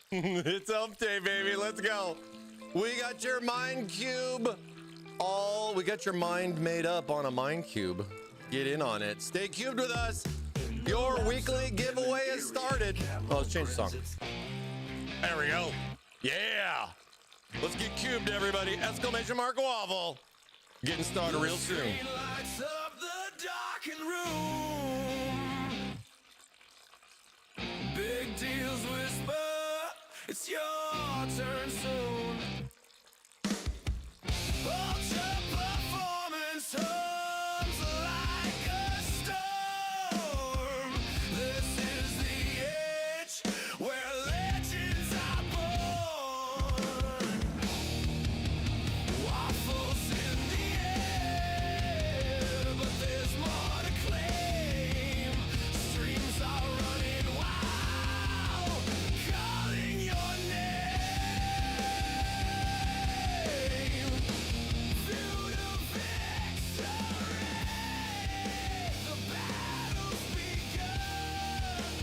It's hump day, baby. Let's go. We got your MINECUBE. We got your mind made up on a MINECUBE. Get in on it. Stay cubed with us. Your weekly giveaway has started. Oh, let's change the song. There we go. Yeah. Let's get cubed, everybody. Exclamation mark Waffle. Getting started real soon. Lights up the darkened room. Big deals whisper. It's your turn soon. Ultra performance hums like a storm. This is the age where legends are born. Waffles in the air, but there's more to claim. Streams are running wild, calling your name. View to victory, the battle's begun.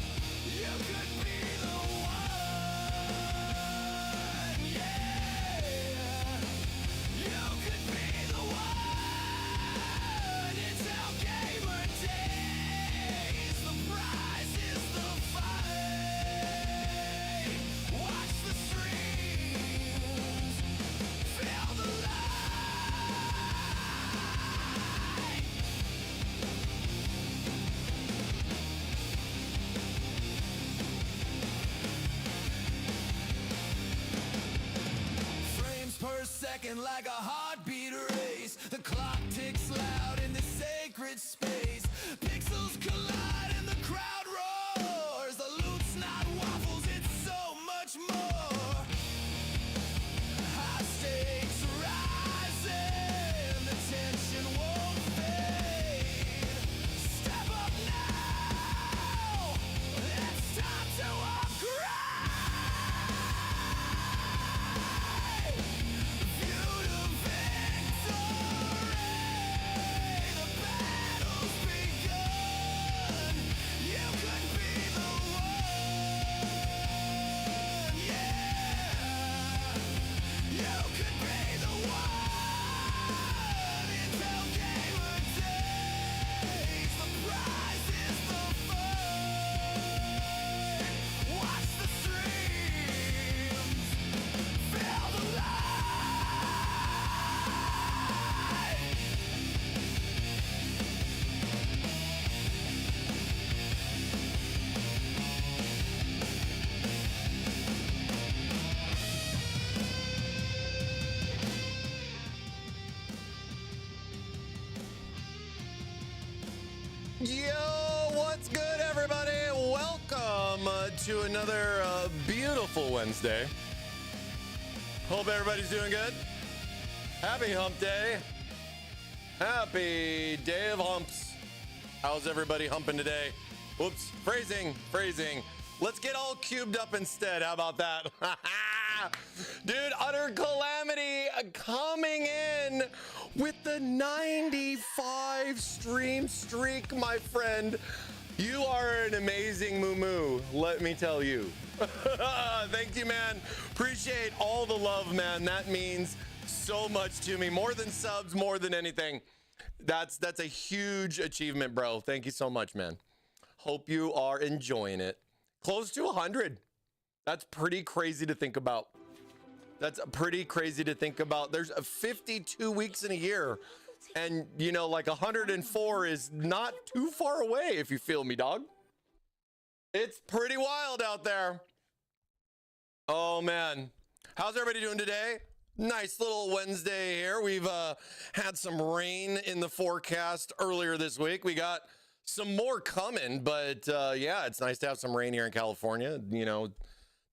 You could be the one, yeah. You could be the one. It's our gamer days. The prize is the fight. Watch the streams. Feel the light. Frames per second like a heartbeat race. The clock ticks loud in this sacred space. Pixels collide and the crowd roars. The loot's not waffles, it's so much more. High stakes rising, the tension won't fade. Step up now, it's time to upgrade. View to victory, the battle's begun. You could be the one, yeah. You could be the one. Intel Gamer Days, the prize is the fight. Watch the streams, feel the light. Yo, what's good, everybody? Welcome to another beautiful Wednesday. Hope everybody's doing good. Happy hump day. Happy day of humps. How's everybody humping today? Whoops, phrasing. Let's get all cubed up instead. How about that? Dude, utter calamity coming in with the 95 stream streak, my friend. You are an amazing moo-moo, let me tell you. Thank you, man. Appreciate all the love, man. That means so much to me. More than subs, more than anything. That's a huge achievement, bro. Thank you so much, man. Hope you are enjoying it. Close to 100. That's pretty crazy to think about. That's pretty crazy to think about. There's 52 weeks in a year. And, you know, like 104 is not too far away, if you feel me, dog. It's pretty wild out there. Oh, man. How's everybody doing today? Nice little Wednesday here. We've had some rain in the forecast earlier this week. We got some more coming, but yeah, it's nice to have some rain here in California. You know,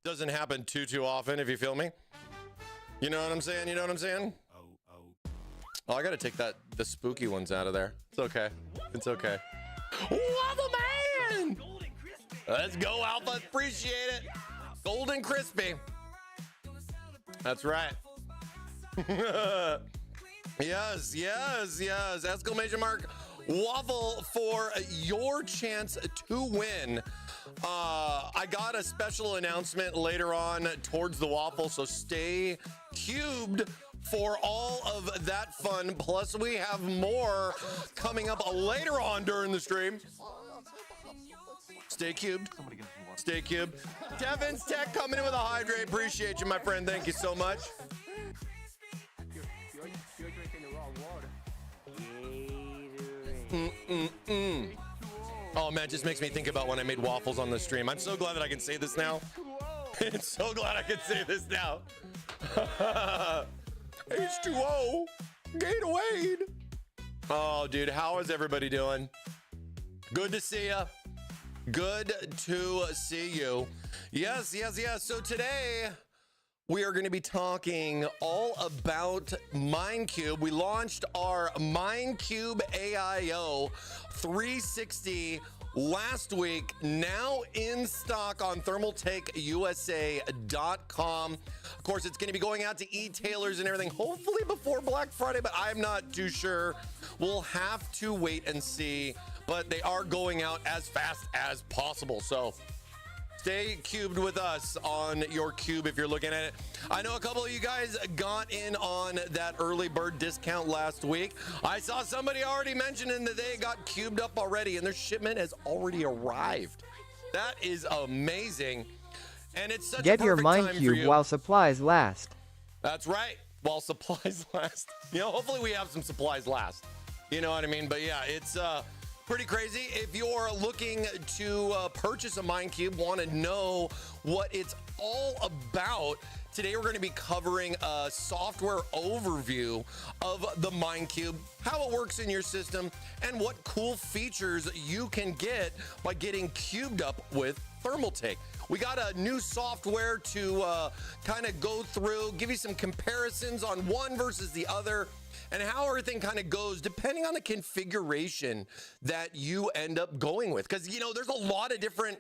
doesn't happen too often, if you feel me. You know what I'm saying? You know what I'm saying? Oh, I gotta take the spooky ones out of there. It's okay. It's okay. Waffle man! Let's go, Alpha. Appreciate it. Golden crispy. That's right. Yes. Exclamation mark Waffle for your chance to win I got a special announcement later on towards the waffle, so stay cubed for all of that fun. Plus, we have more coming up later on during the stream. Stay cubed. Stay cubed. Devin's Tech coming in with a hydrate. Appreciate you, my friend. Thank you so much. You're drinking the wrong water. Oh man, it just makes me think about when I made waffles on the stream. I'm so glad that I can say this now. I'm so glad I can say this now. H2O, Gatorade. Oh, dude, how is everybody doing? Good to see you. Good to see you. Yes. So today we are going to be talking all about MINECUBE. We launched our MINECUBE AIO 360 last week, now in stock on ThermaltakeUSA.com. Of course, it's going to be going out to e-tailers and everything, hopefully before Black Friday, but I'm not too sure. We'll have to wait and see, but they are going out as fast as possible. So stay cubed with us on your cube if you're looking at it. I know a couple of you guys got in on that early bird discount last week. I saw somebody already mentioning that they got cubed up already and their shipment has already arrived. That is amazing. And it's such a perfect Get your time for MINECUBE you. while supplies last. That's right. While supplies last. Hopefully we have some supplies last. You know what I mean? But yeah, it's pretty crazy. If you're looking to purchase a MINECUBE, want to know what it's all about, today we're going to be covering a software overview of the MINECUBE, how it works in your system, and what cool features you can get by getting cubed up with Thermaltake. We got a new software to kind of go through, give you some comparisons on one versus the other, and how everything kind of goes depending on the configuration that you end up going with. Because, there's a lot of different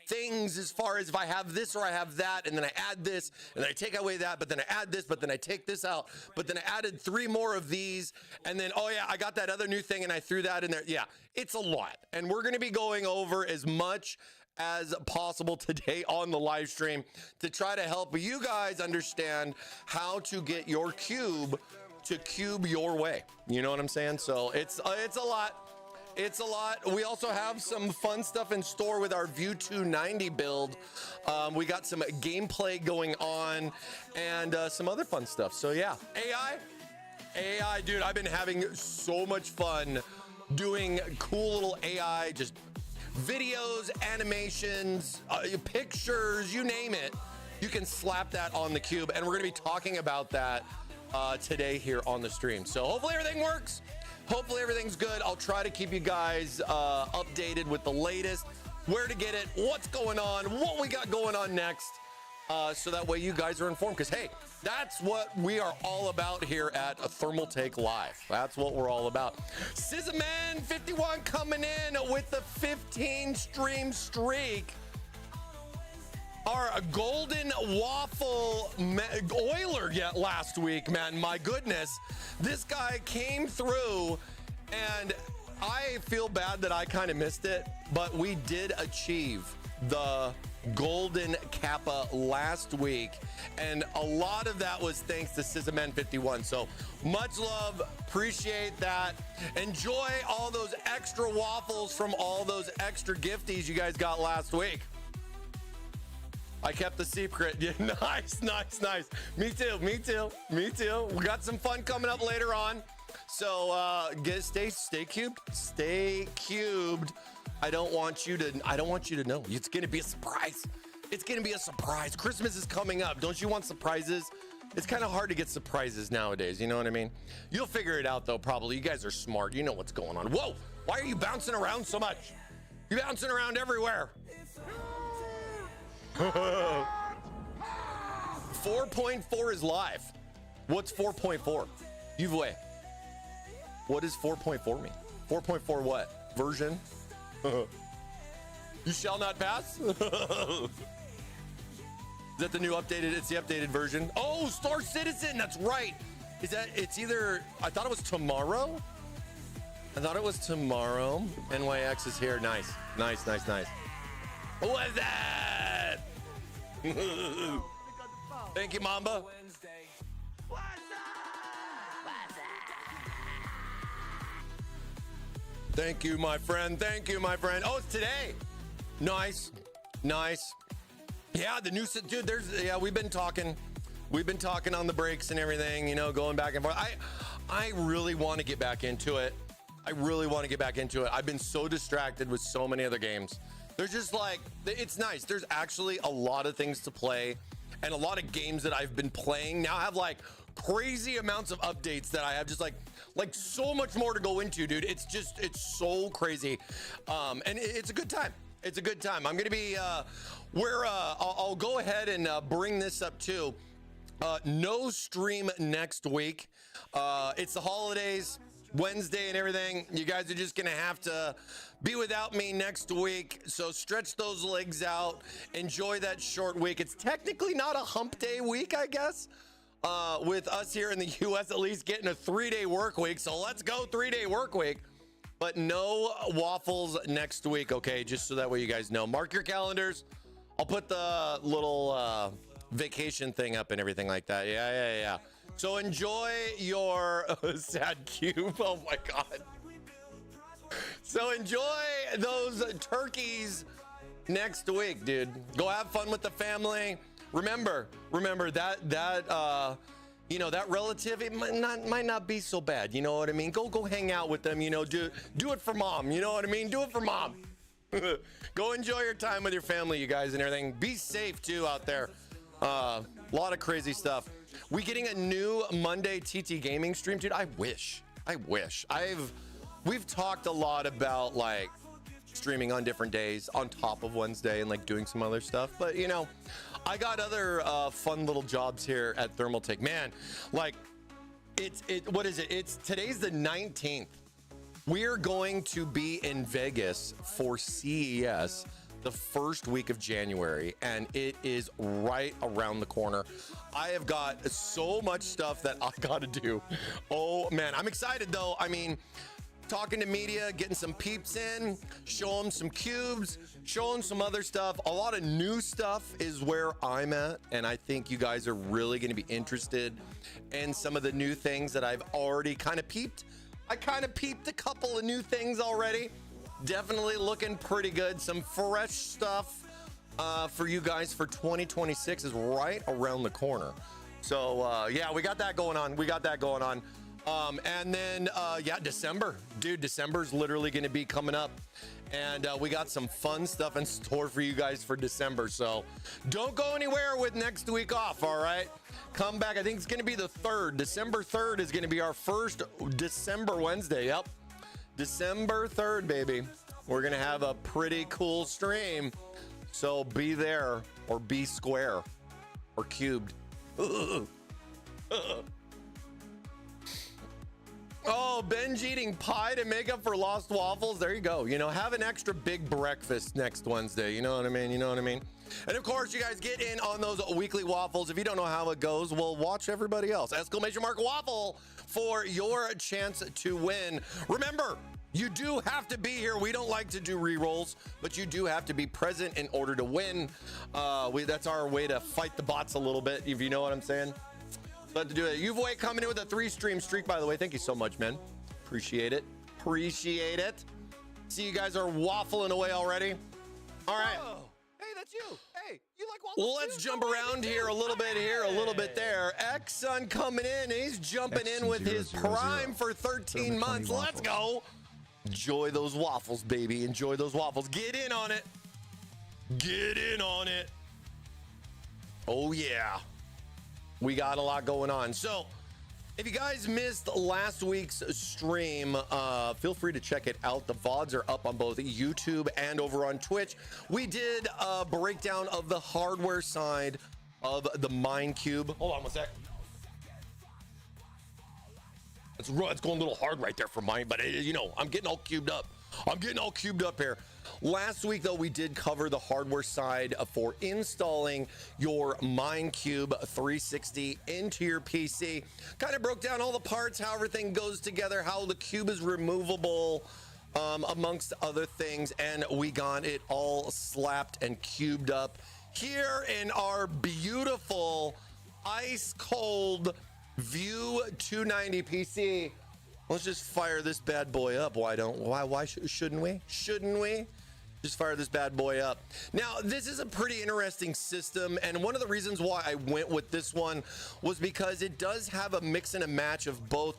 things as far as if I have this or I have that, and then I add this, and then I take away that, but then I add this, but then I take this out, but then I added 3 more of these, and then, oh yeah, I got that other new thing and I threw that in there. Yeah, it's a lot. And we're going to be going over as much as possible today on the live stream to try to help you guys understand how to get your cube to cube your way. You know what I'm saying? So it's a lot. It's a lot. We also have some fun stuff in store with our View 290 build. We got some gameplay going on and some other fun stuff. So yeah, AI, dude, I've been having so much fun doing cool little AI, just videos, animations, pictures, you name it. You can slap that on the cube, and we're going to be talking about that today here on the stream. So hopefully everything works. Hopefully everything's good. I'll try to keep you guys updated with the latest, where to get it, what's going on, what we got going on next, so that way you guys are informed. Because, hey, that's what we are all about here at Thermaltake Live. That's what we're all about. ScissorMan51 coming in with the 15 stream streak. Our golden waffle oiler yet last week, man. My goodness, this guy came through, and I feel bad that I kind of missed it, but we did achieve the golden kappa last week, and a lot of that was thanks to ScissorMan51. So much love, appreciate that. Enjoy all those extra waffles from all those extra gifties you guys got last week. I kept the secret. Yeah, nice. Me too. We got some fun coming up later on. So stay cubed. Stay cubed. I don't want you to know. It's gonna be a surprise. It's gonna be a surprise. Christmas is coming up. Don't you want surprises? It's kind of hard to get surprises nowadays. You know what I mean? You'll figure it out though, probably. You guys are smart. You know what's going on. Whoa! Why are you bouncing around so much? You're bouncing around everywhere. 4.4 is live. What's 4.4? You've way. What does 4.4 mean? 4.4 what? Version? You shall not pass? Is that the new updated? It's the updated version. Oh, Star Citizen. That's right. It's either, I thought it was tomorrow. NYX is here. Nice. What's that? Thank you, Mamba. Wednesday. Thank you, my friend. Thank you, my friend. Oh, it's today. Nice. Nice. Yeah, the new dude, we've been talking on the breaks and everything, you know, going back and forth. I really want to get back into it. I've been so distracted with so many other games. There's just like, it's nice. There's actually a lot of things to play, and a lot of games that I've been playing now have like crazy amounts of updates that I have just like so much more to go into, dude. It's so crazy. And it's a good time. It's a good time. I'm going to be, I'll go ahead and bring this up too. No stream next week. It's the holidays, Wednesday and everything. You guys are just going to have to be without me next week. So stretch those legs out. Enjoy that short week. It's technically not a hump day week, I guess. With us here in the US, at least getting a 3-day work week. So let's go 3-day work week. But no waffles next week, okay? Just so that way you guys know. Mark your calendars. I'll put the little vacation thing up and everything like that. Yeah. So enjoy your sad cube. Oh my God. So enjoy those turkeys next week, dude. Go have fun with the family. Remember that you know, that relative, it might not be so bad. You know what I mean? Go hang out with them. You know, do it for mom. You know what I mean? Do it for mom. Go enjoy your time with your family, you guys, and everything. Be safe too out there. A lot of crazy stuff. We getting a new Monday TT gaming stream, dude. I wish. We've talked a lot about like streaming on different days on top of Wednesday and like doing some other stuff, but you know, I got other fun little jobs here at Thermaltake. Man, like what is it? It's today's the 19th. We're going to be in Vegas for CES the first week of January, and it is right around the corner. I have got so much stuff that I got to do. Oh man, I'm excited though. I mean, talking to media, getting some peeps in, show them some cubes, show them some other stuff. A lot of new stuff is where I'm at, and I think you guys are really going to be interested in some of the new things that I've already kind of peeped. I kind of peeped a couple of new things already. Definitely looking pretty good. Some fresh stuff for you guys for 2026 is right around the corner. So yeah, we got that going on. And then, yeah, December. Dude, December's literally going to be coming up. And we got some fun stuff in store for you guys for December. So don't go anywhere with next week off, all right? Come back. I think it's going to be the 3rd. December 3rd is going to be our first December Wednesday. Yep. December 3rd, baby. We're going to have a pretty cool stream. So be there or be square or cubed. Oh, binge eating pie to make up for lost waffles. There you go. You know, have an extra big breakfast next Wednesday. You know what I mean? And of course, you guys get in on those weekly waffles. If you don't know how it goes, well, watch everybody else. Exclamation mark waffle for your chance to win. Remember, you do have to be here. We don't like to do re-rolls, but you do have to be present in order to win. That's our way to fight the bots a little bit, if you know what I'm saying. But to do it, you've way coming in with a 3-stream streak, by the way. Thank you so much, man. Appreciate it. See, you guys are waffling away already. All right. Oh, hey, that's you. Hey, you like waffles? Well, let's jump around here a little bit here, a little bit there. X-Sun coming in. He's jumping in with his prime for 13 months. Let's go. Enjoy those waffles, baby. Enjoy those waffles. Get in on it. Oh, yeah. We got a lot going on. So if you guys missed last week's stream, feel free to check it out. The VODs are up on both YouTube and over on Twitch. We did a breakdown of the hardware side of the MINECUBE. Hold on one sec. It's going a little hard right there for mine, but you know, I'm getting all cubed up. Here. Last week, though, we did cover the hardware side for installing your MINECUBE 360 into your PC. Kind of broke down all the parts, how everything goes together, how the cube is removable, amongst other things, and we got it all slapped and cubed up here in our beautiful ice cold View 290 PC. Let's just fire this bad boy up. Shouldn't we? Just fire this bad boy up. Now, this is a pretty interesting system, and one of the reasons why I went with this one was because it does have a mix and a match of both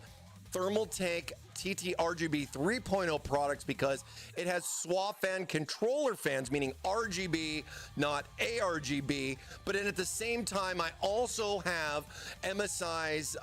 Thermaltake TT RGB 3.0 products, because it has SWA fan controller fans, meaning RGB, not ARGB. But then at the same time, I also have MSI's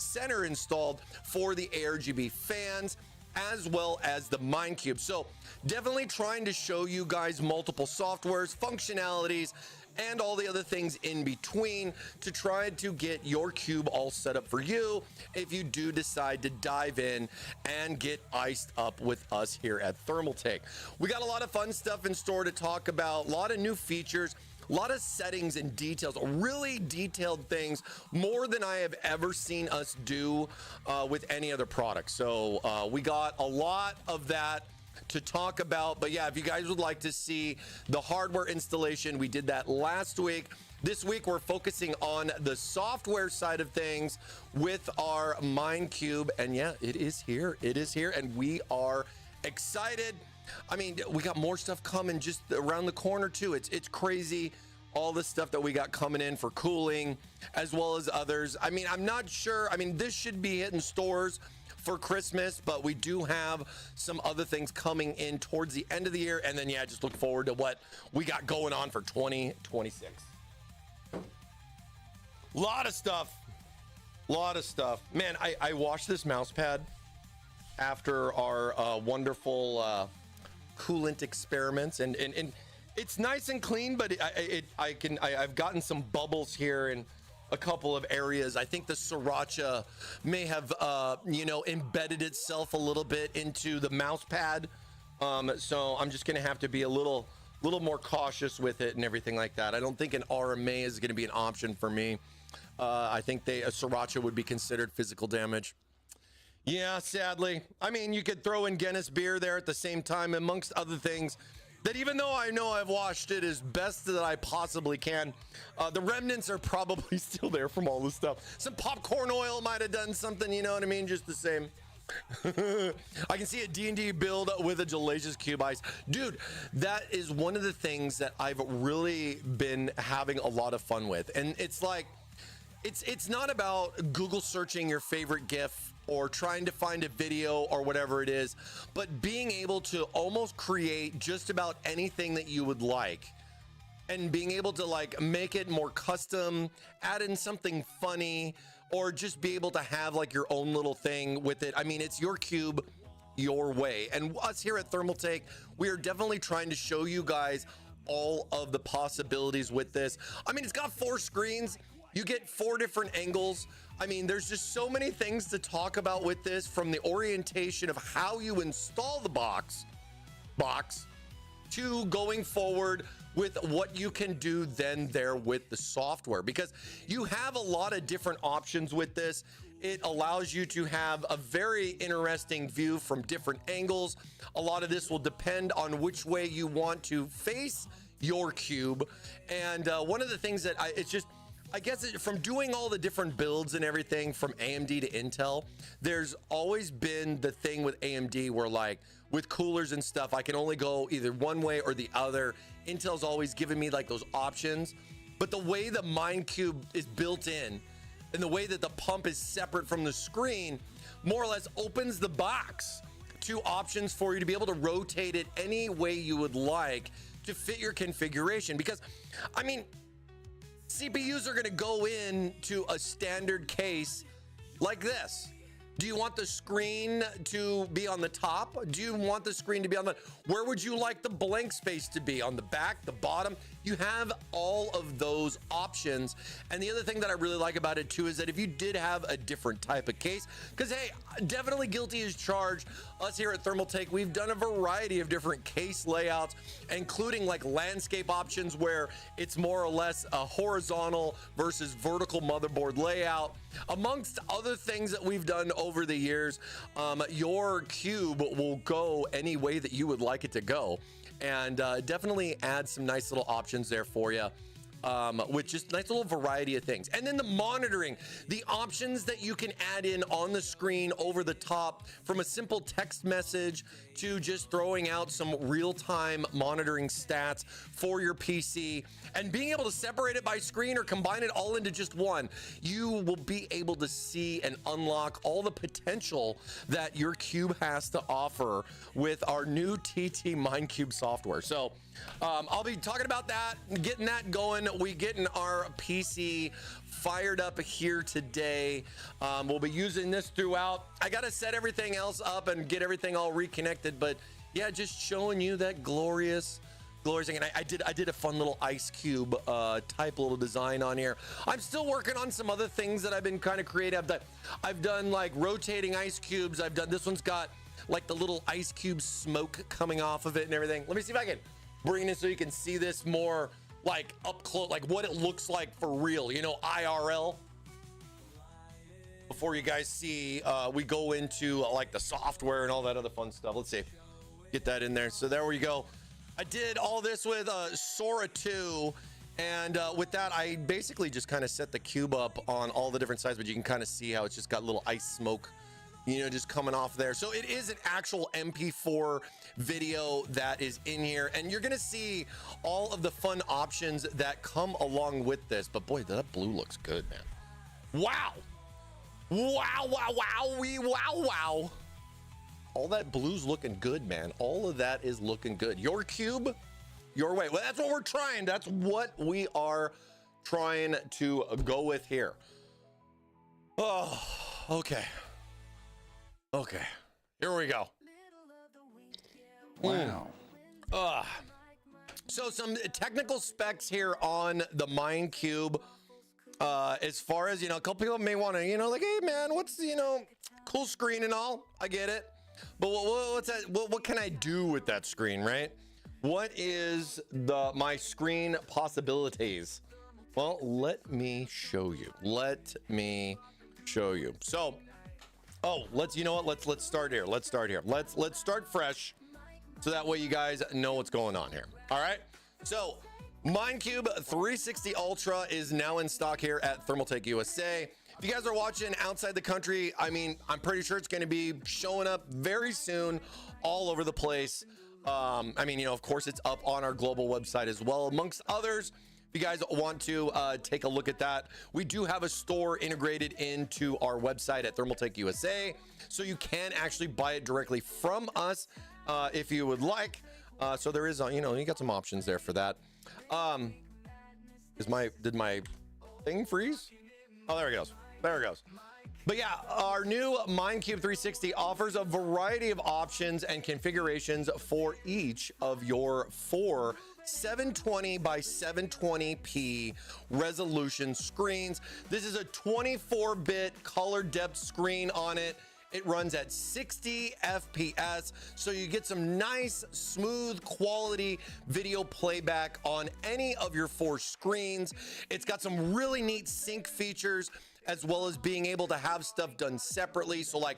center installed for the ARGB fans, as well as the MINECUBE. So definitely trying to show you guys multiple softwares, functionalities, and all the other things in between to try to get your cube all set up for you if you do decide to dive in and get iced up with us here at Thermaltake. We got a lot of fun stuff in store to talk about, a lot of new features, a lot of settings and details, really detailed things, more than I have ever seen us do with any other product. So we got a lot of that to talk about. But yeah, if you guys would like to see the hardware installation, we did that last week. This week we're focusing on the software side of things with our MINECUBE, and yeah, it is here, and we are excited. I mean, we got more stuff coming just around the corner too. It's crazy, all the stuff that we got coming in for cooling, as well as others. I mean, I'm not sure. I mean, this should be hitting stores for Christmas, but we do have some other things coming in towards the end of the year. And then, yeah, just look forward to what we got going on for 2026. Lot of stuff. Man, I washed this mouse pad after our wonderful coolant experiments, and it's nice and clean, but I've gotten some bubbles here and a couple of areas. I think the sriracha may have embedded itself a little bit into the mouse pad, so I'm just gonna have to be a little more cautious with it and everything like that. I don't think an RMA is gonna be an option for me. I think a sriracha would be considered physical damage. Yeah, sadly. I mean, you could throw in Guinness beer there at the same time, amongst other things that, even though I know I've washed it as best that I possibly can, the remnants are probably still there from all this stuff. Some popcorn oil might have done something, you know what I mean? Just the same. I can see a D&D build with a Delicious Cube Ice. Dude, that is one of the things that I've really been having a lot of fun with. And it's like, it's not about Google searching your favorite GIF or trying to find a video or whatever it is, but being able to almost create just about anything that you would like, and being able to like make it more custom, add in something funny, or just be able to have like your own little thing with it. I mean, it's your cube, your way. And us here at Thermaltake, we are definitely trying to show you guys all of the possibilities with this. I mean, it's got 4 screens. You get 4 different angles. I mean, there's just so many things to talk about with this, from the orientation of how you install the box to going forward with what you can do then there with the software, because you have a lot of different options with this. It allows you to have a very interesting view from different angles. A lot of this will depend on which way you want to face your cube. And one of the things that I guess from doing all the different builds and everything from AMD to Intel, there's always been the thing with AMD where, like, with coolers and stuff, I can only go either one way or the other. Intel's always given me like those options, but the way the MINECUBE is built in and the way that the pump is separate from the screen more or less opens the box to options for you to be able to rotate it any way you would like to fit your configuration. Because, I mean, CPUs are going to go into a standard case like this. Do you want the screen to be on the top? Do you want the screen to be on where would you like the blank space to be? On the back, the bottom? You have all of those options. And the other thing that I really like about it too is that if you did have a different type of case, because hey, definitely guilty as charged. Us here at Thermaltake, we've done a variety of different case layouts, including like landscape options where it's more or less a horizontal versus vertical motherboard layout, amongst other things that we've done over the years. Your cube will go any way that you would like it to go, and definitely add some nice little options there for you. With just nice little variety of things. And then the monitoring, the options that you can add in on the screen over the top, from a simple text message to just throwing out some real-time monitoring stats for your PC, and being able to separate it by screen or combine it all into just one. You will be able to see and unlock all the potential that your cube has to offer with our new TT MINECUBE software. So I'll be talking about that, getting that going. We getting our PC fired up here today. We'll be using this throughout. I got to set everything else up and get everything all reconnected, but yeah, just showing you that glorious thing. And I did a fun little ice cube type little design on here. I'm still working on some other things that I've been kind of creative. I've done like rotating ice cubes. I've done, this one's got like the little ice cube smoke coming off of it and everything. Let me see if I can bring it so you can see this more like up close, like what it looks like for real, you know, IRL. Before you guys see, we go into like the software and all that other fun stuff. Let's see, get that in there. So there we go. I did all this with Sora 2, and with that, I basically just kind of set the cube up on all the different sides, but you can kind of see how it's just got little ice smoke, you know, just coming off there. So it is an actual MP4 video that is in here, and you're gonna see all of the fun options that come along with this. But boy, that blue looks good, man. Wow. Wow, wow, wow, wow. All that blue's looking good, man. All of that is looking good. Your cube, your way. Well, that's what we're trying. That's what we are trying to go with here. Oh, okay. Okay, here we go. Wow. So some technical specs here on the MINECUBE. As far as, you know, a couple people may want to, you know, like, hey man, what's, you know, cool screen and all. I get it. But what's that? What can I do with that screen, right? What is my screen possibilities? Well, let me show you. So, oh, you know what? Let's start here. Let's start fresh, so that way you guys know what's going on here. All right. So, MINECUBE 360 Ultra is now in stock here at Thermaltake USA. If you guys are watching outside the country, I mean, I'm pretty sure it's going to be showing up very soon all over the place. I mean, you know, of course, it's up on our global website as well, amongst others. If you guys want to take a look at that, we do have a store integrated into our website at Thermaltake USA, so you can actually buy it directly from us if you would like. So there is, you know, you got some options there for that. Did my thing freeze? Oh, there it goes. But yeah, our new MINECUBE 360 offers a variety of options and configurations for each of your 4 720 by 720p resolution screens. This is a 24-bit color depth screen on it. It runs at 60 FPS, so you get some nice, smooth quality video playback on any of your 4 screens. It's got some really neat sync features, as well as being able to have stuff done separately. So like,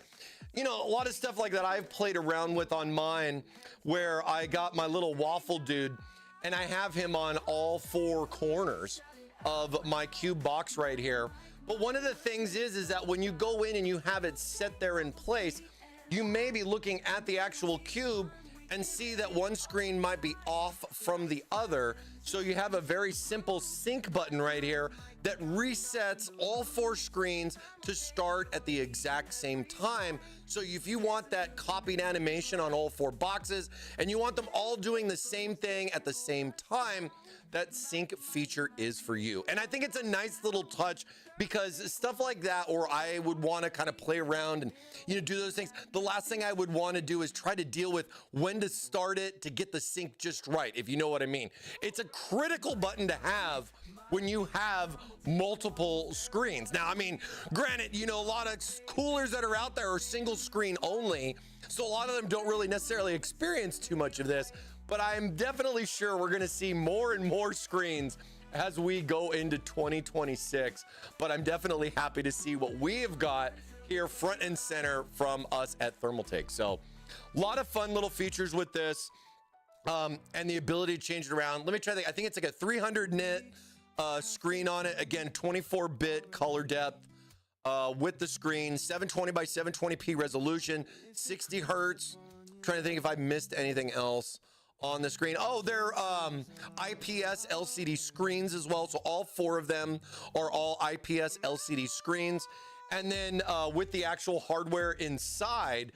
you know, a lot of stuff like that I've played around with on mine, where I got my little Waffle dude, and I have him on all 4 corners of my cube box right here. But one of the things is that when you go in and you have it set there in place, you may be looking at the actual cube and see that one screen might be off from the other. So you have a very simple sync button right here that resets all 4 screens to start at the exact same time. So if you want that copied animation on all 4 boxes and you want them all doing the same thing at the same time, that sync feature is for you. And I think it's a nice little touch because stuff like that, or I would want to kind of play around and, you know, do those things. The last thing I would want to do is try to deal with when to start it to get the sync just right, if you know what I mean. It's a critical button to have when you have multiple screens. Now, I mean, granted, you know, a lot of coolers that are out there are single screen only, so a lot of them don't really necessarily experience too much of this, but I'm definitely sure we're gonna see more and more screens as we go into 2026. But I'm definitely happy to see what we have got here front and center from us at Thermaltake. So a lot of fun little features with this, and the ability to change it around. Let me try that. I think it's like a 300 nit screen on it. Again, 24-bit color depth with the screen, 720 by 720p resolution, 60 hertz. Trying to think if I missed anything else on the screen. Oh, they're IPS LCD screens as well. So all four of them are all IPS LCD screens. And then with the actual hardware inside,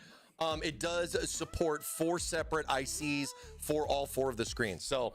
it does support 4 separate ICs for all 4 of the screens. So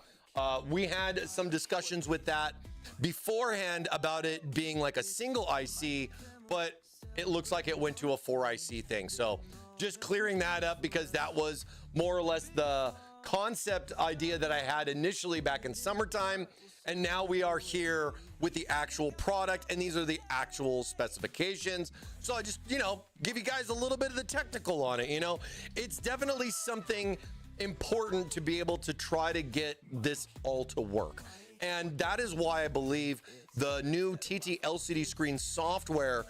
we had some discussions with that beforehand about it being like a single IC, but it looks like it went to a 4 IC thing. So just clearing that up, because that was more or less the concept idea that I had initially back in summertime. And now we are here with the actual product, and these are the actual specifications. So I just, you know, give you guys a little bit of the technical on it. You know, it's definitely something important to be able to try to get this all to work. And that is why I believe the new TT LCD screen software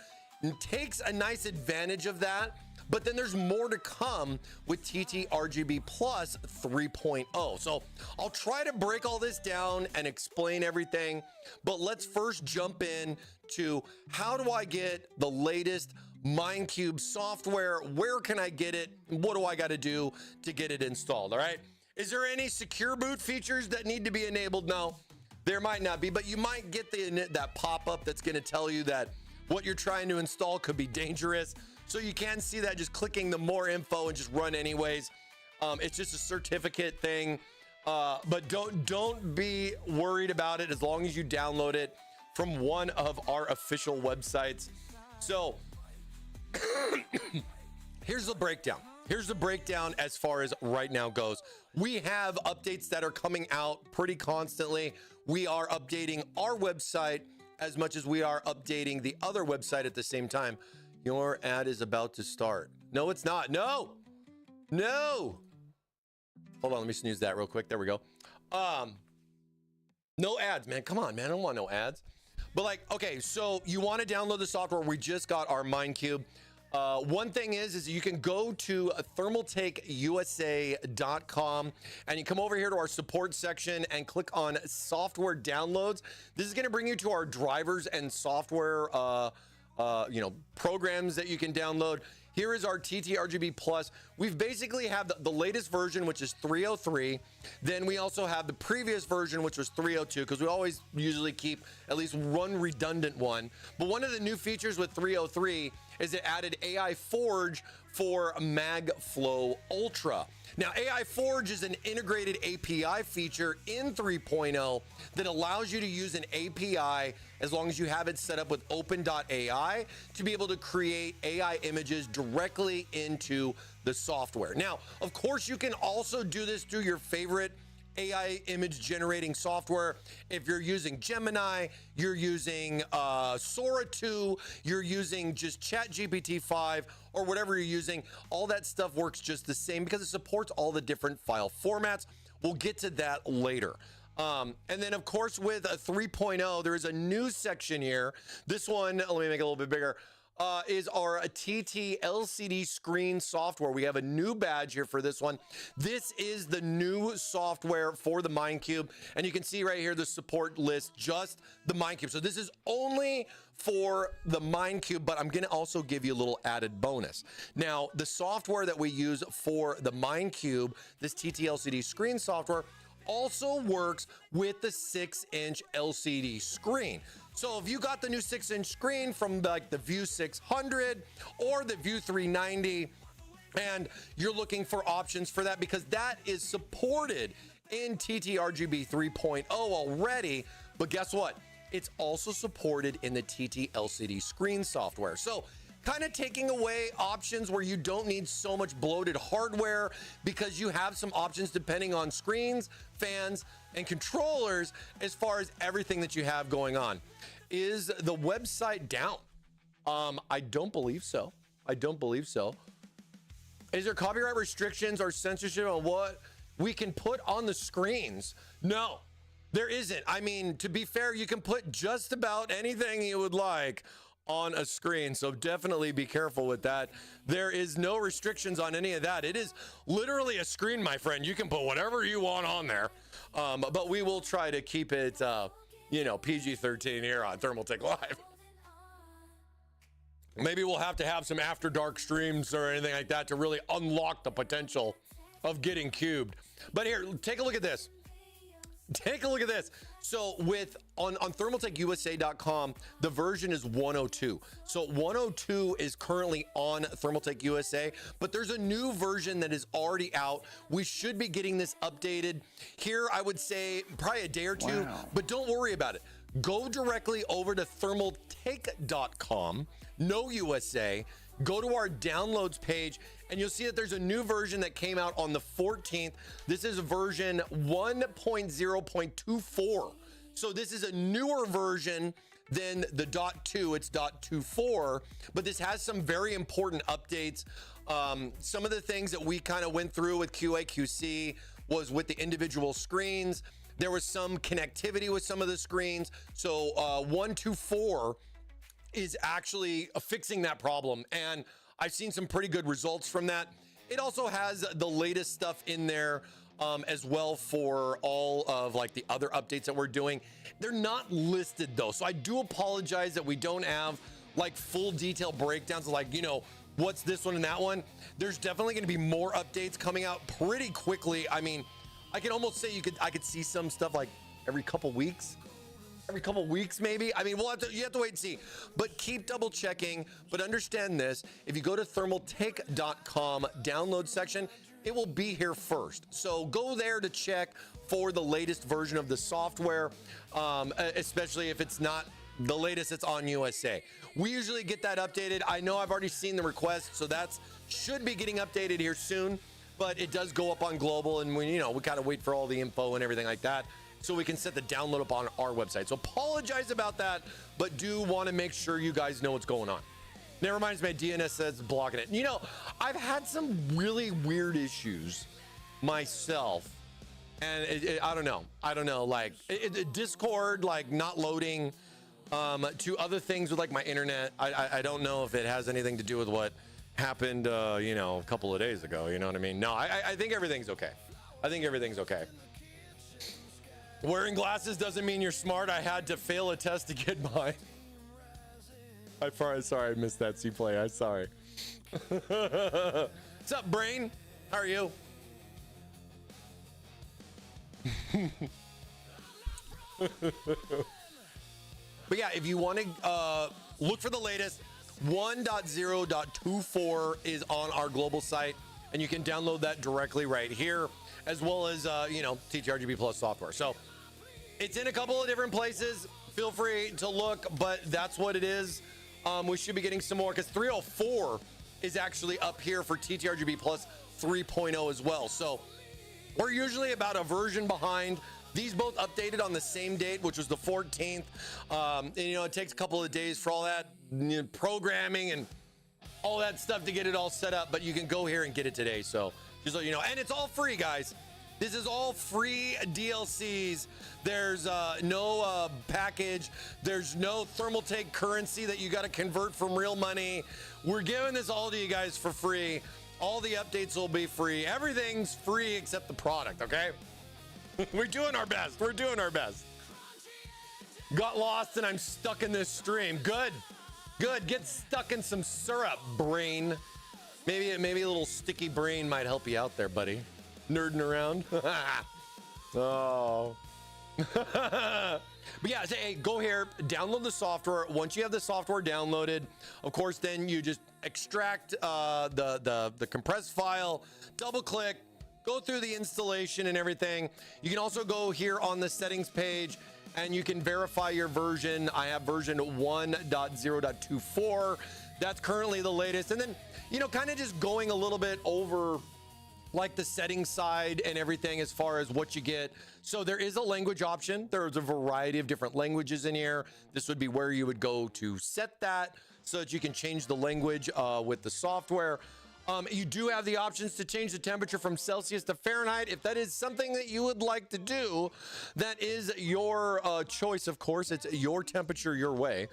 takes a nice advantage of that. But then there's more to come with TT RGB Plus 3.0. So I'll try to break all this down and explain everything. But let's first jump in to how do I get the latest MINECUBE software? Where can I get it? What do I got to do to get it installed? All right. Is there any secure boot features that need to be enabled? No, there might not be, but you might get that pop-up that's going to tell you that what you're trying to install could be dangerous. So you can see that just clicking the more info and just run anyways. It's just a certificate thing, but don't be worried about it as long as you download it from one of our official websites. So here's the breakdown. Here's the breakdown as far as right now goes. We have updates that are coming out pretty constantly. We are updating our website as much as we are updating the other website at the same time. Your ad is about to start. No, it's not. No. Hold on, let me snooze that real quick. There we go. No ads, man. Come on, man. I don't want no ads. But like, okay, so you want to download the software. We just got our MINECUBE. One thing is you can go to thermaltakeusa.com and you come over here to our support section and click on software downloads. This is going to bring you to our drivers and software programs that you can download. Here is our TT RGB Plus. We've basically have the latest version, which is 303. Then we also have the previous version, which was 302, because we always usually keep at least one redundant one. But one of the new features with 303 is it added AI Forge for MagFlow Ultra. Now, AI Forge is an integrated API feature in 3.0 that allows you to use an API as long as you have it set up with open.ai to be able to create AI images directly into the software. Now, of course, you can also do this through your favorite AI image generating software. If you're using Gemini, you're using Sora 2, you're using just ChatGPT 5, or whatever you're using, all that stuff works just the same because it supports all the different file formats. We'll get to that later. And then, of course, with a 3.0, there is a new section here. This one, let me make it a little bit bigger. Is our TT LCD screen software. We have a new badge here for this one. This is the new software for the MINECUBE, and you can see right here the support list, just the MINECUBE. So this is only for the MINECUBE, but I'm going to also give you a little added bonus. Now, the software that we use for the MINECUBE, this TT LCD screen software, also works with the 6-inch LCD screen. So if you got the new 6-inch screen from like the View 600 or the View 390, and you're looking for options for that because that is supported in TTRGB 3.0 already, but guess what? It's also supported in the TT LCD screen software. So kind of taking away options where you don't need so much bloated hardware because you have some options depending on screens, fans, and controllers as far as everything that you have going on. Is the website down? I don't believe so. I don't believe so. Is there copyright restrictions or censorship on what we can put on the screens? No, there isn't. I mean, to be fair, you can put just about anything you would like on a screen. So definitely be careful with that. There is no restrictions on any of that. It is literally a screen, my friend. You can put whatever you want on there. But we will try to keep it, PG-13 here on Thermaltake Live. Maybe we'll have to have some after dark streams or anything like that to really unlock the potential of getting cubed. But here, take a look at this. Take a look at this. So on thermaltakeusa.com, the version is 102. So 102 is currently on Thermaltake USA, but there's a new version that is already out. We should be getting this updated here, I would say probably a day or two, Wow. but don't worry about it. Go directly over to thermaltake.com, no USA, go to our downloads page, and you'll see that there's a new version that came out on the 14th. This is version 1.0.24. So this is a newer version than the .2. It's .24, but this has some very important updates. Some of the things that we kind of went through with QA, QC was with the individual screens. There was some connectivity with some of the screens. So 1.2.4 is actually fixing that problem, and I've seen some pretty good results from that. It also has the latest stuff in there as well for all of like the other updates that we're doing. They're not listed though, so I do apologize that we don't have like full detailed breakdowns of like, what's this one and that one. There's definitely going to be more updates coming out pretty quickly. I mean, I can almost say I could see some stuff like every couple weeks maybe. I mean, you have to wait and see, but keep double checking. But understand this, if you go to thermaltake.com download section, it will be here first. So go there to check for the latest version of the software, especially if it's not the latest it's on USA. We usually get that updated. I know I've already seen the request, so that's should be getting updated here soon, but it does go up on global, and we gotta wait for all the info and everything like that so we can set the download up on our website. So apologize about that, but do want to make sure you guys know what's going on. And that reminds me, DNS says blocking it. I've had some really weird issues myself, and I don't know, like Discord, like not loading, to other things with like my internet. I don't know if it has anything to do with what happened, a couple of days ago. You know what I mean? No, I think everything's okay. I think everything's okay. Wearing glasses doesn't mean you're smart. I had to fail a test to get mine. I'm sorry I missed that C-Play. I'm sorry. What's up, Brain? How are you? But yeah, if you want to look for the latest, 1.0.24 is on our global site, and you can download that directly right here, as well as TTRGB Plus software. So it's in a couple of different places. Feel free to look, but that's what it is. We should be getting some more because 304 is actually up here for TTRGB Plus 3.0 as well. So we're usually about a version behind. These both updated on the same date, which was the 14th. And it takes a couple of days for all that programming and all that stuff to get it all set up, but you can go here and get it today. So just so you know, and it's all free, guys. This is all free DLCs. There's no package. There's no Thermaltake currency that you got to convert from real money. We're giving this all to you guys for free. All the updates will be free. Everything's free except the product, okay? We're doing our best. We're doing our best. Got lost and I'm stuck in this stream. Good. Good. Get stuck in some syrup, Brain. Maybe a little sticky brain might help you out there, buddy. Nerding around. Oh. But yeah, hey, go here, download the software. Once you have the software downloaded, of course, then you just extract the compressed file, double click, go through the installation and everything. You can also go here on the settings page and you can verify your version. I have version 1.0.24. That's currently the latest. And then, you know, kind of just going a little bit over like the settings side and everything as far as what you get. So there is a language option. There's a variety of different languages in here. This would be where you would go to set that so that you can change the language with the software. You do have the options to change the temperature from Celsius to Fahrenheit. If that is something that you would like to do, that is your choice, of course. It's your temperature, your way.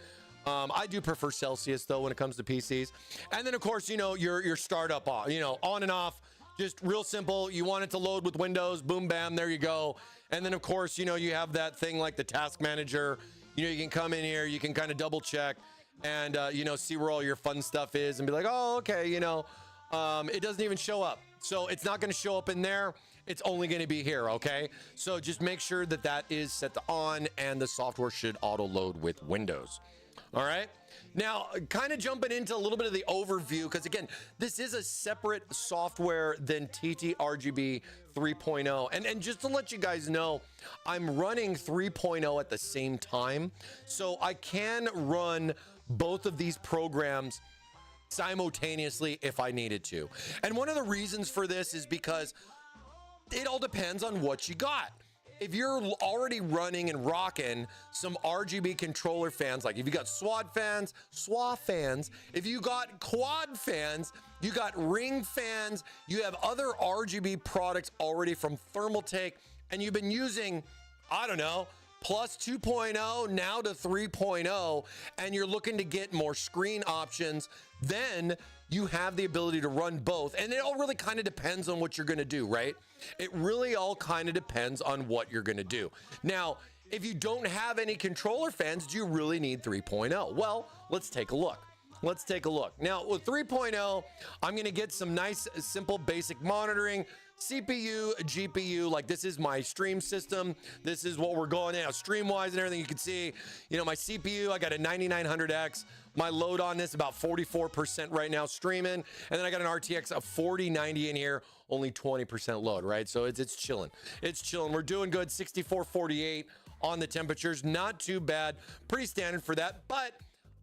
I do prefer Celsius though when it comes to PCs. And then of course, you know, your startup, you know, on and off, just real simple. You want it to load with Windows, boom, bam, there you go. And then of course, you know, you have that thing like the task manager. You know, you can come in here, you can kind of double check and, you know, see where all your fun stuff is and be like, oh, okay, you know, it doesn't even show up. So it's not going to show up in there. It's only going to be here. Okay. So just make sure that that is set to on and the software should auto load with Windows. All right. Now, kind of jumping into a little bit of the overview, because again, this is a separate software than TTRGB 3.0. And just to let you guys know, I'm running 3.0 at the same time. So I can run both of these programs simultaneously if I needed to. And one of the reasons for this is because it all depends on what you got. If you're already running and rocking some RGB controller fans, like if you got SWAT fans, if you got quad fans, you got ring fans, you have other RGB products already from Thermaltake, and you've been using, I don't know, plus 2.0 now to 3.0, and you're looking to get more screen options, then you have the ability to run both. And it all really kind of depends on what you're going to do, right? It really all kind of depends on what you're going to do. Now, if you don't have any controller fans, do you really need 3.0? Well, let's take a look. Let's take a look. Now, with 3.0, I'm going to get some nice, simple, basic monitoring. CPU, GPU, like this is my stream system. This is what we're going now, stream-wise and everything. You can see, you know, my CPU, I got a 9900X. My load on this about 44% right now streaming. And then I got an RTX of 4090 in here, only 20% load, right? So it's chilling. It's chilling. We're doing good, 6448 on the temperatures. Not too bad. Pretty standard for that, but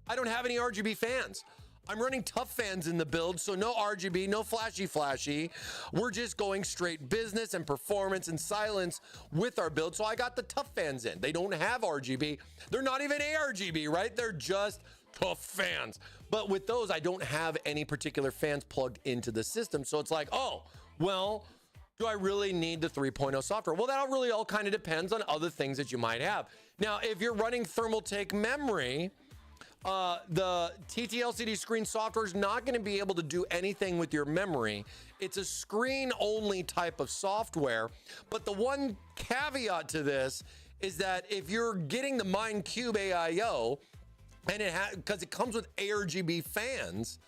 I don't have any RGB fans. I'm running tough fans in the build, so no RGB, no flashy. We're just going straight business and performance and silence with our build. So I got the tough fans in. They don't have RGB. They're not even ARGB, right? They're just tough fans. But with those, I don't have any particular fans plugged into the system. So it's like, oh, well, do I really need the 3.0 software? Well, that really all kind of depends on other things that you might have. Now, if you're running Thermaltake memory, the TTLCD screen software is not going to be able to do anything with your memory. It's a screen only type of software. But the one caveat to this is that if you're getting the MINECUBE AIO, and because it comes with ARGB fans,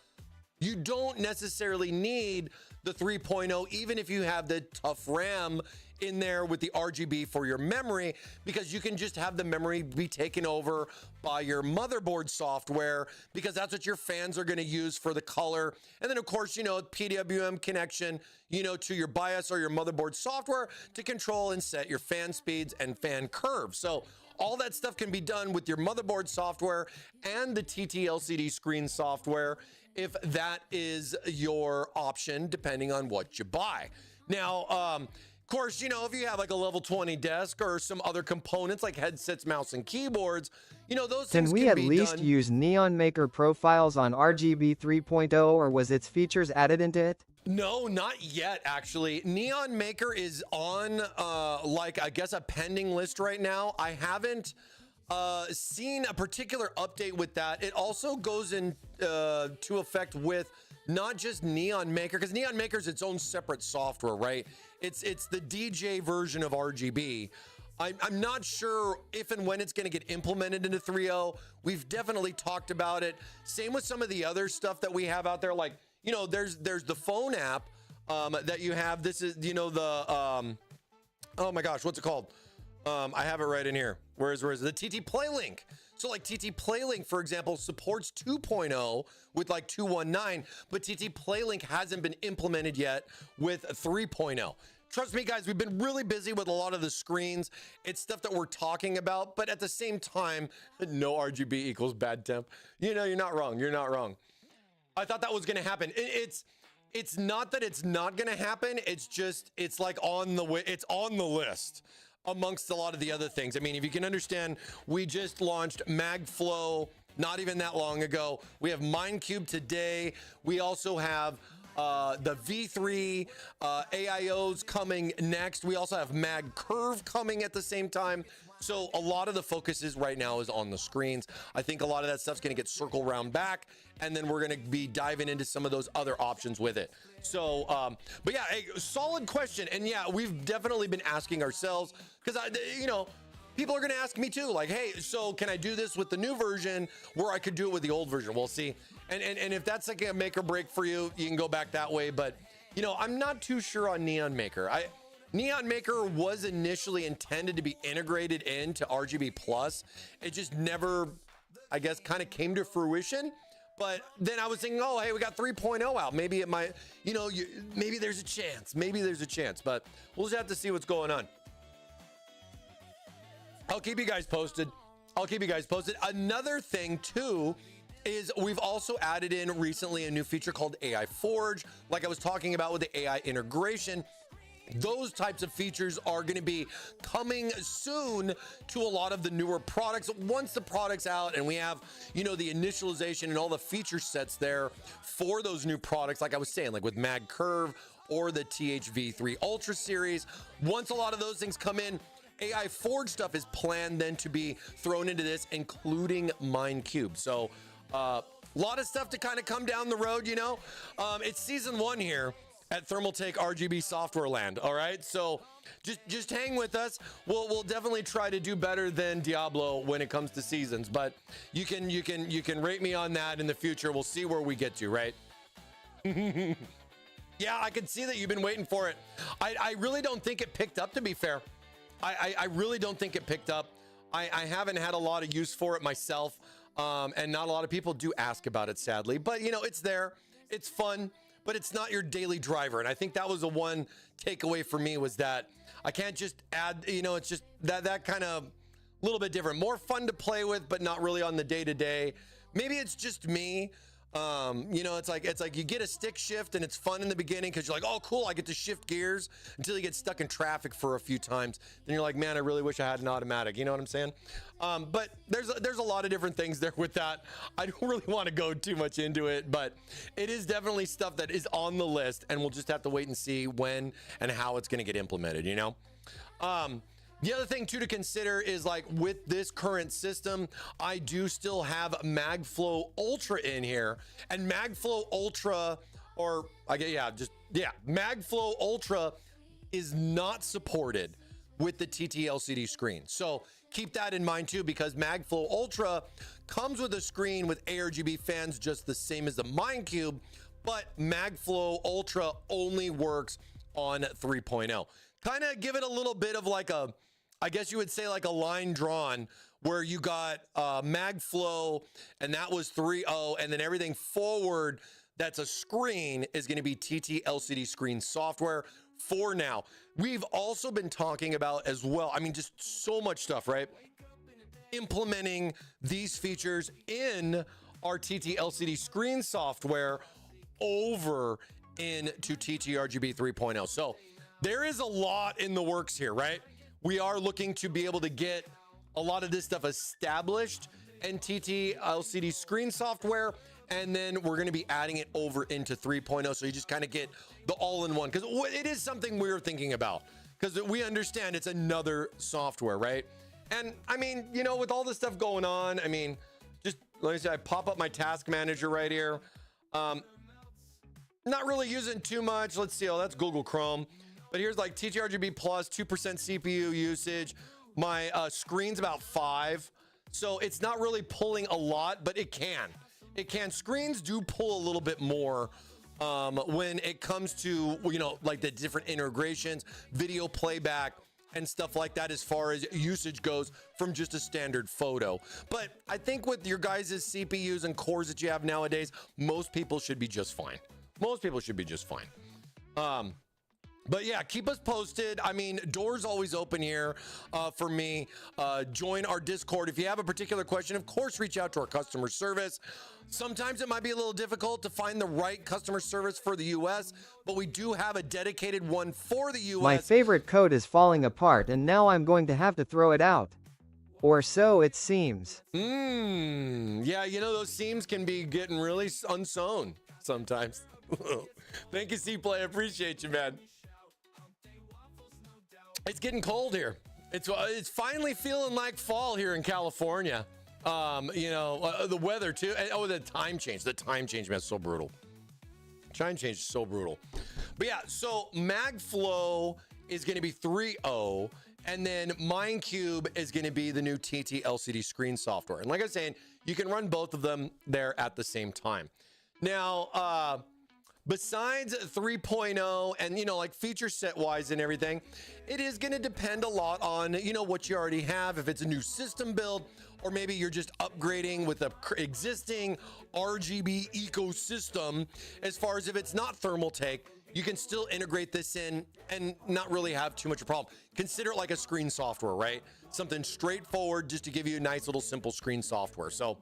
you don't necessarily need the 3.0, even if you have the tough RAM in there with the RGB for your memory, because you can just have the memory be taken over by your motherboard software, because that's what your fans are going to use for the color. And then of course, you know, PWM connection, you know, to your BIOS or your motherboard software to control and set your fan speeds and fan curves. So all that stuff can be done with your motherboard software and the TTLCD screen software, if that is your option, depending on what you buy. Now, of course, you know, if you have like a level 20 desk or some other components like headsets, mouse, and keyboards, you know, those things can we can at be least done. use Neon Maker profiles on RGB 3.0, or was its features added into it? No, not yet, actually. Neon Maker is on, like, I guess a pending list right now. I haven't seen a particular update with that. It also goes in to effect with not just Neon Maker, because Neon Maker is its own separate software, right? It's the DJ version of RGB. I'm not sure if and when it's going to get implemented into 3.0. We've definitely talked about it. Same with some of the other stuff that we have out there, like, you know, there's the phone app that you have. This is, you know, the oh my gosh, what's it called? I have it right in here. Where is the TT Play link? So like TT Playlink, for example, supports 2.0 with like 219, but TT Playlink hasn't been implemented yet with 3.0. Trust me, guys, we've been really busy with a lot of the screens. It's stuff that we're talking about, but at the same time, no RGB equals bad temp. You know, you're not wrong. You're not wrong. I thought that was going to happen. It's not that it's not going to happen. It's just, it's like it's on the list amongst a lot of the other things. I mean, if you can understand, we just launched MagFlow not even that long ago. We have MINECUBE today. We also have the V3 AIOs coming next. We also have MagCurve coming at the same time. So a lot of the focus is right now is on the screens. I think a lot of that stuff's going to get circled around back, and then we're going to be diving into some of those other options with it. So, but yeah, a solid question. And yeah, we've definitely been asking ourselves, because you know, people are going to ask me too, like, hey, so can I do this with the new version where I could do it with the old version? We'll see. And if that's like a make or break for you, you can go back that way. But, you know, I'm not too sure on Neon Maker. Neon Maker was initially intended to be integrated into RGB Plus. It just never, I guess, kind of came to fruition. But then I was thinking, oh, hey, we got 3.0 out. Maybe it might, you know, maybe there's a chance. Maybe there's a chance. But we'll just have to see what's going on. I'll keep you guys posted. Another thing, too, is we've also added in recently a new feature called AI Forge. Like I was talking about with the AI integration. Those types of features are going to be coming soon to a lot of the newer products. Once the product's out and we have, you know, the initialization and all the feature sets there for those new products, like I was saying, like with MagCurve or the THV3 Ultra series, once a lot of those things come in, AI Forge stuff is planned then to be thrown into this, including MINECUBE. So a lot of stuff to kind of come down the road, you know. It's season 1 here at Thermaltake RGB Software Land. All right, so just hang with us. We'll definitely try to do better than Diablo when it comes to seasons, but you can rate me on that in the future. We'll see where we get to, right? Yeah, I can see that you've been waiting for it. I really don't think it picked up, to be fair. I really don't think it picked up. I haven't had a lot of use for it myself, and not a lot of people do ask about it, sadly. But, you know, it's there. It's fun, but it's not your daily driver. And I think that was the one takeaway for me, was that I can't just add, you know, it's just that kind of little bit different. More fun to play with, but not really on the day-to-day. Maybe it's just me. You know, it's like you get a stick shift and it's fun in the beginning because you're like, oh, cool, I get to shift gears, until you get stuck in traffic for a few times. Then you're like, man, I really wish I had an automatic. You know what I'm saying? But there's a lot of different things there with that. I don't really want to go too much into it, but it is definitely stuff that is on the list, and we'll just have to wait and see when and how it's going to get implemented, you know? The other thing, too, to consider is, like, with this current system, I do still have MagFlow Ultra in here. And MagFlow Ultra, MagFlow Ultra is not supported with the TT LCD screen. So keep that in mind, too, because MagFlow Ultra comes with a screen with ARGB fans just the same as the MINECUBE, but MagFlow Ultra only works on 3.0. Kind of give it a little bit of like a, I guess you would say, like a line drawn, where you got MagFlow, and that was 3.0, and then everything forward that's a screen is going to be TT LCD screen software for now. We've also been talking about as well, I mean, just so much stuff, right? Implementing these features in our TT LCD screen software over into TT RGB 3.0. So there is a lot in the works here, right? We are looking to be able to get a lot of this stuff established in TT LCD screen software, and then we're going to be adding it over into 3.0, so you just kind of get the all-in-one, because it is something we're thinking about, because we understand it's another software, right? And I mean, you know, with all this stuff going on, I mean, just let me say, I pop up my task manager right here. Not really using too much. Let's see. Oh, that's Google Chrome. But here's like TTRGB plus 2% CPU usage. My screen's about 5. So it's not really pulling a lot, but it can. Screens do pull a little bit more when it comes to, you know, like the different integrations, video playback, and stuff like that as far as usage goes from just a standard photo. But I think with your guys' CPUs and cores that you have nowadays, most people should be just fine. Most people should be just fine. But yeah, keep us posted. I mean, doors always open here for me. Join our Discord. If you have a particular question, of course, reach out to our customer service. Sometimes it might be a little difficult to find the right customer service for the US, but we do have a dedicated one for the US. My favorite code is falling apart and now I'm going to have to throw it out. Or so it seems. Yeah, you know, those seams can be getting really unsewn sometimes. Thank you, C-Play. I appreciate you, man. It's getting cold here. It's finally feeling like fall here in California. You know, the weather too. Oh, the time change. The time change, man, is so brutal. Time change is so brutal. But yeah, so MagFlow is going to be 3.0, and then MINECUBE is going to be the new TT LCD screen software. And like I was saying, you can run both of them there at the same time. Now, besides 3.0 and, you know, like feature set wise and everything, it is going to depend a lot on, you know, what you already have. If it's a new system build, or maybe you're just upgrading with a existing RGB ecosystem. As far as if it's not Thermaltake, you can still integrate this in and not really have too much of a problem. Consider it like a screen software, right? Something straightforward just to give you a nice little simple screen software. So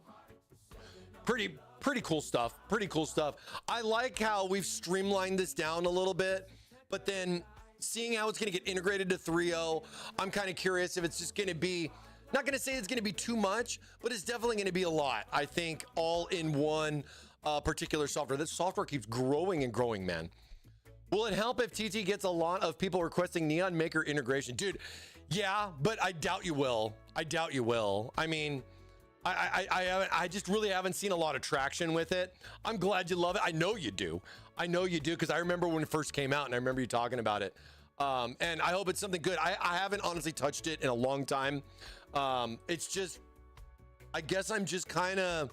pretty cool stuff. Pretty cool stuff. I like how we've streamlined this down a little bit, but then seeing how it's going to get integrated to 3.0, I'm kind of curious if it's just going to be, not going to say it's going to be too much, but it's definitely going to be a lot. I think all in one particular software. This software keeps growing and growing, man. Will it help if TT gets a lot of people requesting Neon Maker integration? Dude, yeah, but I doubt you will. I doubt you will. I mean, I just really haven't seen a lot of traction with it. I'm glad you love it. I know you do. I know you do, because I remember when it first came out and I remember you talking about it. And I hope it's something good. I haven't honestly touched it in a long time. It's just, I guess I'm just kind of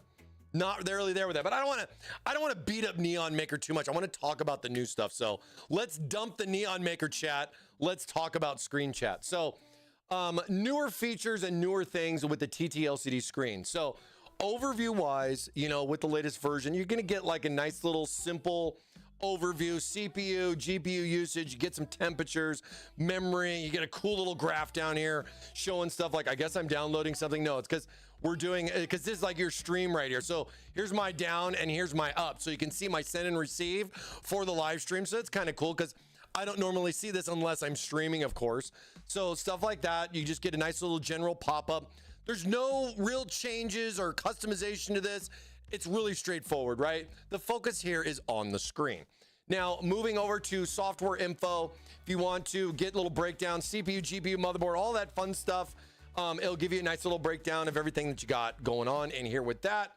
not really there with that, but I don't want to beat up Neon Maker too much. I want to talk about the new stuff. So let's dump the Neon Maker chat. Let's talk about screen chat. So newer features and newer things with the TT LCD screen. So overview wise, you know, with the latest version, you're going to get like a nice little simple overview, CPU, GPU usage, you get some temperatures, memory, you get a cool little graph down here showing stuff like, I guess I'm downloading something. No, it's because we're doing, because this is like your stream right here. So here's my down and here's my up. So you can see my send and receive for the live stream. So it's kind of cool because I don't normally see this unless I'm streaming, of course. So stuff like that, you just get a nice little general pop-up. There's no real changes or customization to this. It's really straightforward, right? The focus here is on the screen. Now, moving over to software info, if you want to get a little breakdown, CPU, GPU, motherboard, all that fun stuff, it'll give you a nice little breakdown of everything that you got going on in here with that.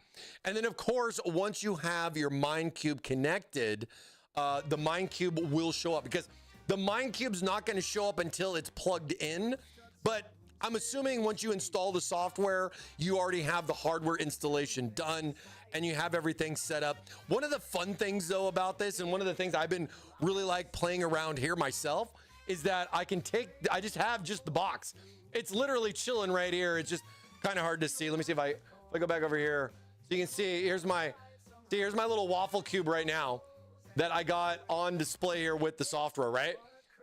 And then, of course, once you have your MINECUBE connected, the MINECUBE will show up, because the MINECUBE's not going to show up until it's plugged in, but I'm assuming once you install the software, you already have the hardware installation done and you have everything set up. One of the fun things though about this, and one of the things I've been really like playing around here myself, is that I just have the box. It's literally chilling right here. It's just kind of hard to see. Let me see if I go back over here. So you can see, here's my little Waffle cube right now that I got on display here with the software, right?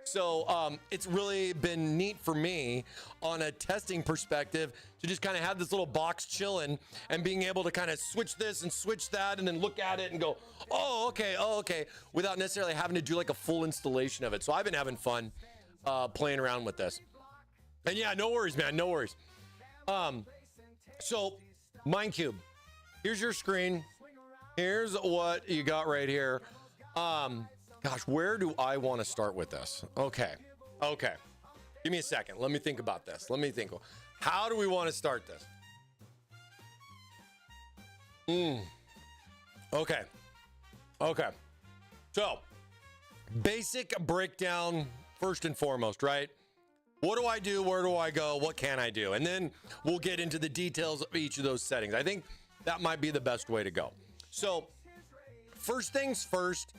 So it's really been neat for me on a testing perspective to just kind of have this little box chilling and being able to kind of switch this and switch that and then look at it and go, oh, okay, without necessarily having to do like a full installation of it. So I've been having fun playing around with this. And yeah, no worries, man, no worries. So MINECUBE, here's your screen. Here's what you got right here. Gosh, where do I want to start with this? Okay. Give me a second. Let me think about this. How do we want to start this? Okay. So, basic breakdown first and foremost, right? What do I do? Where do I go? What can I do? And then we'll get into the details of each of those settings. I think that might be the best way to go. So, first things first,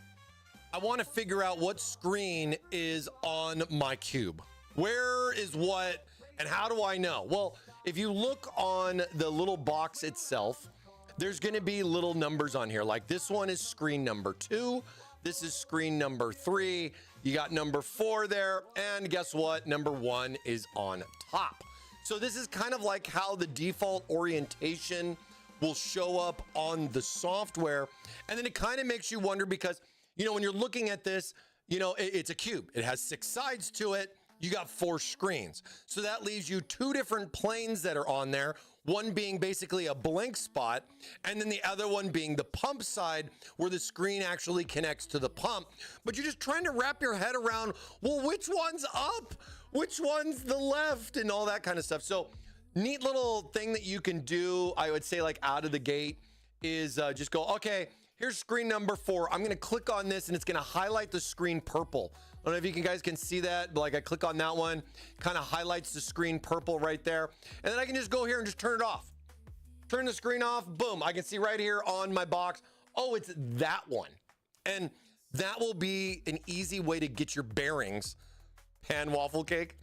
I want to figure out what screen is on my cube. Where is what, and how do I know? Well, if you look on the little box itself, there's going to be little numbers on here. Like this one is screen number 2. This is screen number 3. You got number 4 there. And guess what? Number 1 is on top. So this is kind of like how the default orientation will show up on the software. And then it kind of makes you wonder because, you know, when you're looking at this, you know, it's a cube. It has 6 sides to it. You got 4 screens. So that leaves you 2 different planes that are on there. One being basically a blank spot, and then the other one being the pump side where the screen actually connects to the pump. But you're just trying to wrap your head around, well, which one's up? Which one's the left? And all that kind of stuff. So neat little thing that you can do, I would say, like out of the gate is just go, okay, here's screen number 4. I'm going to click on this and it's going to highlight the screen purple. I don't know if you guys can see that, but like I click on that one, kind of highlights the screen purple right there. And then I can just go here and just turn it off. Turn the screen off, boom. I can see right here on my box, oh, it's that one. And that will be an easy way to get your bearings. Pan waffle cake.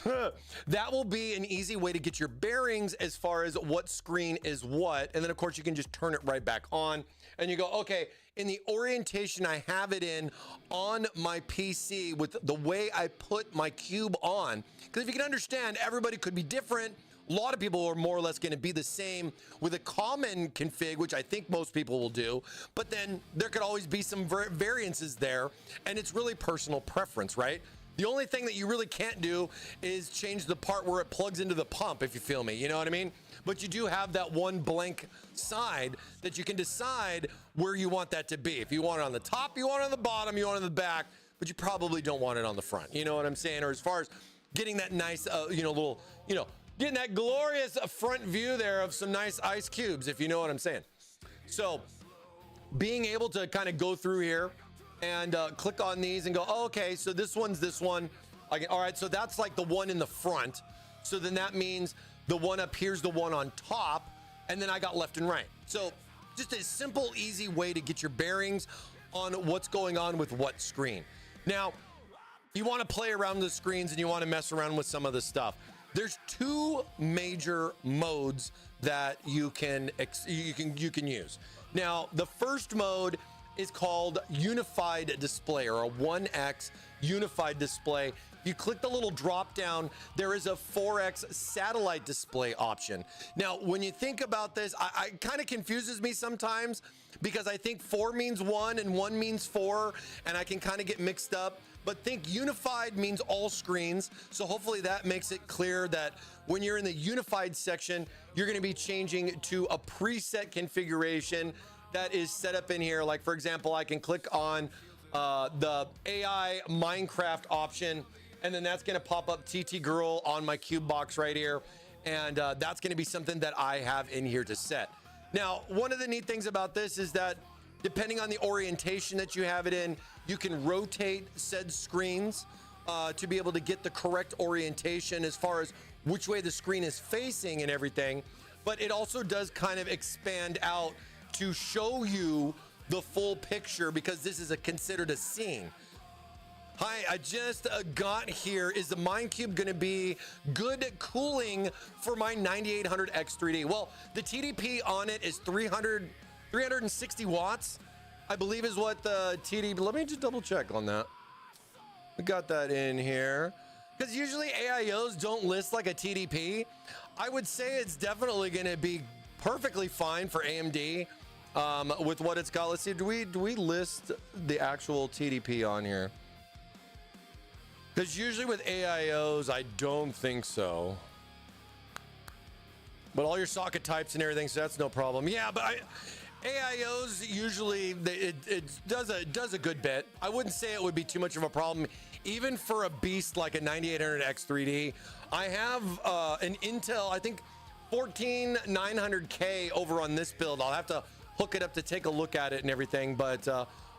That will be an easy way to get your bearings as far as what screen is what. And then of course you can just turn it right back on and you go, okay, in the orientation I have it in on my PC with the way I put my cube on. Because if you can understand, everybody could be different. A lot of people are more or less going to be the same with a common config, which I think most people will do. But then there could always be some variances there. And it's really personal preference, right? The only thing that you really can't do is change the part where it plugs into the pump, if you feel me, you know what I mean? But you do have that one blank side that you can decide where you want that to be. If you want it on the top, you want it on the bottom, you want it on the back, but you probably don't want it on the front. You know what I'm saying? Or as far as getting that nice, getting that glorious front view there of some nice ice cubes, if you know what I'm saying. So being able to kind of go through here and click on these and go, oh, okay, so this one's this one. All right, so that's like the one in the front. So then that means the one up here's the one on top, and then I got left and right. So just a simple, easy way to get your bearings on what's going on with what screen. Now, you want to play around the screens and you want to mess around with some of the stuff. There's 2 major modes that you can use. Now, the first mode is called unified display, or a 1x unified display. You click the little drop down, there is a 4x satellite display option. Now, when you think about this, I kind of confuses me sometimes because I think 4 means 1 and 1 means 4, and I can kind of get mixed up. But think unified means all screens. So hopefully that makes it clear that when you're in the unified section, you're going to be changing to a preset configuration that is set up in here. Like for example, I can click on the AI Minecraft option, and then that's going to pop up TT Girl on my cube box right here. And that's going to be something that I have in here to set. Now, one of the neat things about this is that depending on the orientation that you have it in, you can rotate said screens to be able to get the correct orientation as far as which way the screen is facing and everything. But it also does kind of expand out to show you the full picture because this is considered a scene. Hi, I just got here. Is the MINECUBE going to be good cooling for my 9800X3D? Well, the TDP on it is 360 watts, I believe is what the TDP, let me just double check on that. We got that in here. Because usually AIOs don't list like a TDP. I would say it's definitely going to be perfectly fine for AMD with what it's got. Let's see, do we list the actual TDP on here? Because usually with AIOs, I don't think so. But all your socket types and everything, so that's no problem. Yeah, but AIOs usually, it does a good bit. I wouldn't say it would be too much of a problem. Even for a beast like a 9800X3D, I have an Intel, I think 14900K over on this build. I'll have to hook it up to take a look at it and everything, but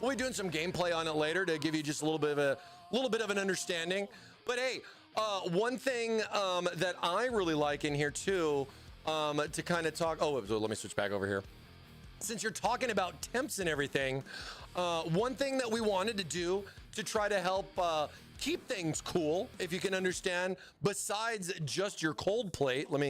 we'll be doing some gameplay on it later to give you just a little bit of an understanding. But hey, one thing that I really like in here too, to kind of talk, let me switch back over here. Since you're talking about temps and everything, one thing that we wanted to do to try to help keep things cool, if you can understand, besides just your cold plate. Let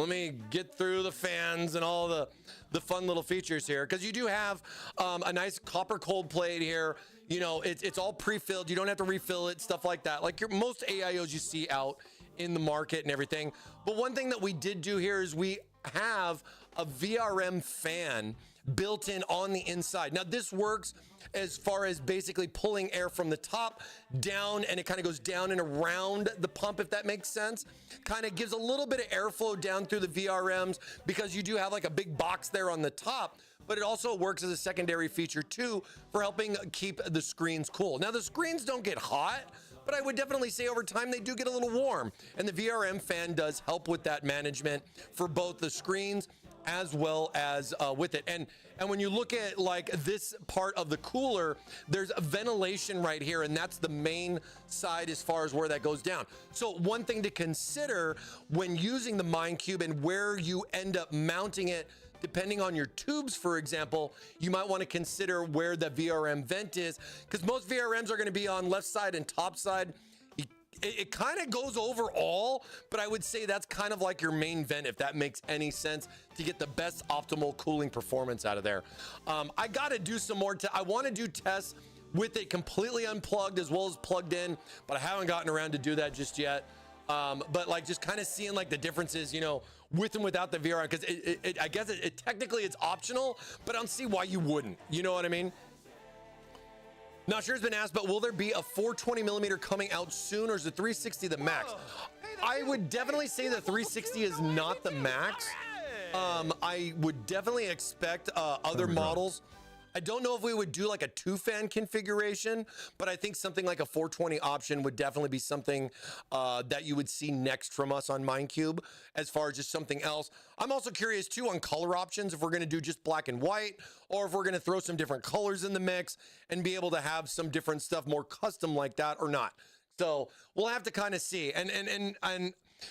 me get through the fans and all the fun little features here, because you do have a nice copper cold plate here. You know, it's all pre-filled. You don't have to refill it, stuff like that, like your most AIOs you see out in the market and everything. But one thing that we did do here is we have a VRM fan built in on the inside. Now this works as far as basically pulling air from the top down, and it kind of goes down and around the pump, if that makes sense. Kind of gives a little bit of airflow down through the VRMs, because you do have like a big box there on the top, but it also works as a secondary feature too for helping keep the screens cool. Now the screens don't get hot, but I would definitely say over time they do get a little warm, and the VRM fan does help with that management for both the screens as well as with it. And when you look at like this part of the cooler, there's a ventilation right here, and that's the main side as far as where that goes down. So one thing to consider when using the MINECUBE and where you end up mounting it, depending on your tubes, for example, you might want to consider where the VRM vent is, because most VRMs are going to be on left side and top side. It kind of goes over all, but I would say that's kind of like your main vent, if that makes any sense, to get the best optimal cooling performance out of there. I got to do some more. I want to do tests with it completely unplugged as well as plugged in, but I haven't gotten around to do that just yet. But like just kind of seeing like the differences, you know, with and without the VRM, because I guess technically it's optional, but I don't see why you wouldn't. You know what I mean? Not sure has been asked, but will there be a 420 millimeter coming out soon, or is the 360 the max? I would definitely say the 360 is not the max. I would definitely expect other models. I don't know if we would do like a 2-fan configuration, but I think something like a 420 option would definitely be something that you would see next from us on MINECUBE, as far as just something else. I'm also curious too on color options, if we're gonna do just black and white, or if we're gonna throw some different colors in the mix and be able to have some different stuff more custom like that or not. So we'll have to kind of see. And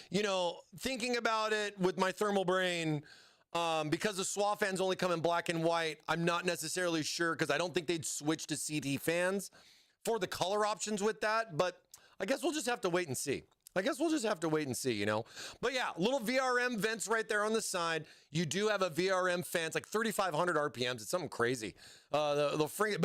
you know, thinking about it with my thermal brain, because the SWA fans only come in black and white, I'm not necessarily sure, because I don't think they'd switch to CT fans for the color options with that, but I guess we'll just have to wait and see. You know? But yeah, little VRM vents right there on the side. You do have a VRM fan. It's like 3,500 RPMs. It's something crazy. But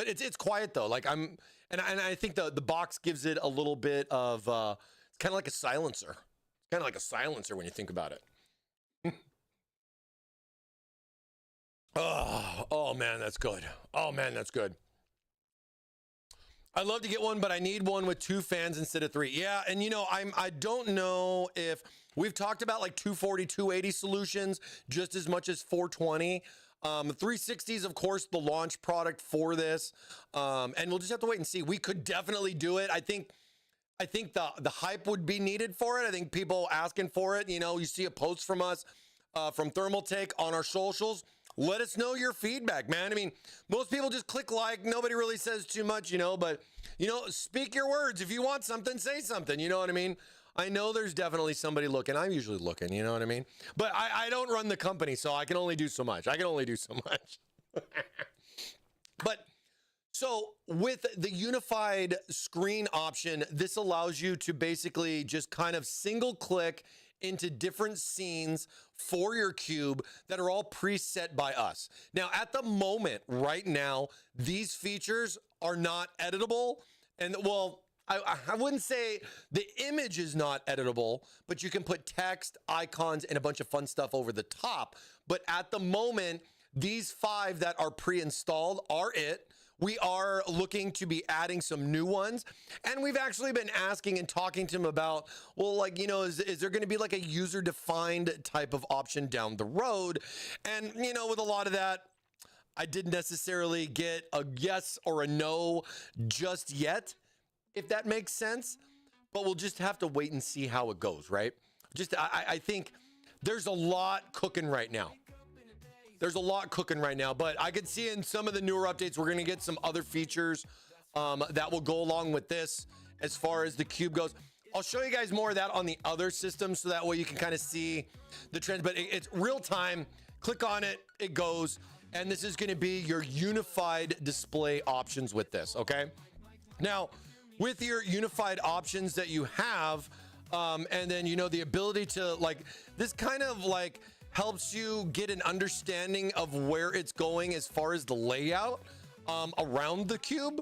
it's quiet though. Like and I think the box gives it a little bit of, it's kind of like a silencer. It's kind of like a silencer when you think about it. Oh man, that's good. Oh man, that's good. I'd love to get one, but I need one with 2 fans instead of 3. Yeah, and you know, I don't know if we've talked about like 240, 280 solutions just as much as 420. 360 is of course the launch product for this, and we'll just have to wait and see. We could definitely do it. I think the hype would be needed for it. I think people asking for it. You know, you see a post from us from Thermaltake on our socials. Let us know your feedback, man. I mean, most people just click like, nobody really says too much, you know, but, you know, speak your words. If you want something, say something, you know what I mean? I know there's definitely somebody looking. I'm usually looking, you know what I mean? But I don't run the company, so I can only do so much. But so with the unified screen option, this allows you to basically just kind of single click into different scenes for your cube that are all preset by us. Now, at the moment, right now, these features are not editable. And well, I wouldn't say the image is not editable, but you can put text, icons, and a bunch of fun stuff over the top. But at the moment, these 5 that are pre-installed are it. We are looking to be adding some new ones, and we've actually been asking and talking to them about, well, like, you know, is there going to be like a user-defined type of option down the road? And, you know, with a lot of that, I didn't necessarily get a yes or a no just yet, if that makes sense, but we'll just have to wait and see how it goes, right? I think there's a lot cooking right now. But I could see in some of the newer updates, we're going to get some other features that will go along with this as far as the cube goes. I'll show you guys more of that on the other systems, so that way you can kind of see the trends, but it's real time. Click on it, it goes, and this is going to be your unified display options with this, okay? Now, with your unified options that you have, and then, you know, the ability to like, this kind of like helps you get an understanding of where it's going as far as the layout around the cube.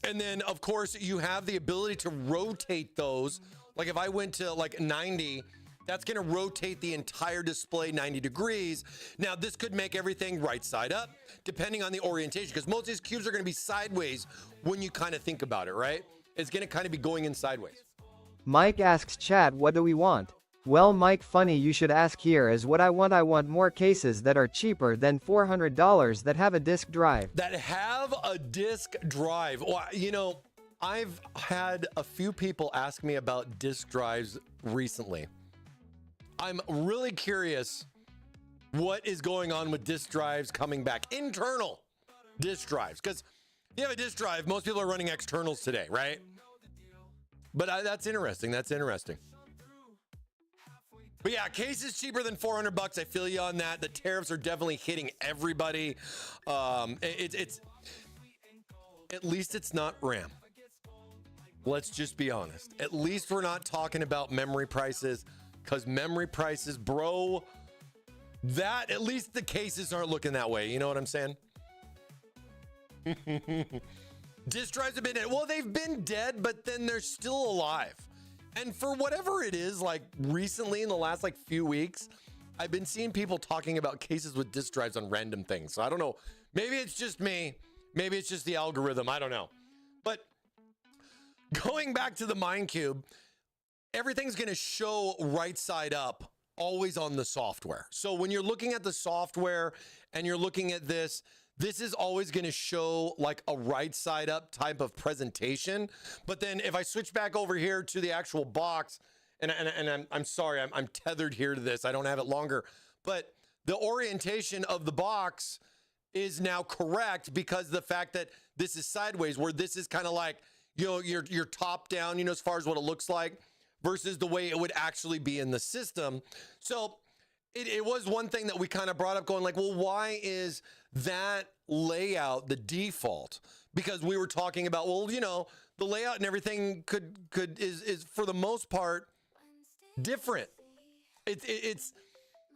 And then of course you have the ability to rotate those. Like if I went to like 90, that's going to rotate the entire display 90 degrees. Now this could make everything right side up depending on the orientation, because most of these cubes are going to be sideways when you kind of think about it, right? It's going to kind of be going in sideways. Mike asks chat, what do we want? Well, Mike, funny you should ask. Here is what I want. I want more cases that are cheaper than $400 that have a disk drive. That have a disk drive. Well, you know, I've had a few people ask me about disk drives recently. I'm really curious what is going on with disk drives coming back. Internal disk drives. Because if you have a disk drive, most people are running externals today, right? But that's interesting. That's interesting. But yeah, cases cheaper than $400. I feel you on that. The tariffs are definitely hitting everybody. It's at least it's not RAM. Let's just be honest. At least we're not talking about memory prices, because memory prices, bro, that at least the cases aren't looking that way. You know what I'm saying? Disk drives have been dead. Well, they've been dead, but then they're still alive. And for whatever it is, like recently in the last like few weeks, I've been seeing people talking about cases with disk drives on random things. So I don't know. Maybe it's just me. Maybe it's just the algorithm. I don't know. But going back to the MINECUBE, everything's going to show right side up always on the software. So when you're looking at the software and you're looking at this, this is always going to show like a right side up type of presentation. But then if I switch back over here to the actual box, and I'm sorry, I'm tethered here to this. I don't have it longer, but the orientation of the box is now correct because the fact that this is sideways, where this is kind of like, you know, your top down, you know, as far as what it looks like versus the way it would actually be in the system. So it was one thing that we kind of brought up going like, well, why is that layout the default? Because we were talking about, well, you know, the layout and everything is for the most part different. It's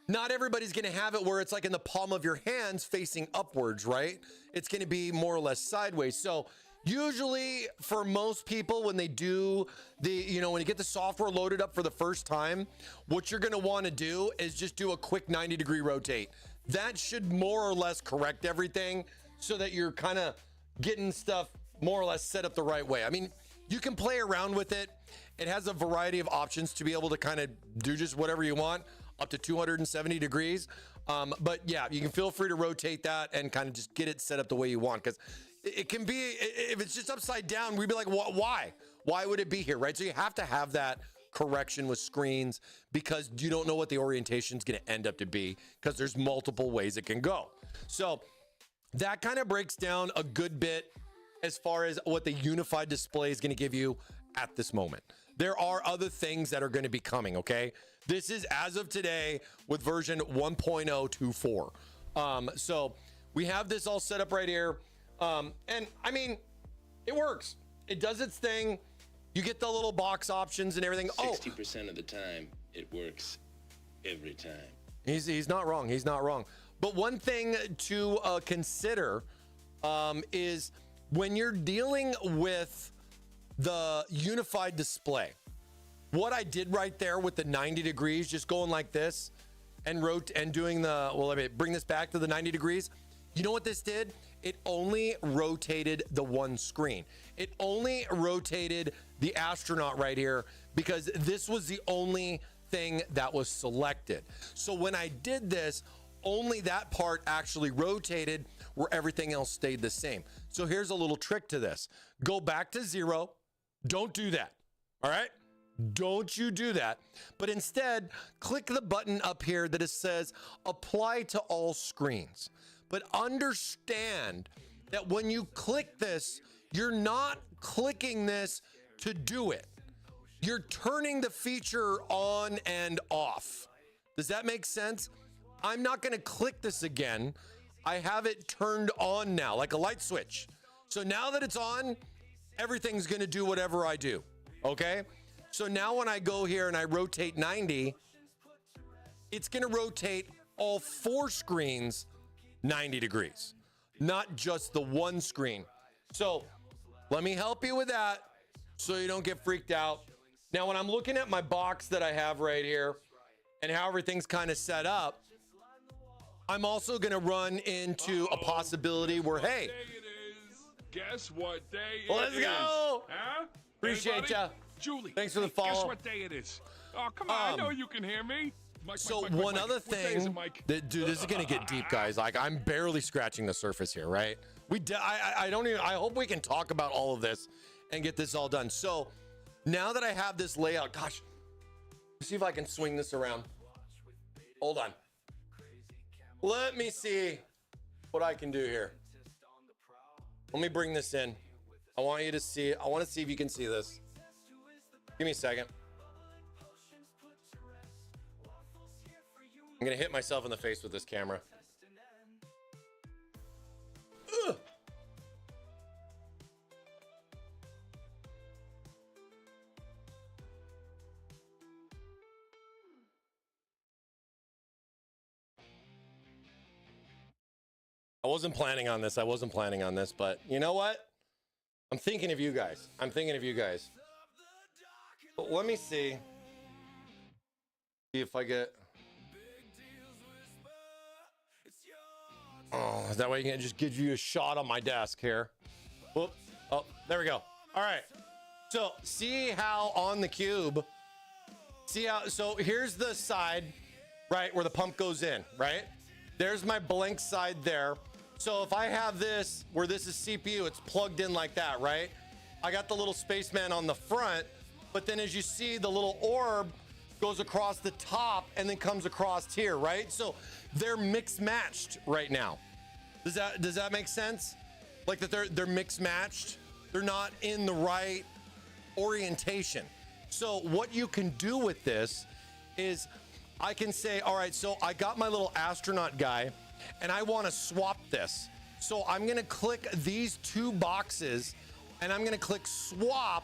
not everybody's going to have it where it's like in the palm of your hands facing upwards, right? It's going to be more or less sideways. So usually for most people, when they do the, you know, when you get the software loaded up for the first time, what you're going to want to do is just do a quick 90-degree rotate. That should more or less correct everything so that you're kind of getting stuff more or less set up the right way. I mean, you can play around with it. It has a variety of options to be able to kind of do just whatever you want, up to 270 degrees. But yeah, you can feel free to rotate that and kind of just get it set up the way you want, because it can be, if it's just upside down, we'd be like, why? Why would it be here, right? So you have to have that correction with screens because you don't know what the orientation is going to end up to be, because there's multiple ways it can go. So that kind of breaks down a good bit as far as what the unified display is going to give you at this moment. There are other things that are going to be coming, okay? This is as of today with version 1.024. So we have this all set up right here. And I mean, it works. It does its thing. You get the little box options and everything. 60% of the time, it works every time. He's not wrong. He's not wrong. But one thing to consider is when you're dealing with the unified display, what I did right there with the 90 degrees, just going like this and doing the, well, let me bring this back to the 90 degrees. You know what this did? It only rotated the one screen. It only rotated the astronaut right here because this was the only thing that was selected. So when I did this, only that part actually rotated where everything else stayed the same. So here's a little trick to this. Go back to 0. Don't do that. All right? Don't you do that. But instead, click the button up here that it says apply to all screens. But understand that when you click this, you're not clicking this to do it. You're turning the feature on and off. Does that make sense? I'm not going to click this again. I have it turned on now, like a light switch. So now that it's on, everything's going to do whatever I do. Okay. So now when I go here and I rotate 90, it's going to rotate all 4 screens 90 degrees, not just the one screen. So let me help you with that so you don't get freaked out. Now, when I'm looking at my box that I have right here and how everything's kind of set up, I'm also going to run into a possibility where, hey, guess what day let's it is? go. Huh? Appreciate Anybody? ya. Julie. Thanks for the Guess follow. what day it is? Oh, come on. I know you can hear me. Mike, So Mike, Mike, one Mike. other What day is it, thing, Mike? dude, this is gonna get deep, guys. Like, I'm barely scratching the surface here, right? I don't even. I hope we can talk about all of this and get this all done. So now that I have this layout, gosh, let's see if I can swing this around. Hold on. Let me see what I can do here. Let me bring this in. I want you to see. I want to see if you can see this. Give me a second. I'm gonna hit myself in the face with this camera. Ugh. I wasn't planning on this. But you know what? I'm thinking of you guys. But let me see if I get. Oh, that way you can just give you a shot on my desk here. Whoop. Oh, there we go. All right. So see how on the cube, so here's the side, right, where the pump goes in, right? There's my blank side there. So if I have this, where this is CPU, it's plugged in like that, right? I got the little spaceman on the front, but then as you see, the little orb goes across the top and then comes across here, right? So they're mixed matched right now. Does that make sense? Like that they're mixed matched. They're not in the right orientation. So what you can do with this is I can say, all right, so I got my little astronaut guy and I want to swap this. So I'm going to click these 2 boxes and I'm going to click swap,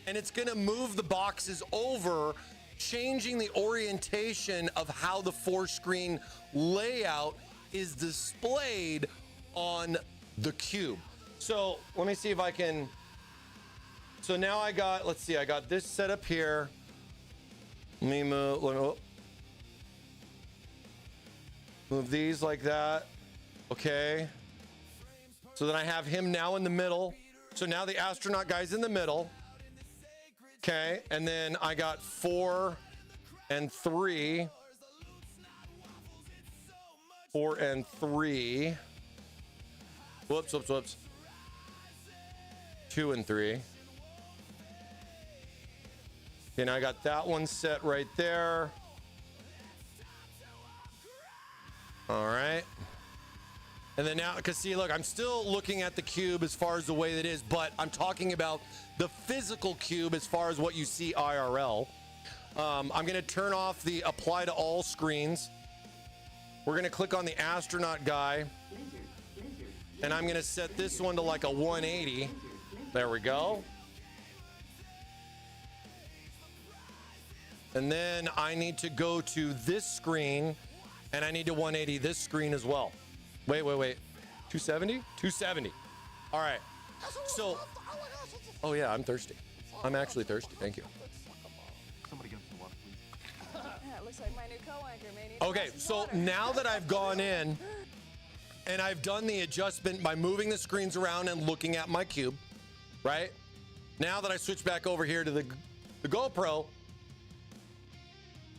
and it's going to move the boxes over, changing the orientation of how the 4-screen layout is displayed on the cube. So let me see if I can. So now I got, let's see, I got this set up here. Let me move these like that. Okay. So then I have him now in the middle. So now the astronaut guy's in the middle. Okay. And then I got 4 and 3. 4 and 3. Whoops. 2 and 3. Okay, now I got that one set right there. All right. And then now, because see, look, I'm still looking at the cube as far as the way that is, but I'm talking about the physical cube as far as what you see IRL. I'm going to turn off the apply to all screens. We're going to click on the astronaut guy. And I'm going to set this one to like a 180. There we go. And then I need to go to this screen, and I need to 180 this screen as well. Wait. 270? 270. All right. So, oh yeah, I'm thirsty. I'm actually thirsty. Thank you. Somebody get some water, please. Yeah, it looks like my new co-anchor may need Okay, so now that I've gone in and I've done the adjustment by moving the screens around and looking at my cube, right? Now that I switch back over here to the GoPro,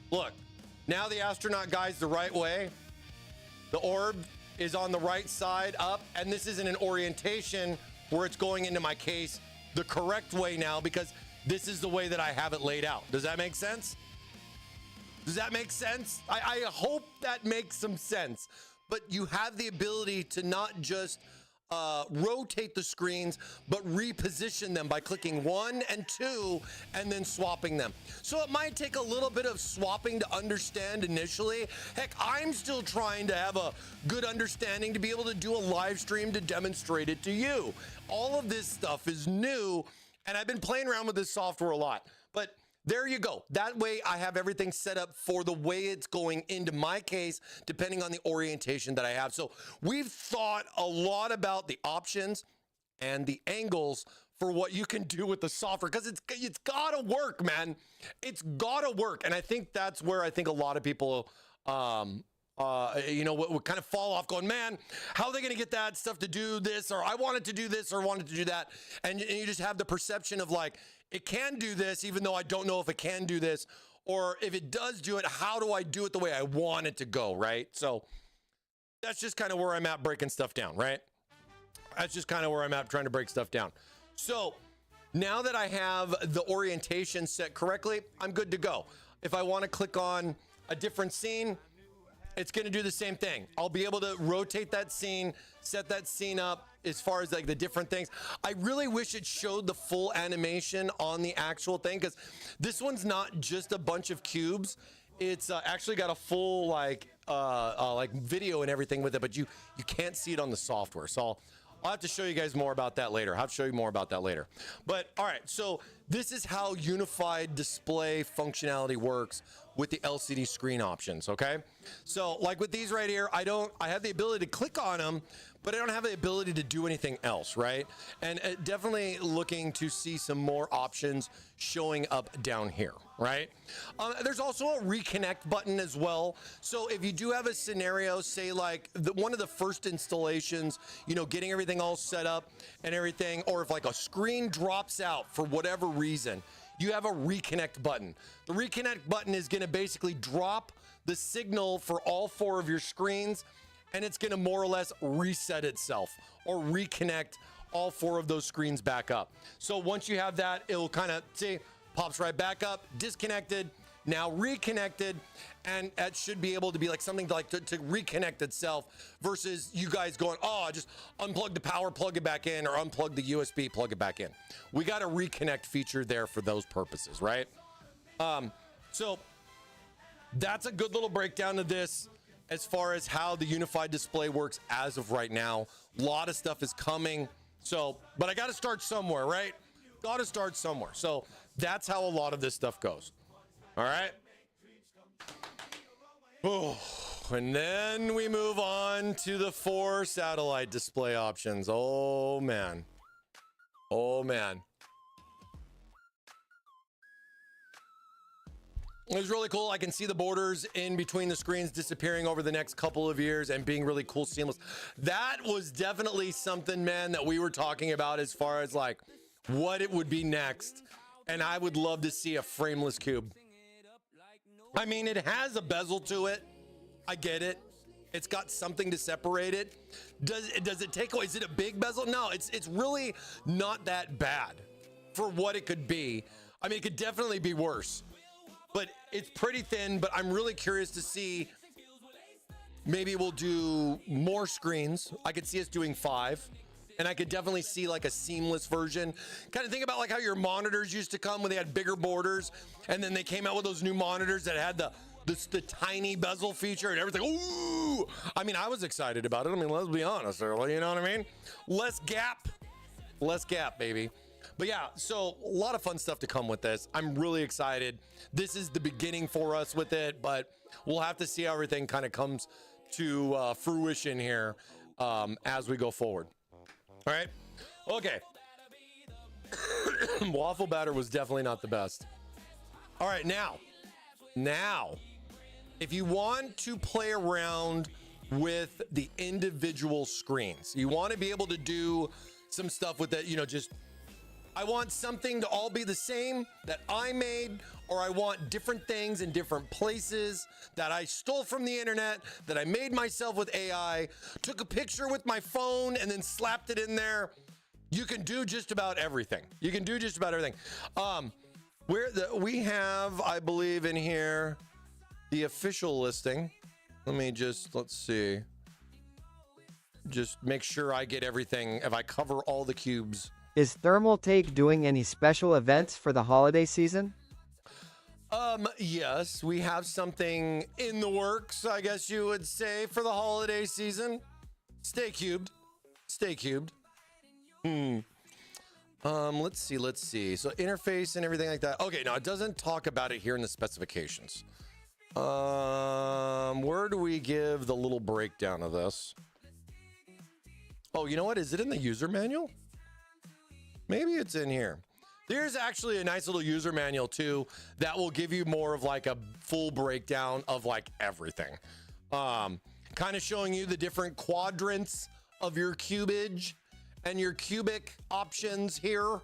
look, now the astronaut guy's the right way. The orb is on the right side up, and this is in an orientation where it's going into my case the correct way now because this is the way that I have it laid out. Does that make sense? Does that make sense? I hope that makes some sense. But you have the ability to not just rotate the screens, but reposition them by clicking 1 and 2 and then swapping them. So it might take a little bit of swapping to understand initially. Heck, I'm still trying to have a good understanding to be able to do a live stream to demonstrate it to you. All of this stuff is new, and I've been playing around with this software a lot. But there you go. That way I have everything set up for the way it's going into my case, depending on the orientation that I have. So we've thought a lot about the options and the angles for what you can do with the software, because it's gotta work, man. It's gotta work. And I think that's where I think a lot of people, you know, would kind of fall off going, man, how are they going to get that stuff to do this? Or I wanted to do this or wanted to do that. And you just have the perception of like, it can do this, even though I don't know if it can do this, or if it does do it, how do I do it the way I want it to go, right? So that's just kind of where I'm at breaking stuff down, right? That's just kind of where I'm at trying to break stuff down. So now that I have the orientation set correctly, I'm good to go. If I want to click on a different scene, it's going to do the same thing. I'll be able to rotate that scene, set that scene up as far as like the different things. I really wish it showed the full animation on the actual thing, because this one's not just a bunch of cubes. It's actually got a full like video and everything with it, but you can't see it on the software. So I'll have to show you guys more about that later. I'll have to show you more about that later. But all right, so this is how unified display functionality works with the LCD screen options, okay? So like with these right here, I have the ability to click on them, but I don't have the ability to do anything else, right? And definitely looking to see some more options showing up down here, right? There's also a reconnect button as well. So if you do have a scenario, say like one of the first installations, you know, getting everything all set up and everything, or if like a screen drops out for whatever reason, you have a reconnect button. The reconnect button is going to basically drop the signal for all 4 of your screens, and it's going to more or less reset itself or reconnect all 4 of those screens back up. So once you have that, it'll kind of see, pops right back up, disconnected, now reconnected, and that should be able to be like something to reconnect itself versus you guys going, oh, I just unplug the power, plug it back in, or unplug the USB, plug it back in. We got a reconnect feature there for those purposes, right? So that's a good little breakdown of this as far as how the unified display works as of right now. A lot of stuff is coming. So, but I got to start somewhere, right? Got to start somewhere. So that's how a lot of this stuff goes. All right. Oh, and then we move on to the 4 satellite display options. Oh, man. Oh, man. It was really cool. I can see the borders in between the screens disappearing over the next couple of years and being really cool, seamless. That was definitely something, man, that we were talking about as far as like what it would be next. And I would love to see a frameless cube. I mean, it has a bezel to it. I get it. It's got something to separate it. Does it take away? Is it a big bezel? No, it's really not that bad for what it could be. I mean, it could definitely be worse, but it's pretty thin. But I'm really curious to see. Maybe we'll do more screens. I could see us doing 5. And I could definitely see like a seamless version. Kind of think about like how your monitors used to come when they had bigger borders, and then they came out with those new monitors that had the tiny bezel feature and everything. Ooh! I mean, I was excited about it. I mean, let's be honest, you know what I mean? Less gap, baby. But yeah, so a lot of fun stuff to come with this. I'm really excited. This is the beginning for us with it, but we'll have to see how everything kind of comes to fruition here as we go forward. All right. Okay. Waffle batter was definitely not the best. All right. Now, if you want to play around with the individual screens, you want to be able to do some stuff with that, you know, just, I want something to all be the same that I made, or I want different things in different places that I stole from the internet, that I made myself with AI, took a picture with my phone and then slapped it in there. You can do just about everything. You can do just about everything. We have, I believe in here, the official listing. Let's see. just make sure I get everything, if I cover all the cubes. Is Thermaltake doing any special events for the holiday season? Yes, we have something in the works, I guess you would say, for the holiday season. Stay cubed. Stay cubed. Let's see. So interface and everything like that. Okay, now it doesn't talk about it here in the specifications. Where do we give the little breakdown of this? Oh, you know what? Is it in the user manual? Maybe it's in here. There's actually a nice little user manual too that will give you more of like a full breakdown of like everything. Kind of showing you the different quadrants of your cubage and your cubic options here.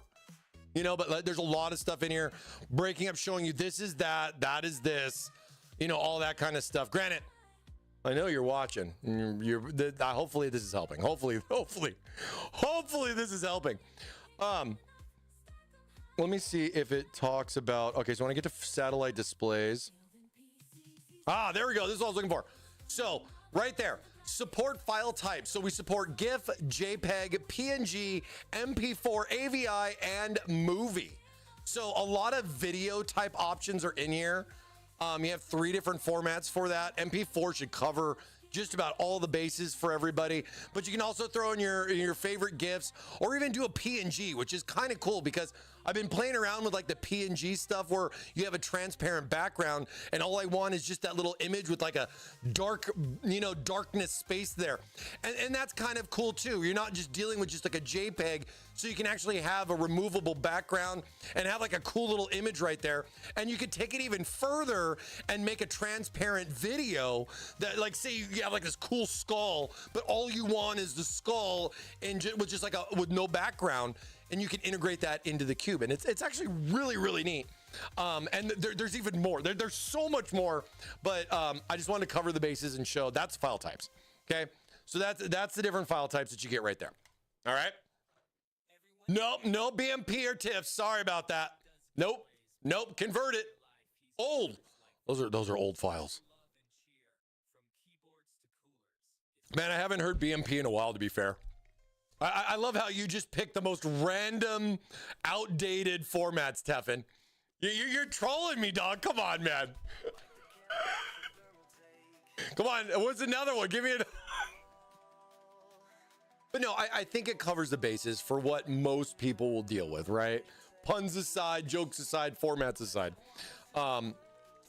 You know, but there's a lot of stuff in here breaking up, showing you this is that, that is this, you know, all that kind of stuff. Granted, I know you're watching. Hopefully this is helping. Hopefully this is helping. Let me see if it talks about, okay, so when I get to satellite displays. There we go. This is what I was looking for. So right there, support file types. So we support GIF, JPEG, PNG, MP4, AVI, and movie. So a lot of video type options are in here. You have 3 different formats for that. MP4 should cover just about all the bases for everybody, but you can also throw in your favorite GIFs or even do a PNG, which is kind of cool because I've been playing around with like the PNG stuff where you have a transparent background and all I want is just that little image with like a dark, you know, darkness space there. And that's kind of cool too. You're not just dealing with just like a JPEG, so you can actually have a removable background and have like a cool little image right there. And you could take it even further and make a transparent video that, like, say you have like this cool skull, but all you want is the skull and with just like with no background, and you can integrate that into the cube. And it's actually really neat. And there's even more. There's so much more, but I just wanted to cover the bases and show that's file types. Okay, so that's the different file types that you get right there. All right. Nope, no BMP or TIFF. Sorry about that. Nope. Convert it. Old. Those are old files. Man, I haven't heard BMP in a while, to be fair. I love how you just pick the most random, outdated formats, Teffin. You're trolling me, dog. Come on, man. Come on. What's another one? Give me an... But no, I think it covers the bases for what most people will deal with, right? Puns aside, jokes aside, formats aside.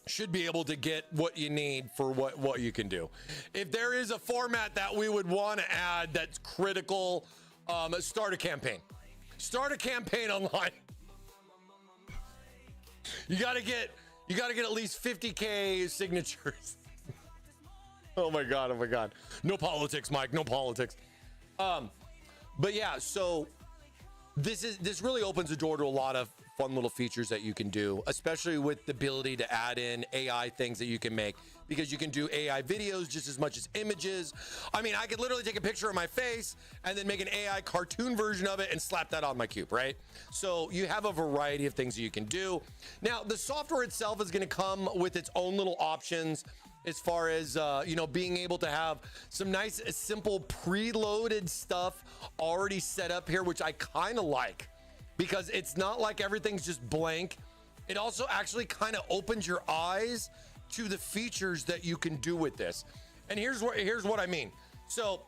Should be able to get what you need for what you can do. If there is a format that we would want to add that's critical, start a campaign. Start a campaign online. You gotta get at least 50K signatures. Oh my god. No politics, Mike. No politics. But yeah, so this really opens the door to a lot of fun little features that you can do, especially with the ability to add in AI things that you can make, because you can do AI videos just as much as images. I mean, I could literally take a picture of my face and then make an AI cartoon version of it and slap that on my cube, right? So you have a variety of things that you can do. Now, the software itself is going to come with its own little options as far as, you know, being able to have some nice, simple preloaded stuff already set up here, which I kind of like, because it's not like everything's just blank. It also actually kind of opens your eyes to the features that you can do with this. And here's what I mean. So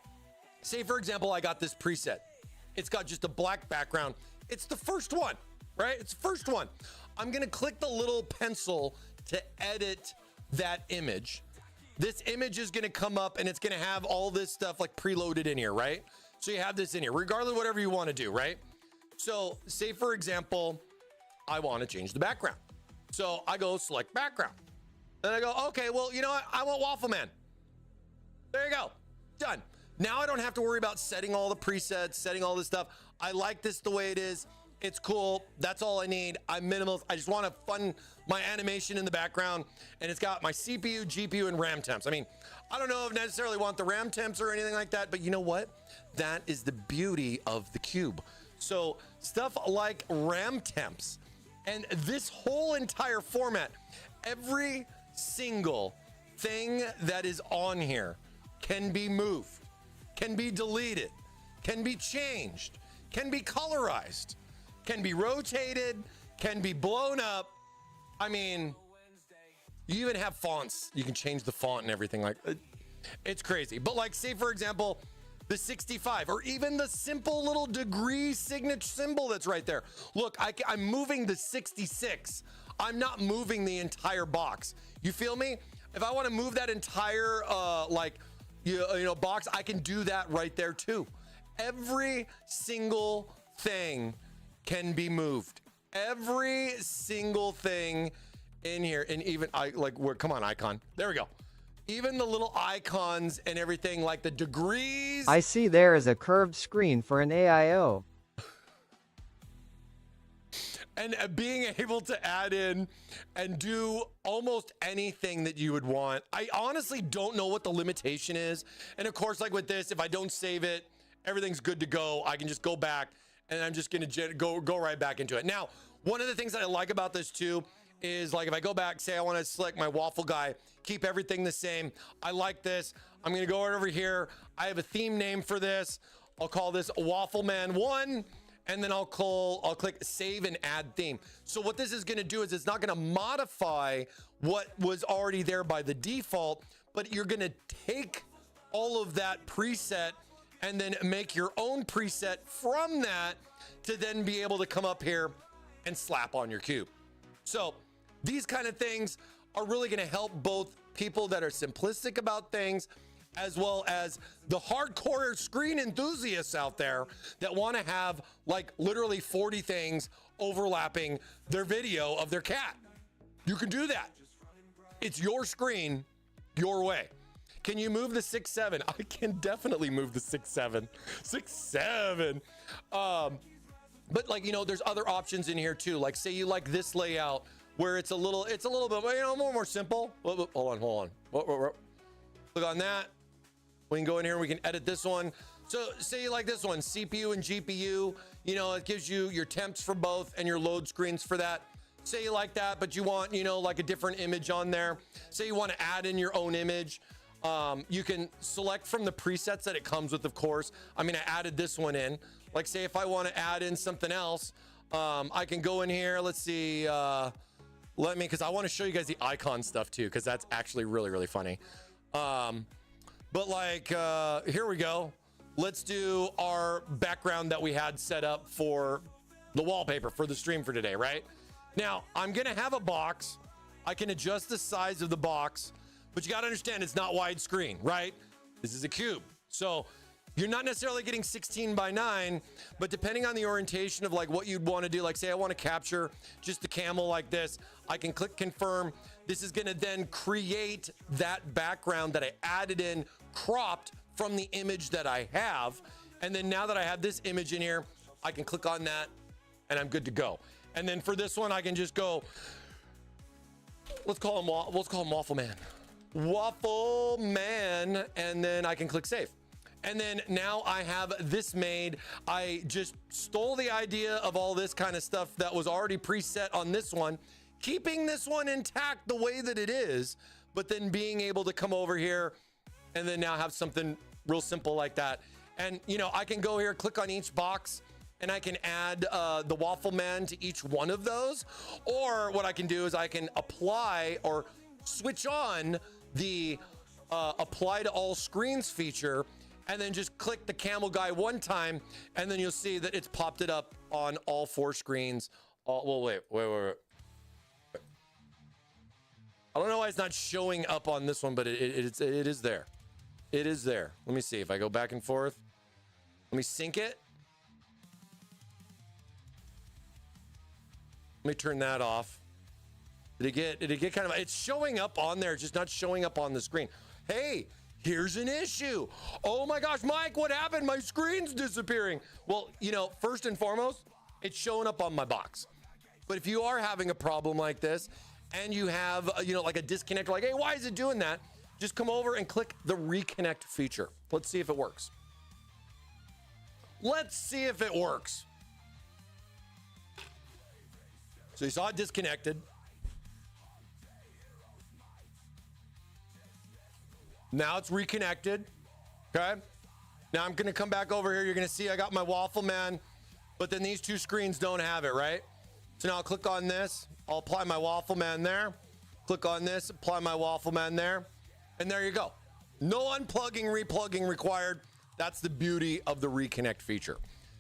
say, for example, I got this preset. It's got just a black background. It's the first one, right? It's the first one. I'm going to click the little pencil to edit that image. This image is going to come up and it's going to have all this stuff like preloaded in here, right? So you have this in here, regardless of whatever you want to do, right? So say, for example, I want to change the background. So I go select background. Then I go, okay, well, you know what? I want Waffle Man. There you go. Done. Now I don't have to worry about setting all the presets, setting all this stuff. I like this the way it is. It's cool. That's all I need. I'm minimalist. I just want to fund my animation in the background. And it's got my CPU, GPU, and RAM temps. I mean, I don't know if I necessarily want the RAM temps or anything like that, but you know what? That is the beauty of the cube. So stuff like RAM temps and this whole entire format, every single thing that is on here can be moved, can be deleted, can be changed, can be colorized, can be rotated, can be blown up. I mean, you even have fonts. You can change the font and everything. Like, it's crazy. But like, say for example, the 65, or even the simple little degree signature symbol that's right there. Look, I'm moving the 66. I'm not moving the entire box. You feel me? If I want to move that entire box, I can do that right there too. Every single thing can be moved. Every single thing in here, and even come on, icon. There we go. Even the little icons and everything, like the degrees. I see there is a curved screen for an AIO. And being able to add in and do almost anything that you would want. I honestly don't know what the limitation is. And of course, like with this, if I don't save it, everything's good to go. I can just go back and I'm just going to go right back into it. Now, one of the things that I like about this too is, like, if I go back, say I want to select my waffle guy, keep everything the same. I like this. I'm going to go right over here. I have a theme name for this. I'll call this Waffle Man 1. And then I'll click save and add theme. So what this is going to do is it's not going to modify what was already there by the default, but you're going to take all of that preset and then make your own preset from that to then be able to come up here and slap on your cube. So these kind of things are really going to help both people that are simplistic about things, as well as the hardcore screen enthusiasts out there that want to have like literally 40 things overlapping their video of their cat. You can do that. It's your screen, your way. Can you move the 6.7? I can definitely move the 6.7. 6.7. But like, you know, there's other options in here too. Like, say you like this layout where it's a little bit, you know, more simple. Hold on. Click on that. We can go in here and we can edit this one. So say you like this one, CPU and GPU, you know, it gives you your temps for both and your load screens for that. Say you like that, but you want, you know, like a different image on there. Say you want to add in your own image. You can select from the presets that it comes with, of course. I mean, I added this one in. Like, say if I want to add in something else, I can go in here. Let's see. Because I want to show you guys the icon stuff too, because that's actually really, really funny. But like, here we go. Let's do our background that we had set up for the wallpaper for the stream for today, right? Now, I'm going to have a box. I can adjust the size of the box, but you got to understand it's not widescreen, right? This is a cube. So you're not necessarily getting 16:9, but depending on the orientation of like what you'd want to do, like say I want to capture just the camel like this, I can click confirm. This is going to then create that background that I added in cropped from the image that I have. And then now that I have this image in here, I can click on that and I'm good to go. And then for this one, I can just go, let's call him Waffle Man. Waffle Man, and then I can click save. And then now I have this made. I just stole the idea of all this kind of stuff that was already preset on this one, keeping this one intact the way that it is, but then being able to come over here and then now have something real simple like that. And, you know, I can go here, click on each box, and I can add the Waffle Man to each one of those. Or what I can do is I can apply or switch on the apply to all screens feature, and then just click the camel guy one time, and then you'll see that it's popped it up on all 4 screens. Well, wait. I don't know why it's not showing up on this one, but it is there. It is there. Let me see if I go back and forth. Let me sync it. Let me turn that off. Did it get kind of, it's showing up on there, just not showing up on the screen. Hey, here's an issue. Oh my gosh, Mike, what happened? My screen's disappearing. Well, you know, first and foremost, it's showing up on my box. But if you are having a problem like this and you have, you know, like a disconnect, like, hey, why is it doing that? Just come over and click the reconnect feature. Let's see if it works. Let's see if it works. So you saw it disconnected. Now it's reconnected. Okay. Now I'm gonna come back over here. You're gonna see I got my Waffle Man, but then these two screens don't have it, right? So now I'll click on this. I'll apply my Waffle Man there. Click on this, apply my Waffle Man there. And there you go. No unplugging, replugging required. That's the beauty of the reconnect feature.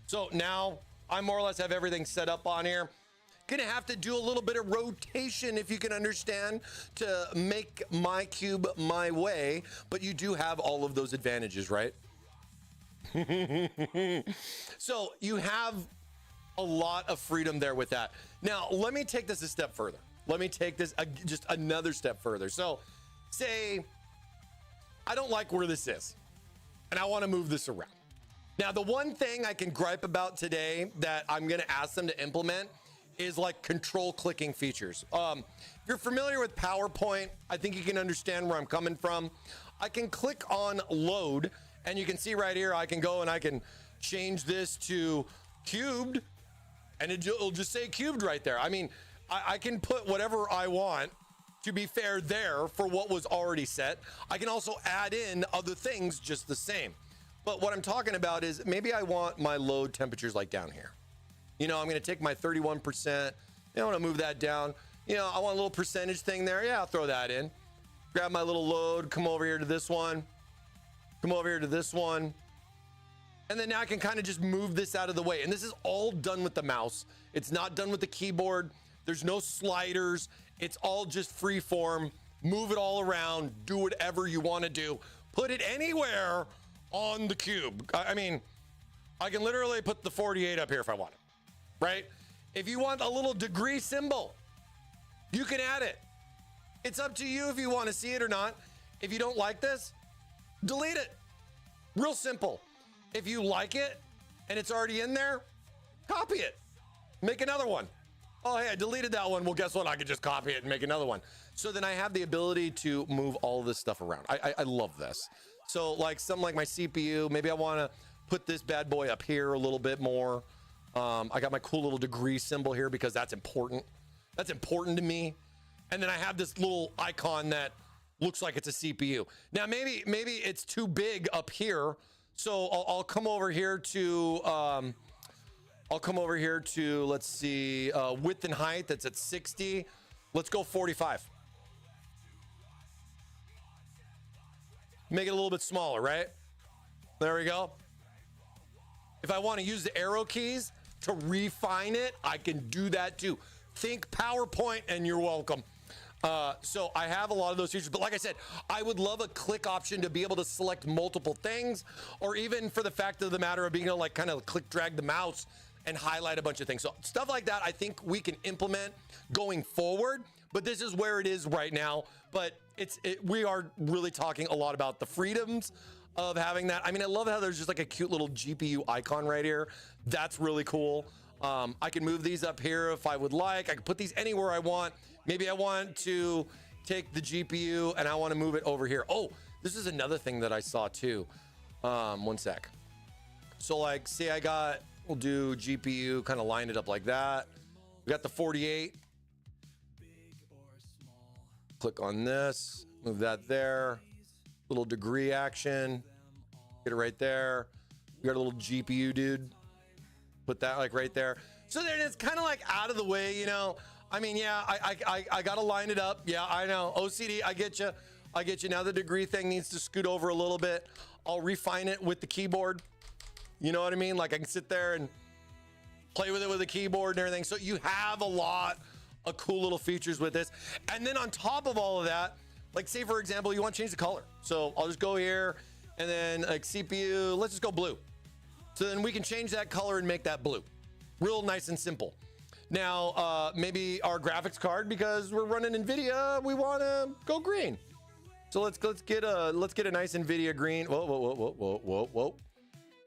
So now I more or less have everything set up on here. Gonna have to do a little bit of rotation, if you can understand, to make my cube my way, but you do have all of those advantages, right? So you have a lot of freedom there with that. Now, let me take this a step further. Let me take this just another step further. So say I don't like where this is and I want to move this around. Now, the one thing I can gripe about today that I'm going to ask them to implement is like control clicking features. If you're familiar with PowerPoint, I think you can understand where I'm coming from. I can click on load and you can see right here, I can go and I can change this to cubed and it'll just say cubed right there. I mean, I can put whatever I want, to be fair, there for what was already set. I can also add in other things just the same. But what I'm talking about is maybe I want my load temperatures like down here. You know, I'm going to take my 31%. I want to move that down. You know, I want a little percentage thing there. Yeah, I'll throw that in. Grab my little load, come over here to this one. Come over here to this one. And then now I can kind of just move this out of the way. And this is all done with the mouse. It's not done with the keyboard. There's no sliders. It's all just free form. Move it all around. Do whatever you want to do. Put it anywhere on the cube. I mean, I can literally put the 48 up here if I want it, right? If you want a little degree symbol, you can add it. It's up to you if you want to see it or not. If you don't like this, delete it. Real simple. If you like it and it's already in there, copy it. Make another one. Oh, hey, I deleted that one. Well, guess what? I could just copy it and make another one. So then I have the ability to move all this stuff around. I love this. So like something like my CPU, maybe I want to put this bad boy up here a little bit more. I got my cool little degree symbol here because that's important. That's important to me. And then I have this little icon that looks like it's a CPU. Now, maybe it's too big up here. So I'll come over here to, let's see, width and height. That's at 60. Let's go 45. Make it a little bit smaller, right? There we go. If I want to use the arrow keys to refine it, I can do that too. Think PowerPoint and you're welcome. So I have a lot of those features, but like I said, I would love a click option to be able to select multiple things, or even for the fact of the matter of being able to like kind of click drag the mouse and highlight a bunch of things. So stuff like that, I think we can implement going forward, but this is where it is right now. But we are really talking a lot about the freedoms of having that. I mean, I love how there's just like a cute little GPU icon right here. That's really cool. I can move these up here if I would like. I can put these anywhere I want. Maybe I want to take the GPU and I want to move it over here. Oh, this is another thing that I saw too. One sec. So like, say we'll do GPU, kind of line it up like that. We got the 48. Click on this, move that there. Little degree action. Get it right there. We got a little GPU, dude. Put that like right there. So then it's kind of like out of the way, you know. I mean, yeah, I gotta line it up. Yeah, I know. OCD, I get you. I get you. Now the degree thing needs to scoot over a little bit. I'll refine it with the keyboard. You know what I mean? Like I can sit there and play with it with the keyboard and everything. So you have a lot of cool little features with this. And then on top of all of that, like say for example, you want to change the color. So I'll just go here and then like CPU, let's just go blue. So then we can change that color and make that blue. Real nice and simple. Now, maybe our graphics card, because we're running NVIDIA, we want to go green. So let's get a nice NVIDIA green. Whoa.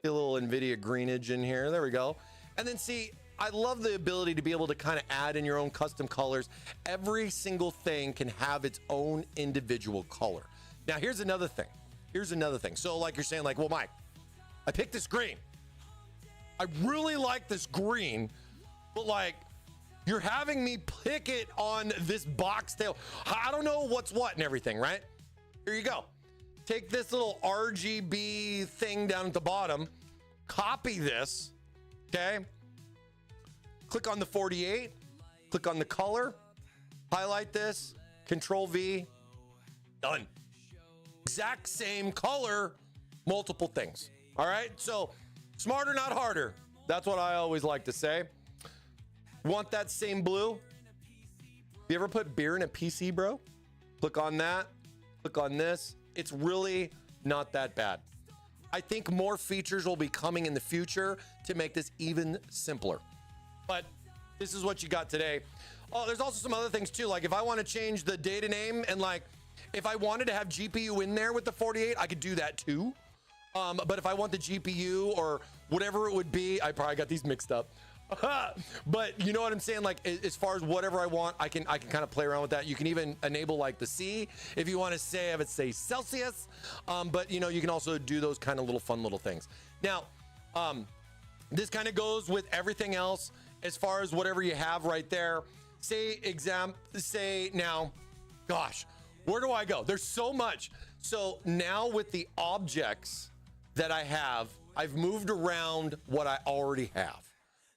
Get a little NVIDIA greenage in here. There we go. And then see, I love the ability to be able to kind of add in your own custom colors. Every single thing can have its own individual color. Now, here's another thing. So like you're saying like, well, Mike, I picked this green. I really like this green, but like, you're having me pick it on this box tail. I don't know what's what and everything, right? Here you go. take this little RGB thing down at the bottom, copy this, okay? Click on the 48, click on the color, highlight this, Control V, done. Exact same color, multiple things. All right, so smarter, not harder. That's what I always like to say. Want that same blue? You ever put beer in a PC, bro? Click on that, click on this. It's really not that bad. I think more features will be coming in the future to make this even simpler. But this is what you got today. Oh, there's also some other things too. Like if I want to change the data name and like if I wanted to have GPU in there with the 48, I could do that too. But if I want the GPU or whatever it would be, I probably got these mixed up. But you know what I'm saying? Like as far as whatever I want, I can kind of play around with that. You can even enable like the C if you want to say, have it say Celsius. But you know, you can also do those kind of little fun little things. Now, this kind of goes with everything else as far as whatever you have right there. Say now, gosh, where do I go? There's so much. So now with the objects that I have, I've moved around what I already have.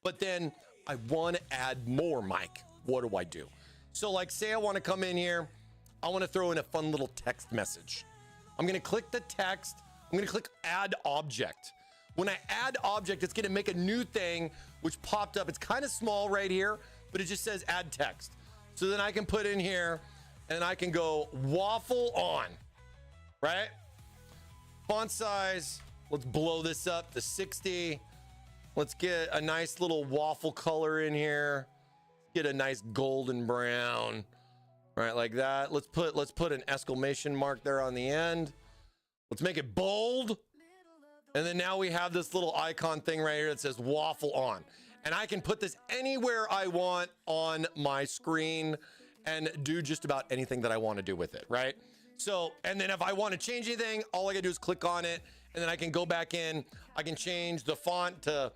But then I want to add more, Mike. What do I do? So like say I want to come in here. I want to throw in a fun little text message. I'm going to click the text. I'm going to click add object. When I add object, it's going to make a new thing, which popped up. It's kind of small right here, but it just says add text. So then I can put in here and I can go waffle on, right? Font size. Let's blow this up to 60. Let's get a nice little waffle color in here. Get a nice golden brown, right? Like that. Let's put an exclamation mark there on the end. Let's make it bold. And then now we have this little icon thing right here that says waffle on. And I can put this anywhere I want on my screen and do just about anything that I want to do with it, right? So, and then if I want to change anything, all I gotta do is click on it and then I can go back in. I can change the font to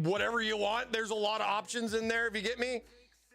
whatever you want. There's a lot of options in there, if you get me.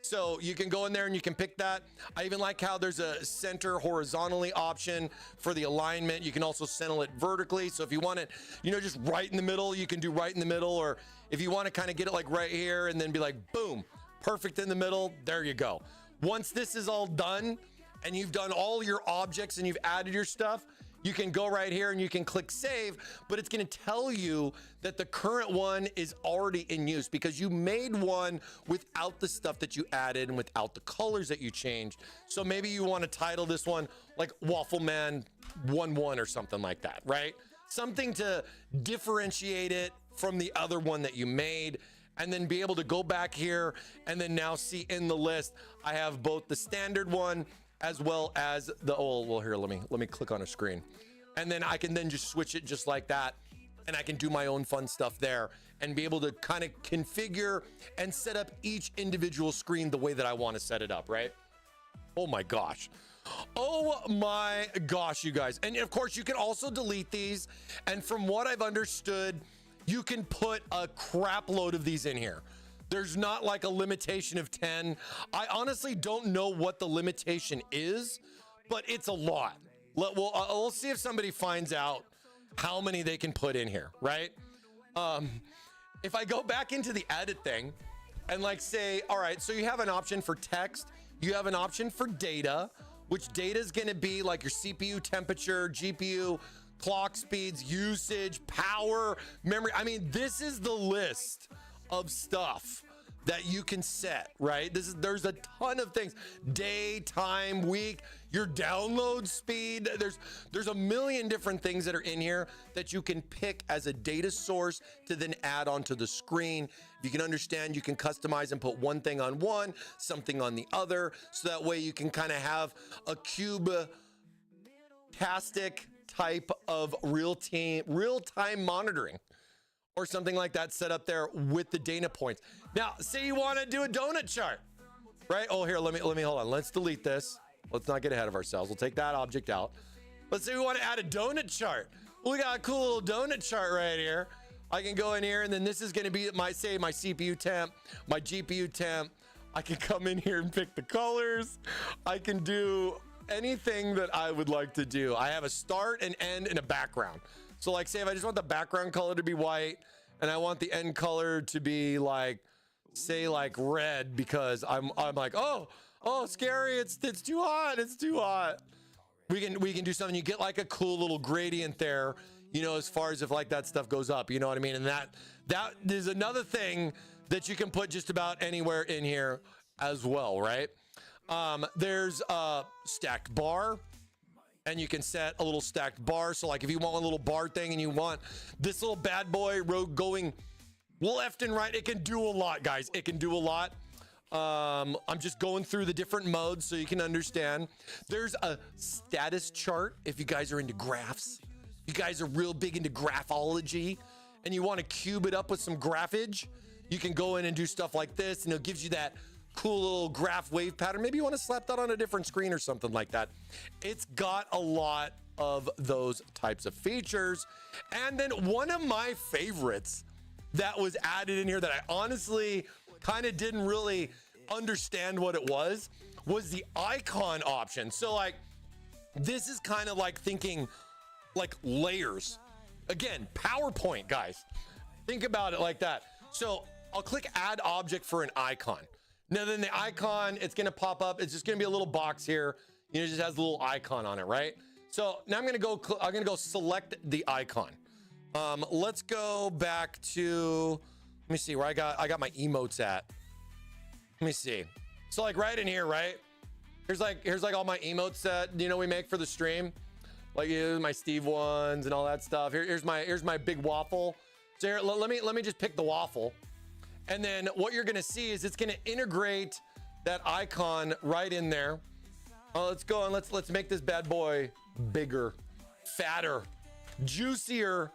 So you can go in there and you can pick that. I even like how there's a center horizontally option for the alignment. You can also center it vertically. So if you want it, you know, just right in the middle, you can do right in the middle. Or if you want to kind of get it like right here and then be like, boom, perfect in the middle. There you go. Once this is all done and you've done all your objects and you've added your stuff, you can go right here and you can click save, but it's going to tell you that the current one is already in use because you made one without the stuff that you added and without the colors that you changed. So maybe you want to title this one like Waffle Man 1-1 or something like that, right? Something to differentiate it from the other one that you made, and then be able to go back here and then now see in the list, I have both the standard one as well as the, oh, well, here, let me click on a screen. And then I can then just switch it just like that. And I can do my own fun stuff there and be able to kind of configure and set up each individual screen the way that I want to set it up, right? Oh my gosh. Oh my gosh, you guys. And of course you can also delete these. And from what I've understood, you can put a crap load of these in here. There's not like a limitation of 10. I honestly don't know what the limitation is, but it's a lot. We'll see if somebody finds out how many they can put in here, right? If I go back into the edit thing and like say, all right, so you have an option for text, you have an option for data, which data is going to be like your CPU temperature, GPU, clock speeds, usage, power, memory. I mean, this is the list of stuff that you can set, right? There's a ton of things. Day, time, week, your download speed. There's a million different things that are in here that you can pick as a data source to then add onto the screen. If you can understand, you can customize and put one thing on one, something on the other, so that way you can kind of have a cube-tastic type of real-time monitoring or something like that set up there with the data points. Now, say you want to do a donut chart, right? Oh, here, let me hold on. Let's delete this. Let's not get ahead of ourselves. We'll take that object out. Let's say we want to add a donut chart. We got a cool little donut chart right here. I can go in here and then this is going to be my CPU temp, my GPU temp. I can come in here and pick the colors. I can do anything that I would like to do, I have a start, an end, and a background. So like say if I just want the background color to be white and I want the end color to be like, say like red, because I'm like, oh scary, it's too hot, it's too hot. We can do something. You get like a cool little gradient there, you know, as far as if like that stuff goes up, you know what I mean? And that is another thing that you can put just about anywhere in here as well, right? There's a stacked bar, and you can set a little stacked bar. So like if you want a little bar thing and you want this little bad boy road going left and right, it can do a lot, guys. It can do a lot. I'm just going through the different modes so you can understand. There's a status chart if you guys are into graphs. You guys are real big into graphology and you want to cube it up with some graphage. You can go in and do stuff like this, and it gives you that cool little graph wave pattern. Maybe you want to slap that on a different screen or something like that. It's got a lot of those types of features. And then one of my favorites that was added in here that I honestly kind of didn't really understand what it was the icon option. So like this is kind of like thinking like layers. Again, PowerPoint, guys. Think about it like that. So I'll click add object for an icon. Now then the icon, it's gonna pop up. It's just gonna be a little box here. You know, it just has a little icon on it, right? So now I'm gonna go select the icon. Let's go back to, let me see where I got my emotes at. Let me see. So like right in here, right? Here's like all my emotes that, you know, we make for the stream. Like my Steve ones and all that stuff. Here's my big waffle. So here, let me just pick the waffle. And then what you're gonna see is it's gonna integrate that icon right in there. Let's go and let's make this bad boy bigger, fatter, juicier.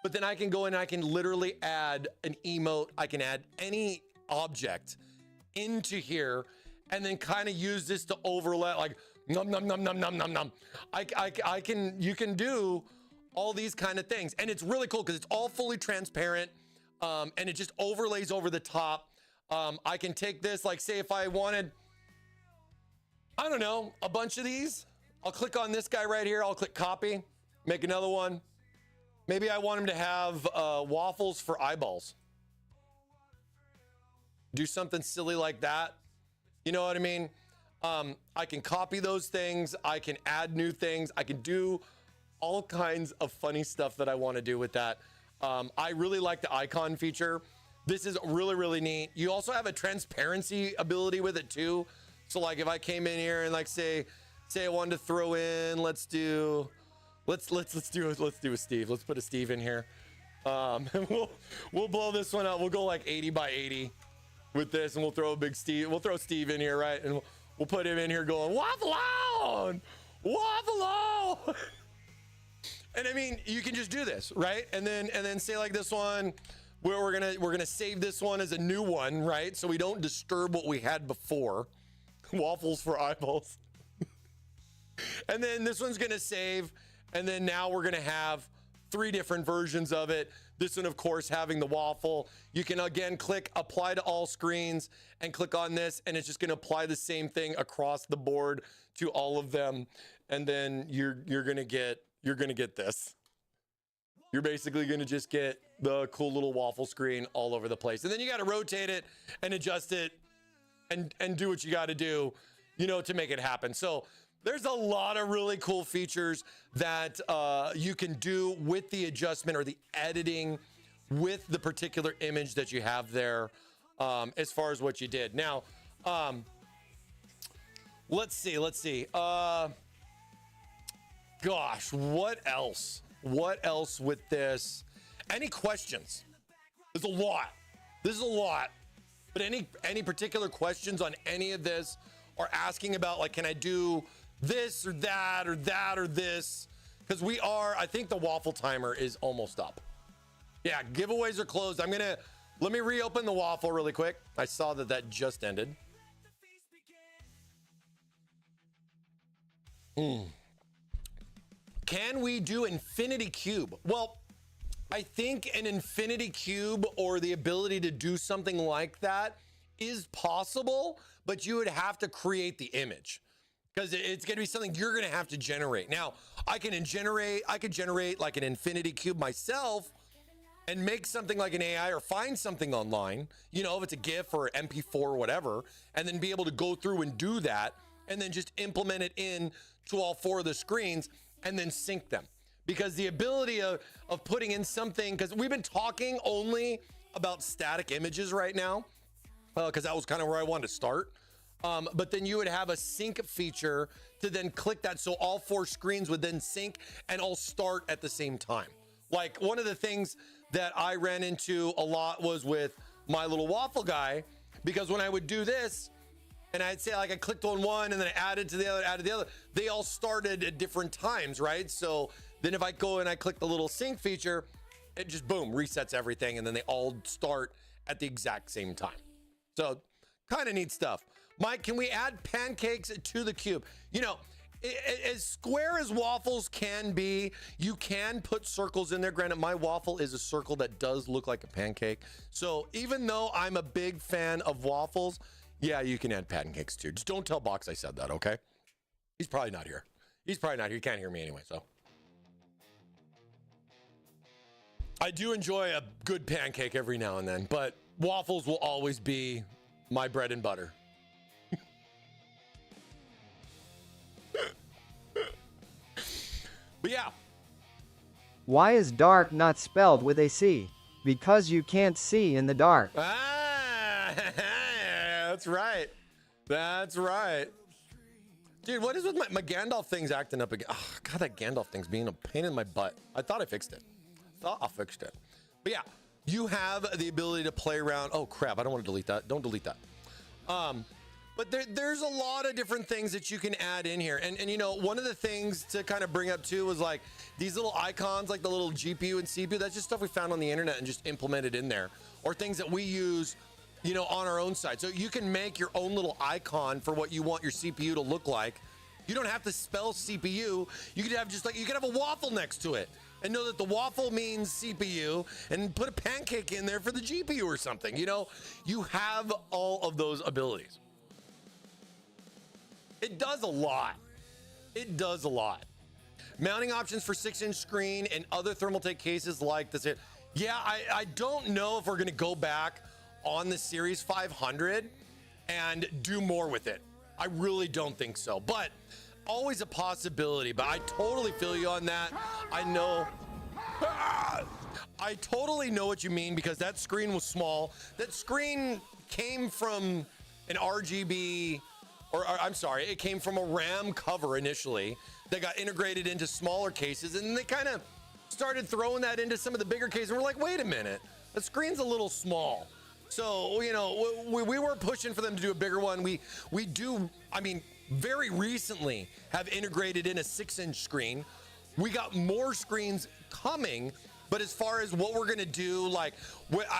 But then I can go in and I can literally add an emote. I can add any object into here and then kind of use this to overlay, like num num num num num num num. You can do all these kind of things, and it's really cool because it's all fully transparent, and it just overlays over the top. I can take this, like say if I wanted, I don't know, a bunch of these, I'll click on this guy right here. I'll click copy, make another one. Maybe I want him to have waffles for eyeballs. Do something silly like that. You know what I mean? I can copy those things. I can add new things. I can do all kinds of funny stuff that I want to do with that. I really like the icon feature. This is really, really neat. You also have a transparency ability with it too. So like if I came in here and like say I wanted to throw in, let's do a Steve. Let's put a Steve in here. And we'll blow this one out. We'll go like 80 by 80 with this, and we'll throw a big Steve. We'll throw Steve in here, right? And we'll put him in here going waffle on, waffle on. And I mean, you can just do this, right? And then say like this one, where we're gonna save this one as a new one, right? So we don't disturb what we had before. Waffles for eyeballs. And then this one's gonna save. And then now we're gonna have 3 different versions of it. This one, of course, having the waffle. You can again click apply to all screens and click on this, and it's just gonna apply the same thing across the board to all of them. And then you're gonna get this. You're basically gonna just get the cool little waffle screen all over the place. And then you gotta rotate it and adjust it and do what you gotta do, you know, to make it happen. So there's a lot of really cool features that you can do with the adjustment or the editing with the particular image that you have there, as far as what you did. Now, let's see. Gosh, what else? What else with this? Any questions? There's a lot. This is a lot. But any particular questions on any of this, or asking about like, can I do this or that or that or this? Because I think the waffle timer is almost up. Yeah, giveaways are closed. Let me reopen the waffle really quick. I saw that just ended. Can we do infinity cube? Well, I think an infinity cube or the ability to do something like that is possible, but you would have to create the image. because it's going to be something you're going to have to generate. Now, I could generate like an infinity cube myself and make something like an AI or find something online, you know, if it's a GIF or MP4 or whatever, and then be able to go through and do that and then just implement it in to all 4 of the screens and then sync them. Because the ability of putting in something, because we've been talking only about static images right now, because that was kind of where I wanted to start. But then you would have a sync feature to then click that, so all 4 screens would then sync and all start at the same time. Like one of the things that I ran into a lot was with my little waffle guy, because when I would do this and I'd say like I clicked on one and then I added to the other, they all started at different times, right? So then if I go and I click the little sync feature, it just boom, resets everything, and then they all start at the exact same time. So kind of neat stuff. Mike, can we add pancakes to the cube? You know, as square as waffles can be, you can put circles in there. Granted, my waffle is a circle that does look like a pancake. So even though I'm a big fan of waffles, yeah, you can add pancakes too. Just don't tell Box I said that, okay? He's probably not here. He can't hear me anyway, so. I do enjoy a good pancake every now and then, but waffles will always be my bread and butter. But yeah. Why is dark not spelled with a C? Because you can't see in the dark. Ah, that's right. That's right. Dude, what is with my Gandalf thing's acting up again? Oh, God, that Gandalf thing's being a pain in my butt. I thought I fixed it. But yeah, you have the ability to play around. Oh, crap. I don't want to delete that. Don't delete that. But there's a lot of different things that you can add in here. And you know, one of the things to kind of bring up too was like these little icons, like the little GPU and CPU. That's just stuff we found on the internet and just implemented in there, or things that we use, you know, on our own side. So you can make your own little icon for what you want your CPU to look like. You don't have to spell CPU. You could have just like, you could have a waffle next to it and know that the waffle means CPU, and put a pancake in there for the GPU or something. You know, you have all of those abilities. It does a lot. It does a lot. Mounting options for 6-inch screen and other Thermaltake cases like this. Yeah, I don't know if we're going to go back on the Series 500 and do more with it. I really don't think so, but always a possibility. But I totally feel you on that. I know. I totally know what you mean, because that screen was small. That screen came from an RGB, or I'm sorry, it came from a RAM cover initially that got integrated into smaller cases, and they kind of started throwing that into some of the bigger cases. And we're like, wait a minute, the screen's a little small. So, you know, we were pushing for them to do a bigger one. We do, I mean, very recently have integrated in a 6-inch screen. We got more screens coming, but as far as what we're gonna do, like,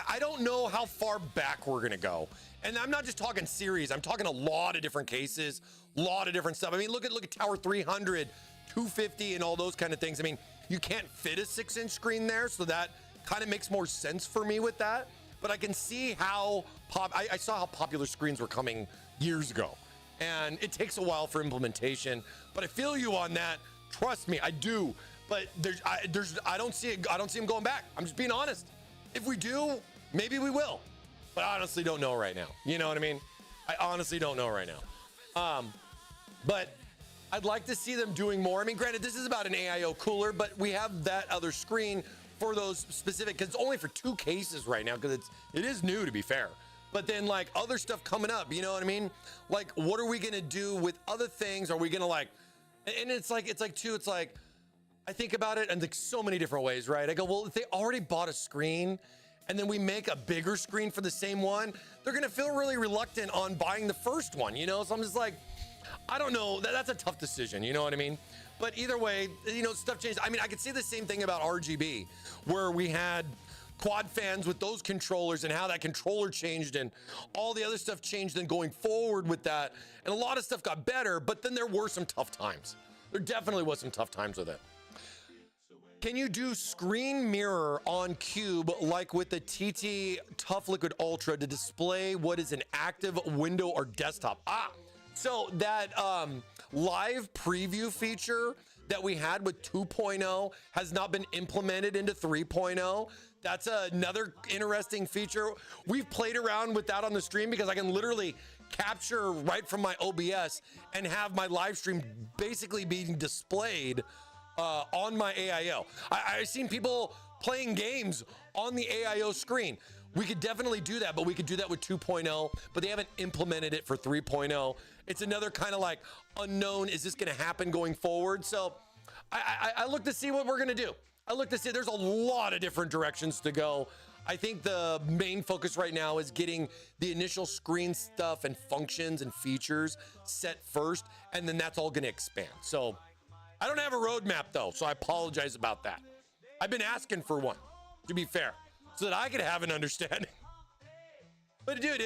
I don't know how far back we're gonna go. And I'm not just talking series, I'm talking a lot of different cases, a lot of different stuff. I mean, look at Tower 300, 250, and all those kind of things. I mean, you can't fit a 6-inch screen there, so that kind of makes more sense for me with that. But I can see how I saw how popular screens were coming years ago, and it takes a while for implementation. But I feel you on that. Trust me, I do. But I don't see it. I don't see them going back. I'm just being honest. If we do, maybe we will. But I honestly don't know right now. You know what I mean? I honestly don't know right now. But I'd like to see them doing more. I mean, granted, this is about an AIO cooler, but we have that other screen for those specific, because it's only for 2 cases right now, because it is new, to be fair. But then like other stuff coming up, you know what I mean? Like, what are we gonna do with other things? Are we gonna like, and it's like I think about it in like so many different ways, right? I go, well, if they already bought a screen and then we make a bigger screen for the same one, they're gonna feel really reluctant on buying the first one, you know? So I'm just like, I don't know, that's a tough decision, you know what I mean? But either way, you know, stuff changed. I mean, I could say the same thing about RGB, where we had quad fans with those controllers and how that controller changed and all the other stuff changed then going forward with that. And a lot of stuff got better, but then there were some tough times. There definitely was some tough times with it. Can you do screen mirror on Cube like with the TT Tough Liquid Ultra to display what is an active window or desktop? So that live preview feature that we had with 2.0 has not been implemented into 3.0. That's another interesting feature. We've played around with that on the stream because I can literally capture right from my OBS and have my live stream basically being displayed on my AIO. I've seen people playing games on the AIO screen. We could definitely do that, but we could do that with 2.0, but they haven't implemented it for 3.0. It's another kind of like unknown, is this gonna happen going forward? So I look to see what we're gonna do. I look to see, there's a lot of different directions to go. I think the main focus right now is getting the initial screen stuff and functions and features set first, and then that's all gonna expand. So I don't have a roadmap though, so I apologize about that. I've been asking for one, to be fair, so that I could have an understanding. But dude,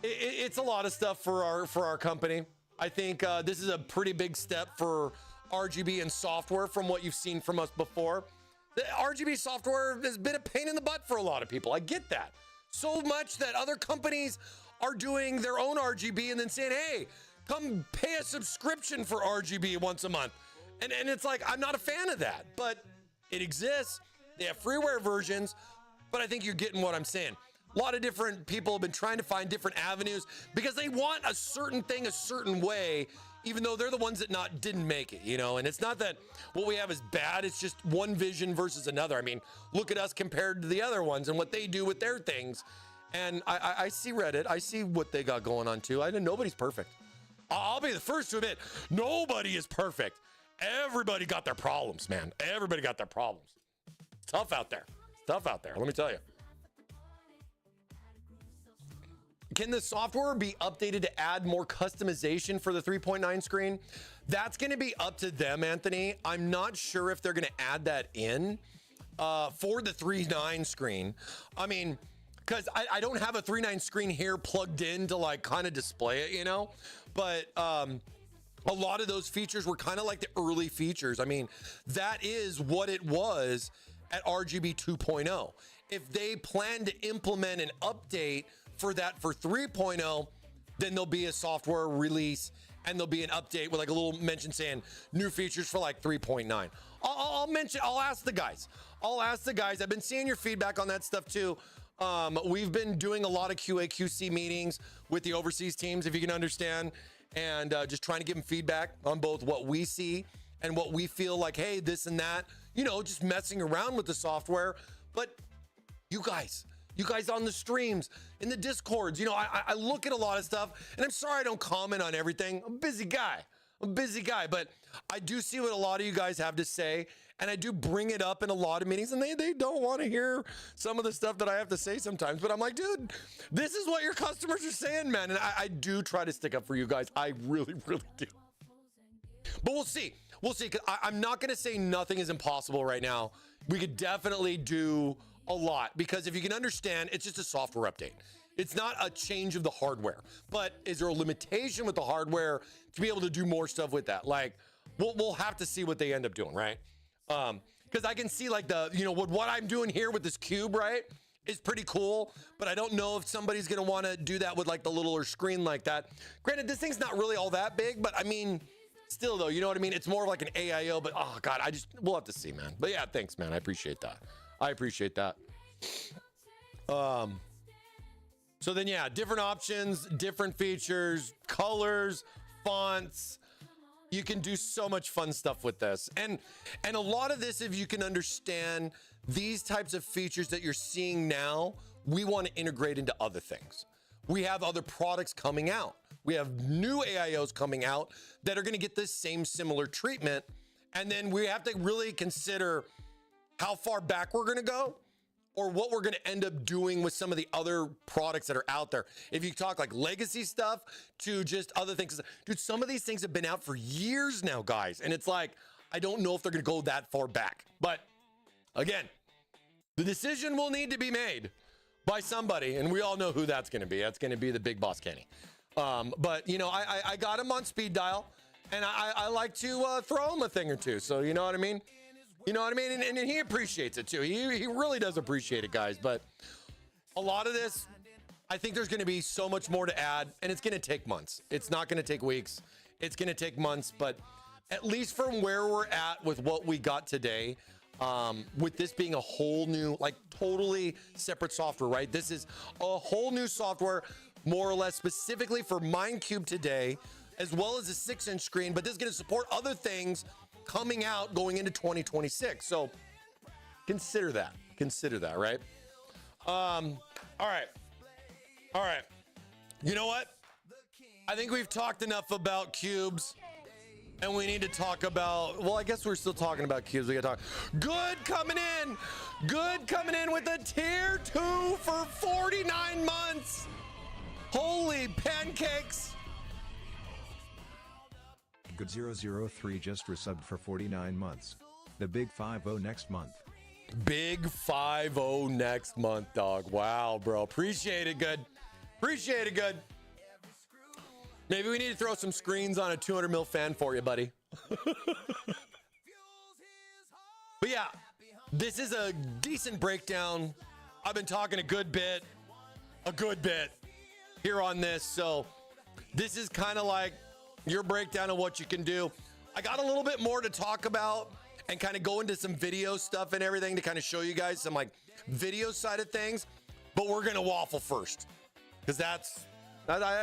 it's a lot of stuff for our company. I think this is a pretty big step for RGB and software from what you've seen from us before. The RGB software has been a pain in the butt for a lot of people. I get that. So much that other companies are doing their own RGB and then saying, hey, come pay a subscription for RGB once a month. And it's like, I'm not a fan of that, but it exists. They have freeware versions, but I think you're getting what I'm saying. A lot of different people have been trying to find different avenues because they want a certain thing a certain way, even though they're the ones that didn't make it, you know? And it's not that what we have is bad, it's just one vision versus another. I mean, look at us compared to the other ones and what they do with their things. And I see Reddit, I see what they got going on too. I know nobody's perfect. I'll be the first to admit, nobody is perfect. Everybody got their problems, man. Everybody got their problems. It's tough out there. It's tough out there, let me tell you. Can the software be updated to add more customization for the 3.9 screen? That's going to be up to them, Anthony. I'm not sure if they're going to add that in for the 3.9 screen. I mean, because I don't have a 3.9 screen here plugged in to like kind of display it, you know? But a lot of those features were kind of like the early features. I mean, that is what it was at RGB 2.0. If they plan to implement an update for that for 3.0, then there'll be a software release and there'll be an update with like a little mention saying new features for like 3.9. I'll ask the guys. I've been seeing your feedback on that stuff too. We've been doing a lot of QA QC meetings with the overseas teams, if you can understand, and just trying to give them feedback on both what we see and what we feel like, hey, this and that, you know, just messing around with the software. But you guys on the streams, in the discords, you know, I look at a lot of stuff, and I'm sorry I don't comment on everything. I'm a busy guy, but I do see what a lot of you guys have to say, and I do bring it up in a lot of meetings, and they don't want to hear some of the stuff that I have to say sometimes, but I'm like, dude, this is what your customers are saying, man, and I do try to stick up for you guys. I really, really do. But we'll see, because I'm not going to say nothing is impossible right now. We could definitely do a lot, because if you can understand, it's just a software update. It's not a change of the hardware, but is there a limitation with the hardware to be able to do more stuff with that? Like, we'll have to see what they end up doing, right? Because I can see like what I'm doing here with this cube, right, is pretty cool, but I don't know if somebody's gonna want to do that with like the littler screen like that. Granted, this thing's not really all that big, but I mean, still though, you know what I mean? It's more like an AIO, but oh God, we'll have to see, man. But yeah, thanks, man. I appreciate that. So then, yeah, different options, different features, colors, fonts. You can do so much fun stuff with this. And a lot of this, if you can understand these types of features that you're seeing now, we want to integrate into other things. We have other products coming out. We have new AIOs coming out that are going to get this same similar treatment. And then we have to really consider how far back we're going to go, or what we're going to end up doing with some of the other products that are out there. If you talk like legacy stuff to just other things, dude, some of these things have been out for years now, guys. And it's like, I don't know if they're going to go that far back. But again, the decision will need to be made by somebody. And we all know who that's going to be. That's going to be the big boss, Kenny. But, you know, I got him on speed dial, and I like to throw him a thing or two. So, you know what I mean? You know what I mean? And he appreciates it too. He really does appreciate it, guys. But a lot of this, I think there's going to be so much more to add, and it's going to take months. It's not going to take weeks. It's going to take months, but at least from where we're at with what we got today, with this being a whole new, like totally separate software, right? This is a whole new software, more or less specifically for MINECUBE today, as well as a 6-inch screen, but this is going to support other things coming out going into 2026. So consider that, right? All right. You know what? I think we've talked enough about cubes, and we need to talk about, well, I guess we're still talking about cubes. We got to talk. Good coming in with a tier 2 for 49 months. Holy pancakes. Good 003 just resubbed for 49 months. The big 5-0 next month. Big 5-0 next month, dog. Wow, bro. Appreciate it, good. Maybe we need to throw some screens on a 200 mil fan for you, buddy. But yeah, this is a decent breakdown. I've been talking a good bit here on this. So this is kind of like your breakdown of what you can do. I got a little bit more to talk about and kind of go into some video stuff and everything to kind of show you guys some like video side of things. But we're going to waffle first, because I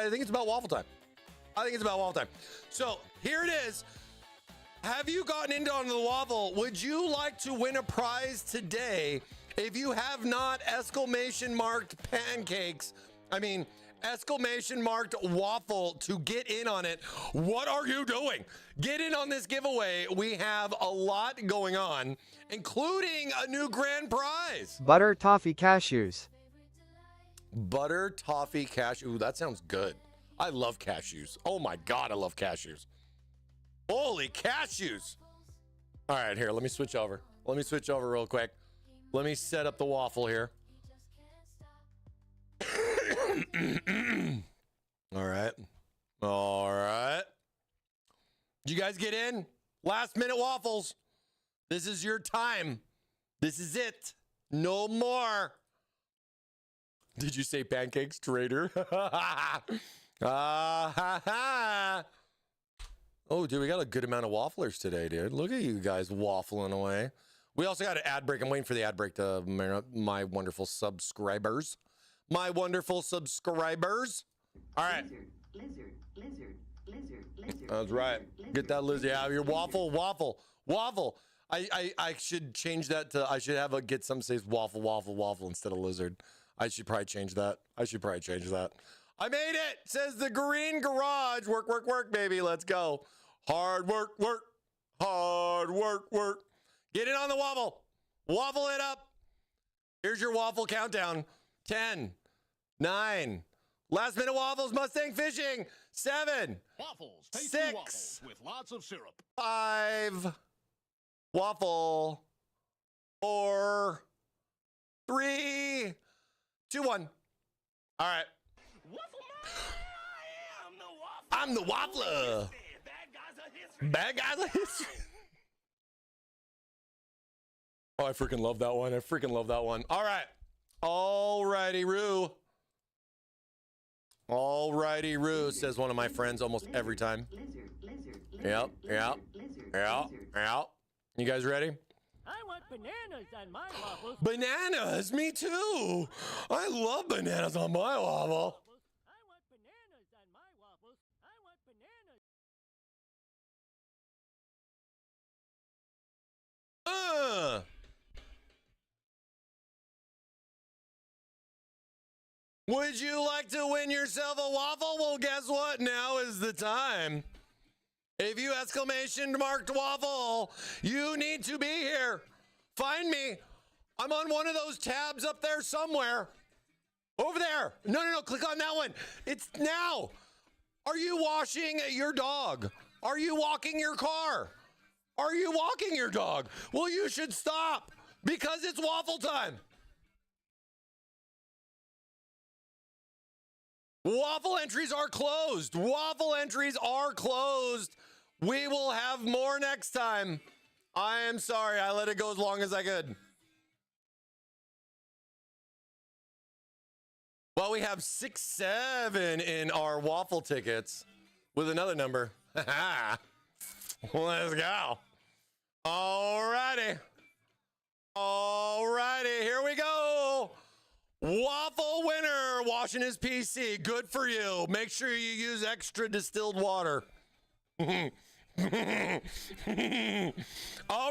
think it's about waffle time. So here it is. Have you gotten into on the waffle? Would you like to win a prize today? If you have not, exclamation marked pancakes. Exclamation marked waffle to get in on it. What are you doing? Get in on this giveaway. We have a lot going on, including a new grand prize. Butter toffee cashews. Butter toffee cashew. Ooh, that sounds good. I love cashews. Oh my God, I love cashews. Holy cashews. All right, here, let me switch over real quick. Let me set up the waffle here. All right. You guys get in? Last minute waffles. This is your time. This is it. No more. Did you say pancakes, traitor? Oh, dude, we got a good amount of wafflers today, dude. Look at you guys waffling away. We also got an ad break. I'm waiting for the ad break to my wonderful subscribers. All right. Lizard. That's right. Get that lizard out of your waffle. I should change that to, I should have get some says waffle instead of lizard. I should probably change that. I made it, says the green garage. Work, baby. Let's go. Hard work. Get in on the waffle. Waffle it up. Here's your waffle countdown. 10, 9, last minute waffles, Mustang Fishing. 7, Waffles. 6, Waffles with lots of syrup. 5, waffle. 4, 3, 2, 1. All right. I'm the waffler. Bad guys are history. Oh, I freaking love that one. All right. Alrighty, Roo, says one of my friends almost every time. Yep. You guys ready? I want bananas on my waffles. Bananas? Me too. I love bananas on my waffle. I want bananas on my waffles. I want bananas. Would you like to win yourself a waffle? Well, guess what? Now is the time. If you exclamation marked waffle, you need to be here. Find me. I'm on one of those tabs up there somewhere. Over there. No. Click on that one. It's now. Are you washing your dog? Are you walking your car? Are you walking your dog? Well, you should stop because it's waffle time. Waffle entries are closed. We will have more next time. I am sorry. I let it go as long as I could. Well, we have 6-7 in our waffle tickets with another number. Let's go. Alrighty. Alrighty, here we go. Waffle winner washing his PC. Good for you. Make sure you use extra distilled water. All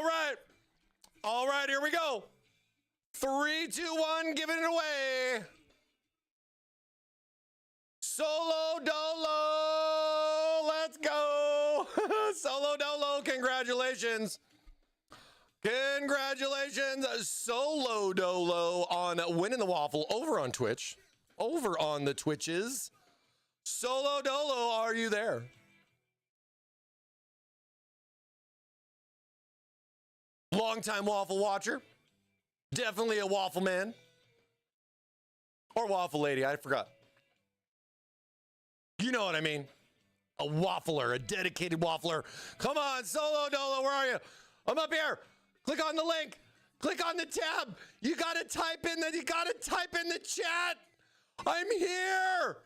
right. All right, here we go. 3, 2, 1, giving it away. Solo Dolo. Let's go. Solo Dolo, congratulations. Congratulations, Solo Dolo, on winning the waffle over on Twitch. Over on the Twitches. Solo Dolo, are you there? Longtime waffle watcher. Definitely a waffle man. Or waffle lady, I forgot. You know what I mean. A waffler, a dedicated waffler. Come on, Solo Dolo, where are you? I'm up here. Click on the link. Click on the tab. You gotta type in the chat. I'm here.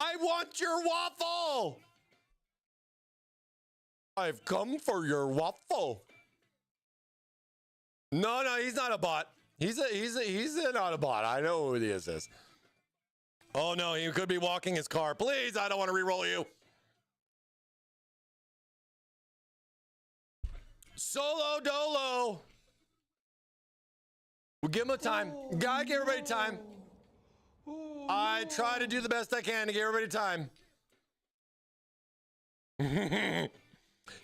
I want your waffle. I've come for your waffle. No, he's not a bot. He's not a bot. I know who he is. Oh no, he could be walking his car. Please, I don't want to re-roll you. Solo Dolo. We'll give him a time. Gotta give everybody time. I try to do the best I can to give everybody time.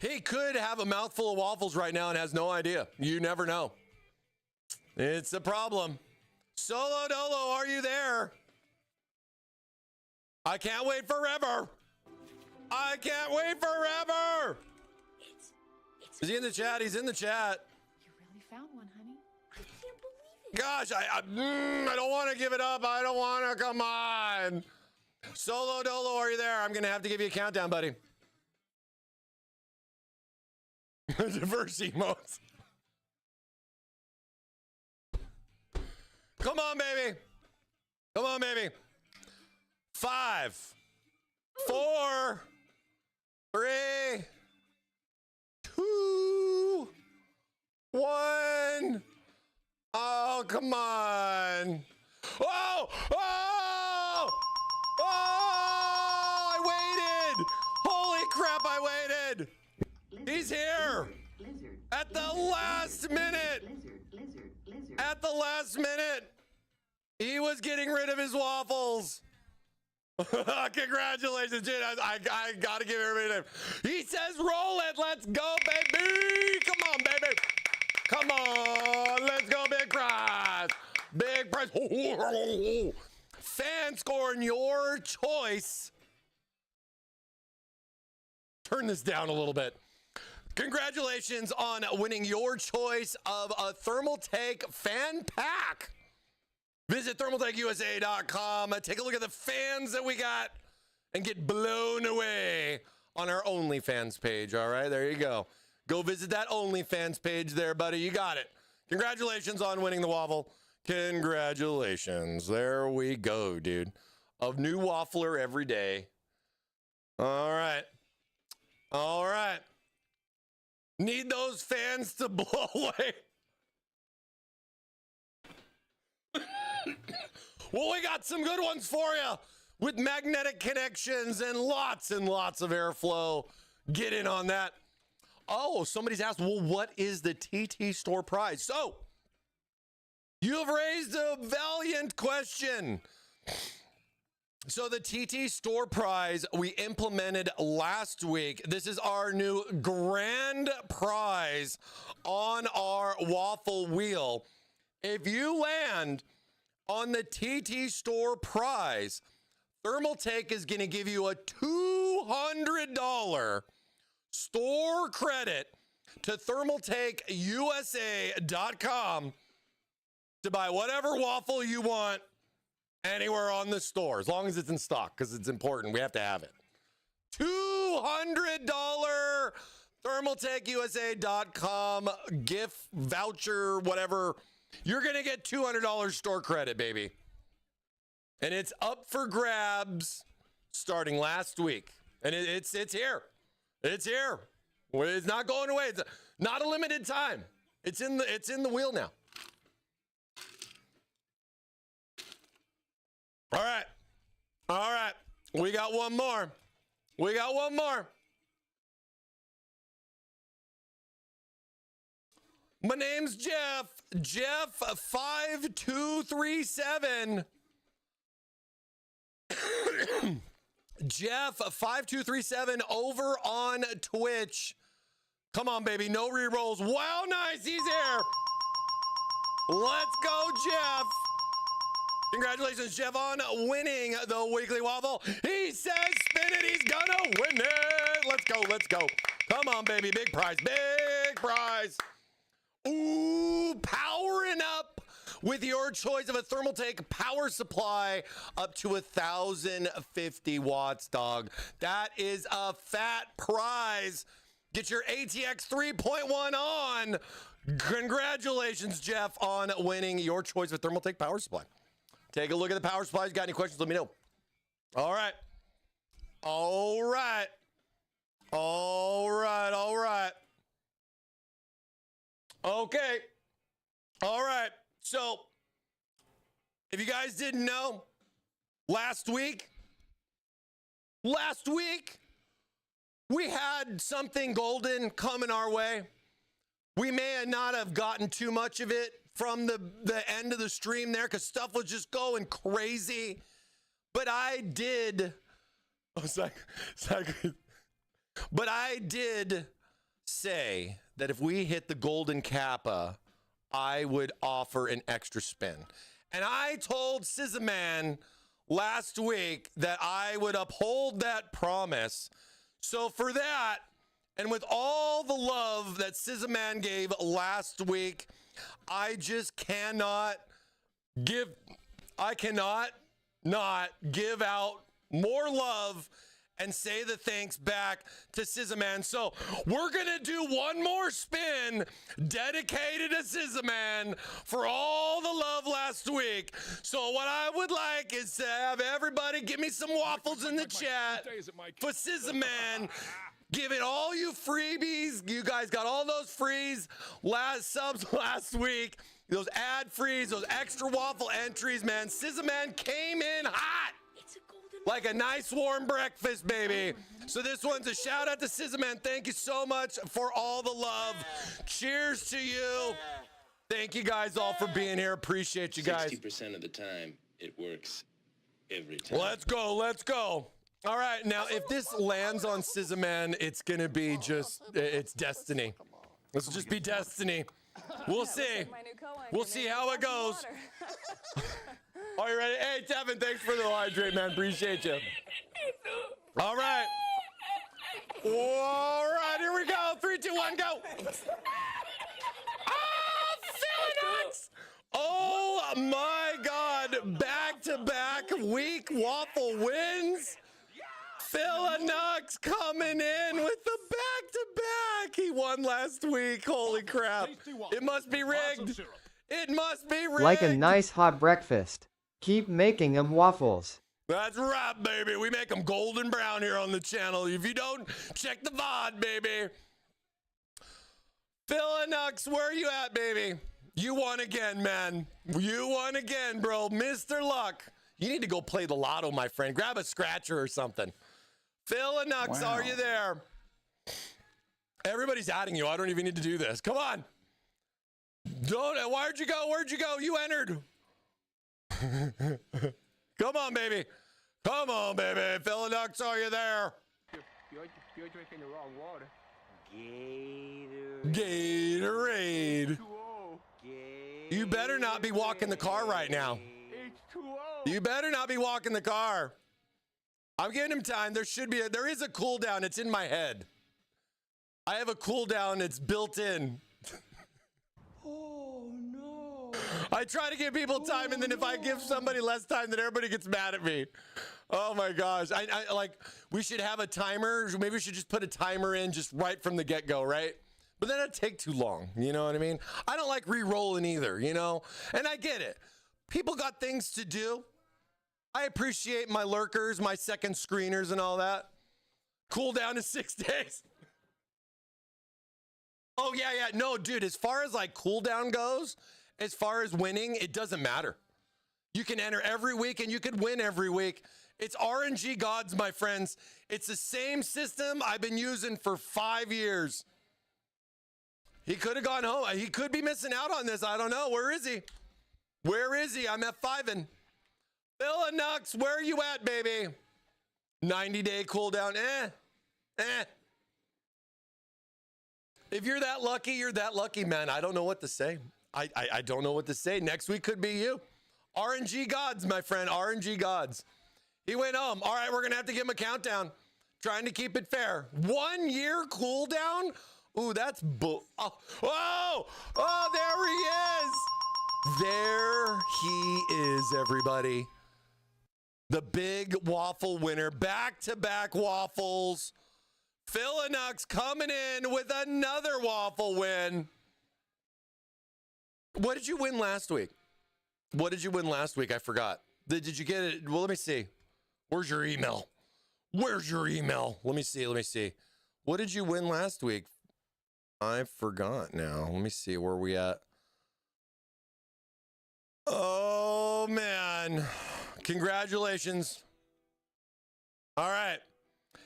He could have a mouthful of waffles right now and has no idea. You never know. It's a problem. Solo Dolo, are you there? I can't wait forever. I can't wait forever. Is he in the chat? He's in the chat. You really found one, honey. I can't believe it. Gosh, I don't want to give it up. I don't want to. Come on. Solo Dolo, are you there? I'm going to have to give you a countdown, buddy. Diverse emotes. Come on, baby. Come on, baby. 5, 4, 3, 2, 1. Oh, come on. Oh! Oh! Oh! I waited! Holy crap, I waited! He's here! At the last minute! At the last minute! He was getting rid of his waffles! Congratulations, dude. I gotta give everybody a name. He says roll it. Let's go, baby. Come on, baby. Come on. Let's go, big prize. Big prize. Fan scoring your choice. Turn this down a little bit. Congratulations on winning your choice of a Thermaltake fan pack. Visit thermaltakeusa.com. Take a look at the fans that we got and get blown away on our OnlyFans page. All right, there you go. Go visit that OnlyFans page there, buddy. You got it. Congratulations on winning the waffle. Congratulations. There we go, dude. A new waffler every day. All right. All right. Need those fans to blow away. Well, we got some good ones for you with magnetic connections and lots of airflow. Get in on that. Oh, somebody's asked, well, what is the TT store prize? So, you have raised a valiant question. So the TT store prize we implemented last week. This is our new grand prize on our waffle wheel. If you land on the TT store prize, Thermaltake is going to give you a $200 store credit to thermaltakeusa.com to buy whatever waffle you want anywhere on the store, as long as it's in stock, because it's important. We have to have it. $200 thermaltakeusa.com gift voucher, whatever. You're going to get $200 store credit, baby. And it's up for grabs starting last week. And it's here. It's here. It's not going away. It's not a limited time. It's in the wheel now. All right. All right. We got one more. We got one more. My name's Jeff. Jeff 5237. Jeff 5237 over on Twitch. Come on, baby. No re-rolls. Wow, nice. He's here. Let's go, Jeff. Congratulations, Jeff, on winning the weekly waffle. He says spin it. He's gonna win it. Let's go. Let's go. Come on, baby. Big prize. Big prize. Ooh, powering up with your choice of a Thermaltake power supply up to 1,050 watts, dog. That is a fat prize. Get your ATX 3.1 on. Congratulations, Jeff, on winning your choice of a Thermaltake power supply. Take a look at the power supplies. Got any questions? Let me know. All right. All right. All right. All right. Okay. All right. So, if you guys didn't know, last week, we had something golden coming our way. We may not have gotten too much of it from the end of the stream there because stuff was just going crazy. But I did. But I did say that if we hit the golden kappa, I would offer an extra spin. And I told Scissaman last week that I would uphold that promise. So for that, and with all the love that Scissaman gave last week, I just cannot not give out more love and say the thanks back to Scissaman. So we're gonna do one more spin dedicated to Scissaman for all the love last week. So what I would like is to have everybody give me some waffles in the chat for Scissaman. Give it all you freebies. You guys got all those frees subs last week. Those ad frees, those extra waffle entries, man. Scissaman came in hot. Like a nice warm breakfast, baby. So this one's a shout out to Scissaman. Thank you so much for all the love. Cheers to you. Thank you guys all for being here. Appreciate you guys. 60% of the time, it works every time. Let's go. Let's go. All right. Now, if this lands on Scissaman, it's going to be just, it's destiny. Let's just be destiny. We'll see. We'll see how it goes. Are you ready? Hey, Tevin, thanks for the hydrate, man. Appreciate you. All right. All right, here we go. 3, 2, 1, go. Oh, Phoenix! Oh, my God. Back-to-back week waffle wins. Philanux coming in with the back-to-back. He won last week. Holy crap. It must be rigged. It must be rigged. Like a nice hot breakfast. Keep making them waffles. That's right, baby. We make them golden brown here on the channel. If you don't, check the VOD, baby. Philanux, where are you at, baby? You won again, man. You won again, bro. Mr. Luck. You need to go play the lotto, my friend. Grab a scratcher or something. Philanux, are you there? Everybody's adding you. I don't even need to do this. Come on. Where'd you go? Where'd you go? You entered. Come on, baby. Come on, baby. Philanux, are you there? You're drinking the wrong water. Gatorade. You better not be walking the car right now. You better not be walking the car. I'm giving him time. There is a cooldown. It's in my head. I have a cooldown. It's built in. Oh, no. I try to give people time, and then if I give somebody less time, then everybody gets mad at me. Oh, my gosh. I like, we should have a timer. Maybe we should just put a timer in just right from the get-go, right? But then it'd take too long. You know what I mean? I don't like re-rolling either, you know? And I get it. People got things to do. I appreciate my lurkers, my second screeners and all that. Cool down to 6 days. Oh, yeah. No, dude, as far as like cooldown goes, as far as winning, it doesn't matter. You can enter every week and you could win every week. It's RNG gods, my friends. It's the same system I've been using for 5 years. He could have gone home. He could be missing out on this. I don't know. Where is he? Where is he? I'm F5ing. Bill and Nux, where are you at, baby? 90-day cooldown. If you're that lucky, you're that lucky, man. I don't know what to say. I don't know what to say. Next week could be you. RNG gods, my friend. RNG gods. He went home. All right, we're going to have to give him a countdown. Trying to keep it fair. 1 year cooldown? Ooh, that's oh, there he is, everybody. The big waffle winner. Back-to-back waffles. Philinux coming in with another waffle win. What did you win last week? What did you win last week? I forgot. Did you get it? Well, let me see. Where's your email? Where's your email? Let me see. What did you win last week? I forgot now. Let me see. Where are we at? Oh, man. Congratulations. All right.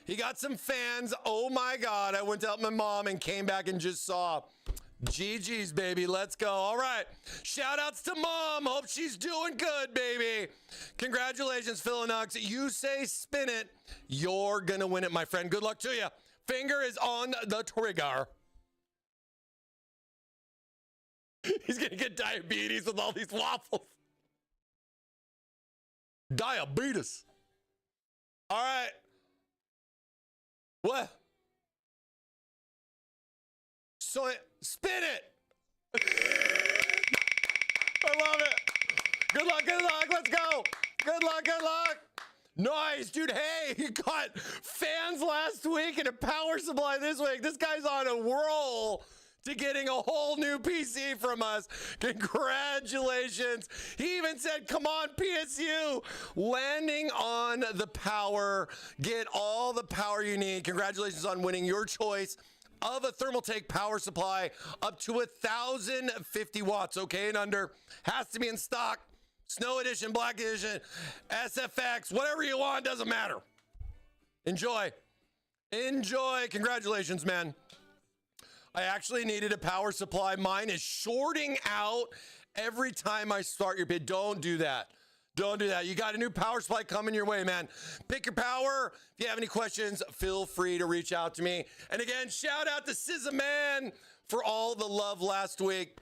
He got some fans. Oh, my God. I went to help my mom and came back and just saw. GG's, baby. Let's go. All right. Shout outs to mom. Hope she's doing good, baby. Congratulations, Philinux. You say spin it. You're going to win it, my friend. Good luck to you. Finger is on the trigger. He's going to get diabetes with all these waffles. Diabetes. All right. What? So spin it. I love it. Good luck. Let's go. Good luck. Nice, dude. Hey, you got fans last week and a power supply this week. This guy's on a roll to getting a whole new PC from us. Congratulations. He even said, come on, PSU. Landing on the power. Get all the power you need. Congratulations on winning your choice of a Thermaltake power supply up to 1,050 watts, okay, and under. Has to be in stock. Snow edition, black edition, SFX, whatever you want, doesn't matter. Enjoy. Congratulations, man. I actually needed a power supply. Mine is shorting out every time I start your bid. Don't do that. You got a new power supply coming your way, man. Pick your power. If you have any questions, feel free to reach out to me. And again, shout out to SZA Man for all the love last week.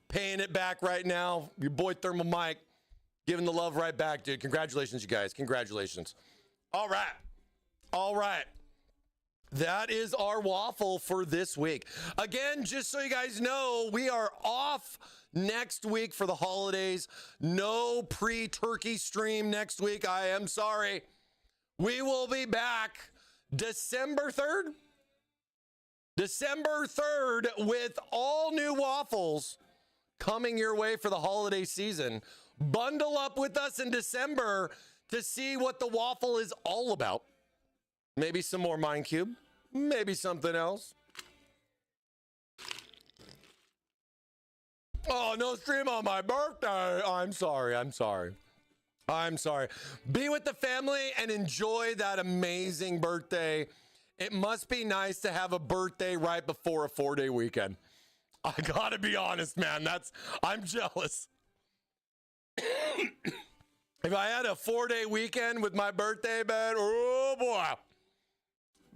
Paying it back right now. Your boy ThermalMike giving the love right back, dude. Congratulations, you guys. Congratulations. All right. That is our waffle for this week. Again, just so you guys know, we are off next week for the holidays. No pre-turkey stream next week. I am sorry. We will be back December 3rd. December 3rd with all new waffles coming your way for the holiday season. Bundle up with us in December to see what the waffle is all about. Maybe some more MINECUBE. Maybe something else. Oh, no stream on my birthday. I'm sorry. Be with the family and enjoy that amazing birthday. It must be nice to have a birthday right before a 4-day weekend. I gotta be honest, man. I'm jealous. If I had a 4-day weekend with my birthday, man, oh boy.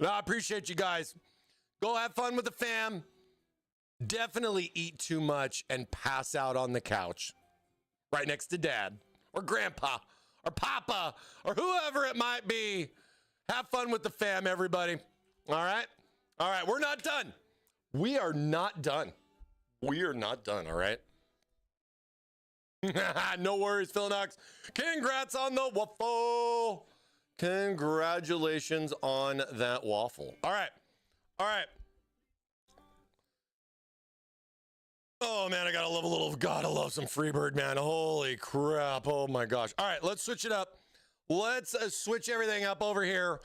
I appreciate you guys. Go have fun with the fam. Definitely eat too much and pass out on the couch right next to dad or grandpa or papa or whoever it might be. Have fun with the fam, everybody. All right. We're not done. We are not done. All right. No worries, Philinux. Congrats on the waffle. Congratulations on that waffle. All right. Oh, man, I gotta love some Freebird, man. Holy crap. Oh, my gosh. All right, let's switch it up. let's switch everything up over here.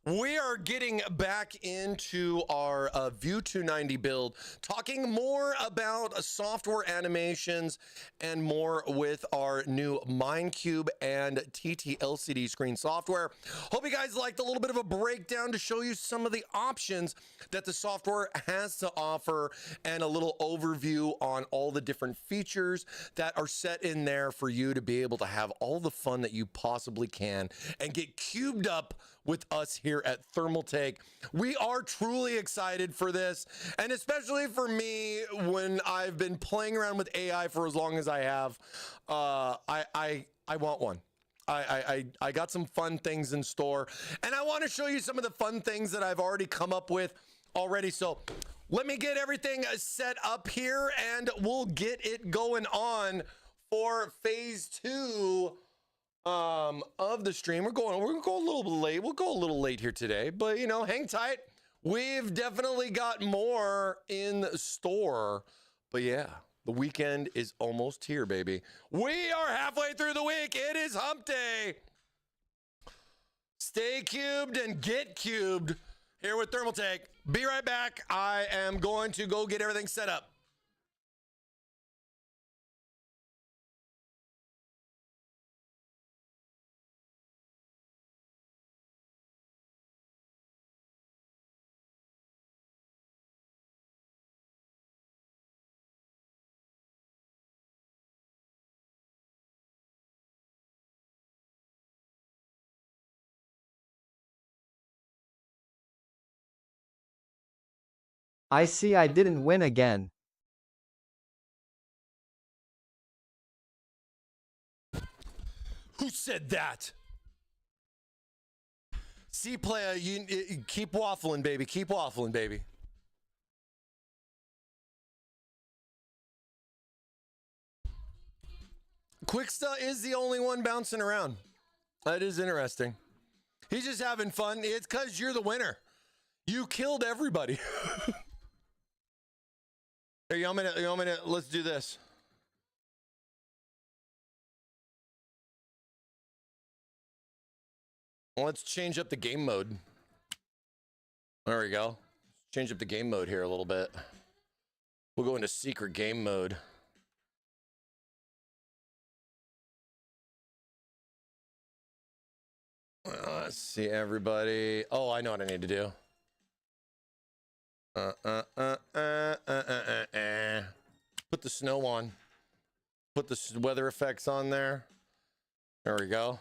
We are getting back into our View 290 build, talking more about software animations and more with our new MINECUBE and TT LCD screen software. Hope you guys liked a little bit of a breakdown to show you some of the options that the software has to offer and a little overview on all the different features that are set in there for you to be able to have all the fun that you possibly can and get cubed up with us here at Thermaltake. We are truly excited for this, and especially for me, when I've been playing around with AI for as long as I have, I want one. I got some fun things in store, and I want to show you some of the fun things that I've already come up with already. So let me get everything set up here, and we'll get it going on for phase 2 of the stream. We're going to go a little bit late. We'll go a little late here today, but you know, hang tight. We've definitely got more in store. But yeah, the weekend is almost here, baby. We are halfway through the week. It is hump day. Stay cubed and get cubed here with Thermaltake. Be right back. I am going to go get everything set up. I see I didn't win again. Who said that? See, player, you keep waffling, baby. Keep waffling, baby. Quicksta is the only one bouncing around. That is interesting. He's just having fun. It's because you're the winner. You killed everybody. Here, you want me to, let's do this. Let's change up the game mode. There we go. Change up the game mode here a little bit. We'll go into secret game mode. Let's see everybody. Oh, I know what I need to do. Put the snow on. Put the weather effects on there. There we go.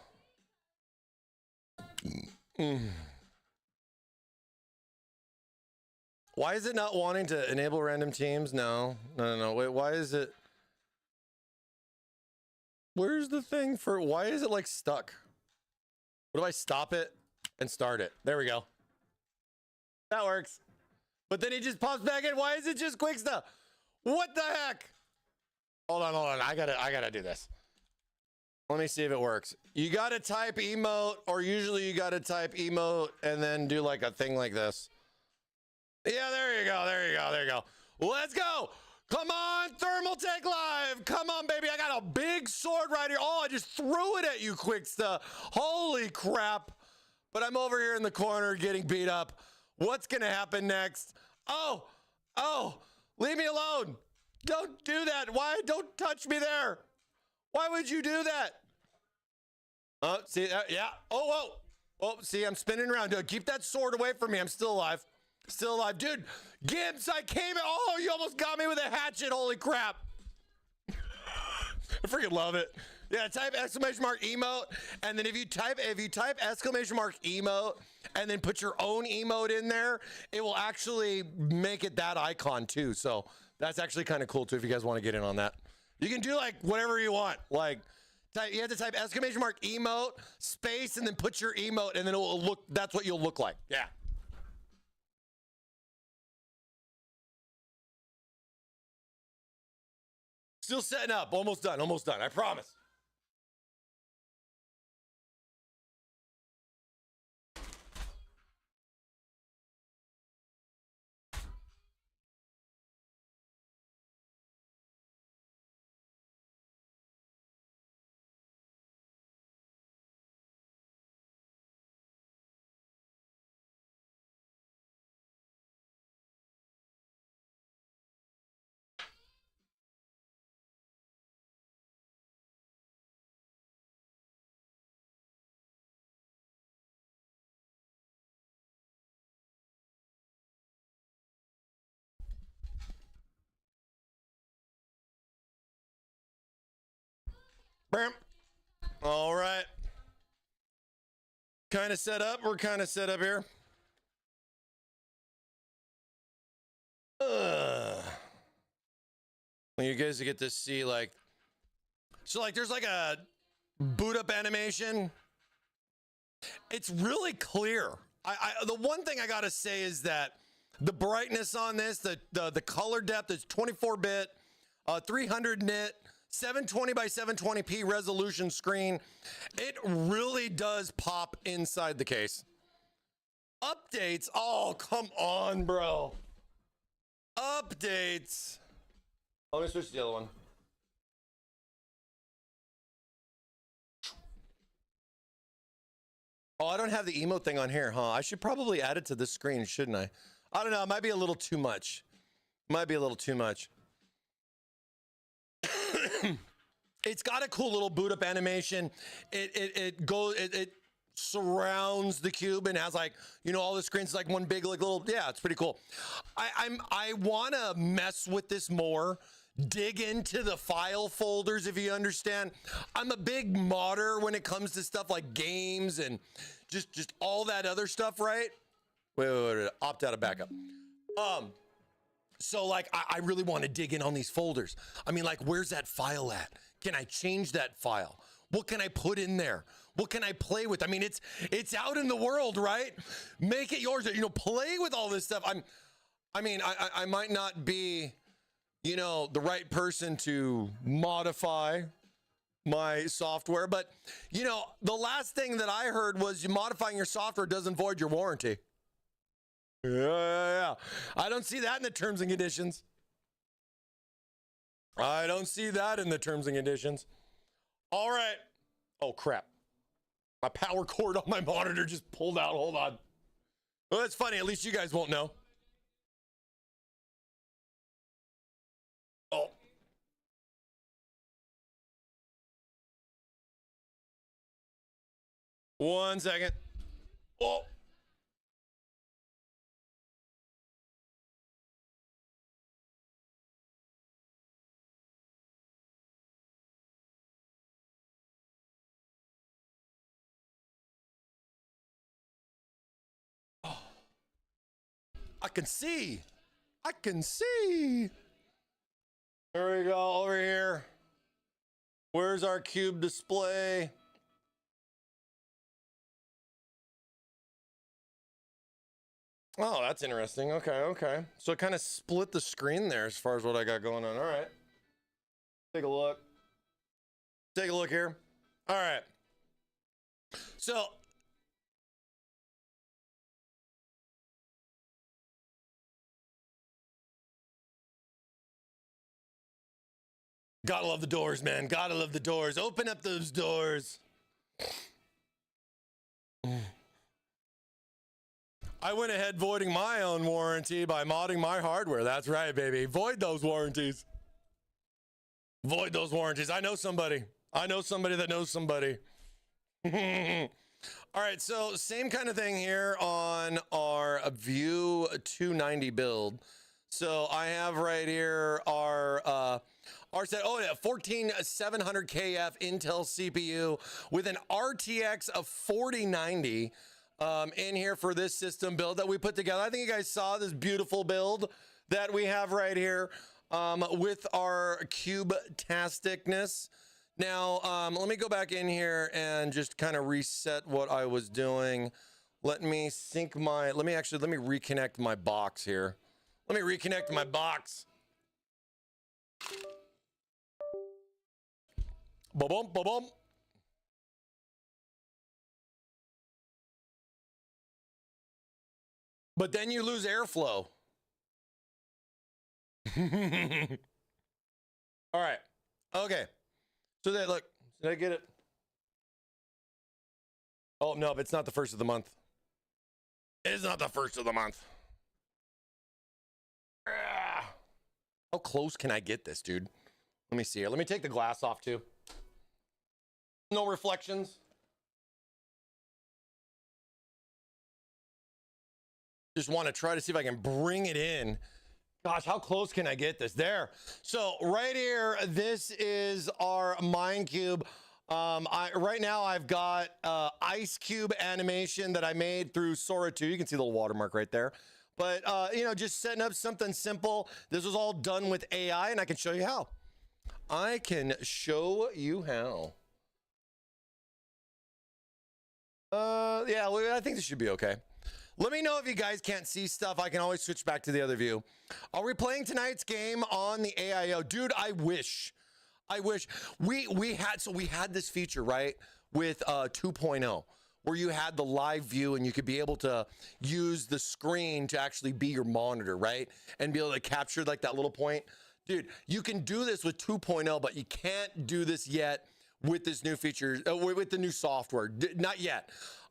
Why is it not wanting to enable random teams? No. Wait, why is it? Where's the thing for? Why is it like stuck? What do I stop it and start it? There we go. That works. But then he just pops back in. Why is it just quick stuff? What the heck? Hold on. I gotta do this. Let me see if it works. You gotta type emote, or usually you gotta type emote and then do like a thing like this. Yeah, there you go. Let's go. Come on, Thermaltake Live. Come on, baby. I got a big sword right here. Oh, I just threw it at you, quick stuff. Holy crap. But I'm over here in the corner getting beat up. What's going to happen next? Oh, leave me alone. Don't do that. Why? Don't touch me there. Why would you do that? Oh, see, yeah. Oh, see, I'm spinning around. Dude, keep that sword away from me. I'm still alive. Still alive. Dude, Gibbs, I came. Oh, you almost got me with a hatchet. Holy crap. I freaking love it. Yeah, type exclamation mark emote. And then if you type exclamation mark emote and then put your own emote in there, it will actually make it that icon too. So that's actually kind of cool too if you guys want to get in on that. You can do like whatever you want. Like you have to type exclamation mark emote, space, and then put your emote, and then it will look, that's what you'll look like. Yeah. Still setting up. Almost done. I promise. Bam. All right. Kind of set up. We're kind of set up here. Well, you guys get to see like, so like there's like a boot up animation. It's really clear. The one thing I gotta say is that the brightness on this, the color depth is 24-bit, 300 nit, 720 by 720p resolution screen. It really does pop inside the case. Updates. Oh, come on, bro. Updates. Oh, let me switch to the other one. Oh, I don't have the emote thing on here, huh? I should probably add it to this screen, shouldn't I? I don't know. It might be a little too much. Might be a little too much. It's got a cool little boot up animation. It surrounds the cube and has like, you know, all the screens like one big like little, yeah, it's pretty cool. I want to mess with this more, dig into the file folders, if you understand. I'm a big modder when it comes to stuff like games and just all that other stuff, right? Wait, opt out of backup. So like I really want to dig in on these folders. I mean, like, where's that file at? Can I change that file? What can I put in there? What can I play with? I mean, it's out in the world, right? Make it yours. You know, play with all this stuff. I might not be, you know, the right person to modify my software, but you know, the last thing that I heard was modifying your software doesn't void your warranty. Yeah. I don't see that in the terms and conditions. I don't see that in the terms and conditions. All right. Oh, crap. My power cord on my monitor just pulled out. Hold on. Well, that's funny. At least you guys won't know. Oh. One second. Oh. I can see. I can see. There we go. Over here. Where's our cube display? Oh, that's interesting. Okay. So it kind of split the screen there as far as what I got going on. All right. Take a look. Take a look here. All right. So gotta love the doors, man. Gotta love the doors. Open up those doors. I went ahead voiding my own warranty by modding my hardware. That's right, baby. Void those warranties. Void those warranties. I know somebody. I know somebody that knows somebody. All right, so same kind of thing here on our View 290 build. So I have right here our set, 14700KF Intel CPU with an RTX of 4090 in here for this system build that we put together. I think you guys saw this beautiful build that we have right here with our cube-tasticness. Now, let me go back in here and just kind of reset what I was doing. Let me reconnect my box here. Let me reconnect my box. Ba-bum, ba-bum. But then you lose airflow. All right. Okay. So that, look, did I get it? Oh, no, but it's not the first of the month. It is not the first of the month. How close can I get this, dude? Let me see here. Let me take the glass off, too. No reflections. Just want to try to see if I can bring it in. Gosh, how close can I get this? There. So right here, this is our MINECUBE Right now I've got ice cube animation that I made through Sora 2. You can see the little watermark right there. But, you know, just setting up something simple. This was all done with AI, and I can show you how. I can show you how. Yeah, I think this should be okay. Let me know if you guys can't see stuff. I can always switch back to the other view. Are we playing tonight's game on the AIO? Dude, I wish we had this feature, right, with 2.0, where you had the live view and you could be able to use the screen to actually be your monitor, right, and be able to capture like that little point. Dude, you can do this with 2.0, but you can't do this yet with this new feature, with the new software. Not yet.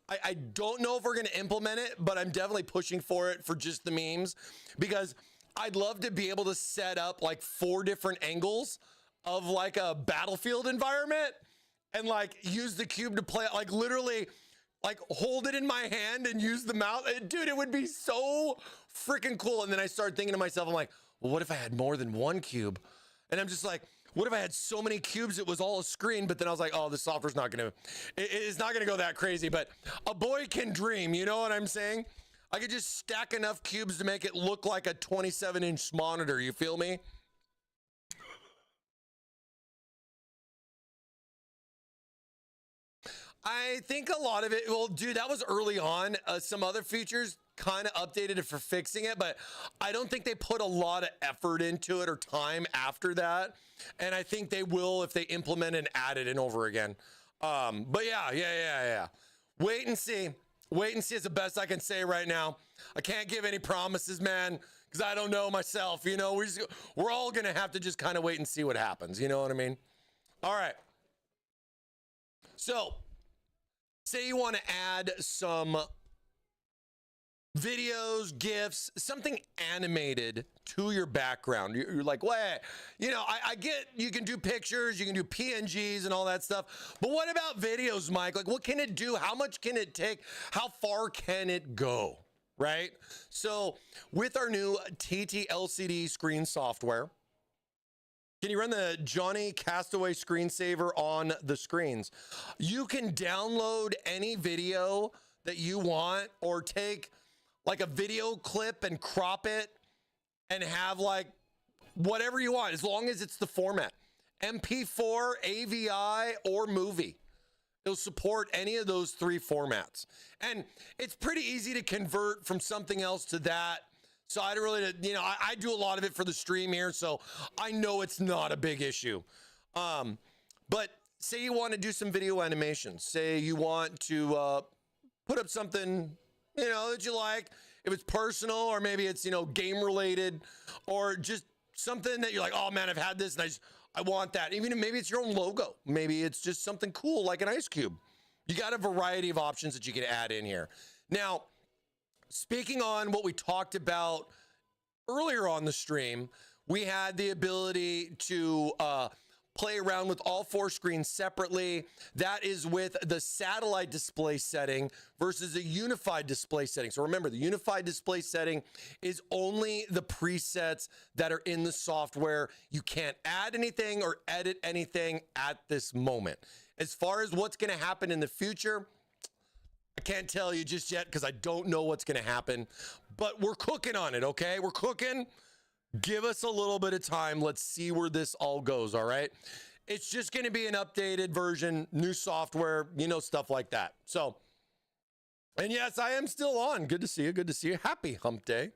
I don't know if we're going to implement it, but I'm definitely pushing for it for just the memes, because I'd love to be able to set up like 4 different angles of like a battlefield environment and like use the cube to play, like literally like hold it in my hand and use the mouse. Dude, it would be so freaking cool. And then I started thinking to myself, I'm like, well, what if I had more than one cube? And I'm just like, what if I had so many cubes it was all a screen? But then I was like, oh, the software's not gonna, it's not gonna go that crazy, but a boy can dream, you know what I'm saying? I could just stack enough cubes to make it look like a 27-inch monitor, you feel me? I think a lot of it, well, dude, that was early on. Some other features kind of updated it for fixing it, but I don't think they put a lot of effort into it or time after that. And I think they will if they implement and add it in over again. But yeah. Wait and see. Wait and see is the best I can say right now. I can't give any promises, man, because I don't know myself. You know, we're all going to have to just kind of wait and see what happens. You know what I mean? All right. So, say you want to add some videos, GIFs, something animated to your background. You're like, wait, you know, I get you can do pictures, you can do PNGs and all that stuff. But what about videos, Mike? Like, what can it do? How much can it take? How far can it go? Right? So with our new TT LCD screen software, can you run the Johnny Castaway screensaver on the screens? You can download any video that you want or take like a video clip and crop it and have like whatever you want, as long as it's the format. MP4, AVI, or movie. It'll support any of those 3 formats. And it's pretty easy to convert from something else to that. So I really, you know, I do a lot of it for the stream here, so I know it's not a big issue. But say you want to do some video animations. Say you want to put up something, you know, that you like. If it's personal, or maybe it's, you know, game related, or just something that you're like, oh man, I've had this and I want that. Even if maybe it's your own logo. Maybe it's just something cool like an ice cube. You got a variety of options that you can add in here. Now, speaking on what we talked about earlier on the stream, we had the ability to play around with all 4 screens separately. That is with the satellite display setting versus a unified display setting. So remember, the unified display setting is only the presets that are in the software. You can't add anything or edit anything at this moment. As far as what's going to happen in the future, I can't tell you just yet because I don't know what's going to happen, but we're cooking on it, okay? We're cooking. Give us a little bit of time. Let's see where this all goes, all right? It's just going to be an updated version, new software, you know, stuff like that. So, and yes, I am still on. Good to see you. Good to see you. Happy hump day.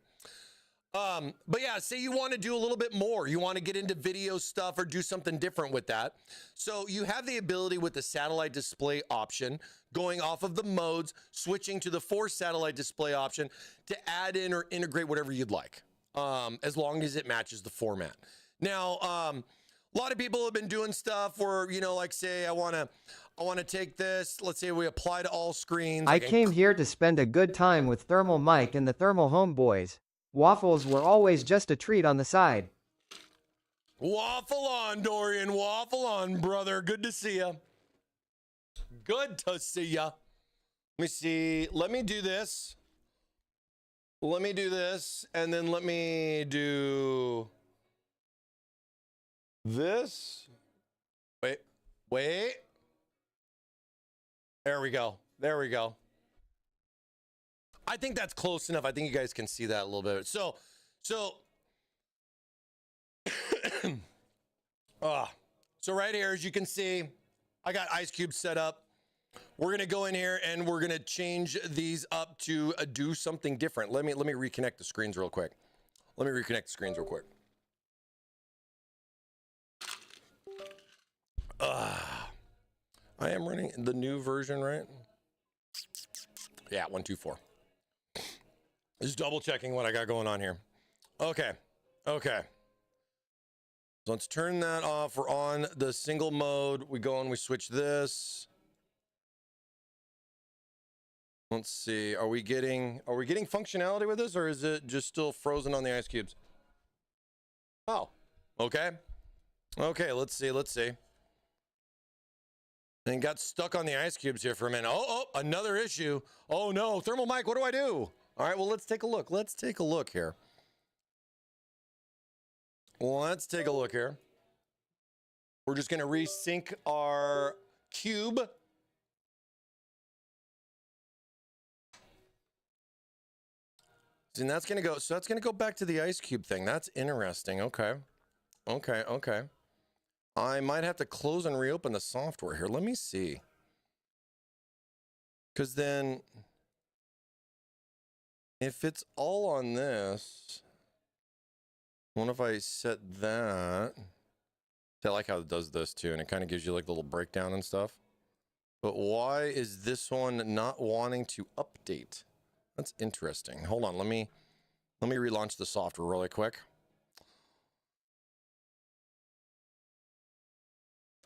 But yeah, say you want to do a little bit more. You want to get into video stuff or do something different with that. So you have the ability with the satellite display option, going off of the modes, switching to the 4 satellite display option to add in or integrate whatever you'd like, as long as it matches the format. Now, a lot of people have been doing stuff where, you know, like say I want to take this, let's say we apply to all screens. I came here to spend a good time with ThermalMike and the Thermal Homeboys. Waffles were always just a treat on the side. Waffle on, Dorian. Waffle on, brother. Good to see you. Good to see ya. Let me see. Let me do this. Let me do this. And then let me do this. Wait. There we go. There we go. I think that's close enough. I think you guys can see that a little bit. So right here, as you can see, I got ice cubes set up. We're gonna go in here and we're gonna change these up to do something different. Let me reconnect the screens real quick. I am running the new version, right? Yeah, 124. Just double checking what I got going on here. Okay. So let's turn that off. We're on the single mode. We go and we switch this. Let's see. Are we getting functionality with this, or is it just still frozen on the ice cubes? Oh, okay. Let's see. And got stuck on the ice cubes here for a minute. Oh, another issue. Oh no, ThermalMike, what do I do? All right, well, let's take a look. Let's take a look here. We're just gonna resync our cube. And that's gonna go, so that's gonna go back to the ice cube thing. That's interesting. Okay. I might have to close and reopen the software here. Let me see. Because then, if it's all on this, what if I set that? I like how it does this too, and it kind of gives you like the little breakdown and stuff. But why is this one not wanting to update? That's interesting. Hold on, let me relaunch the software really quick.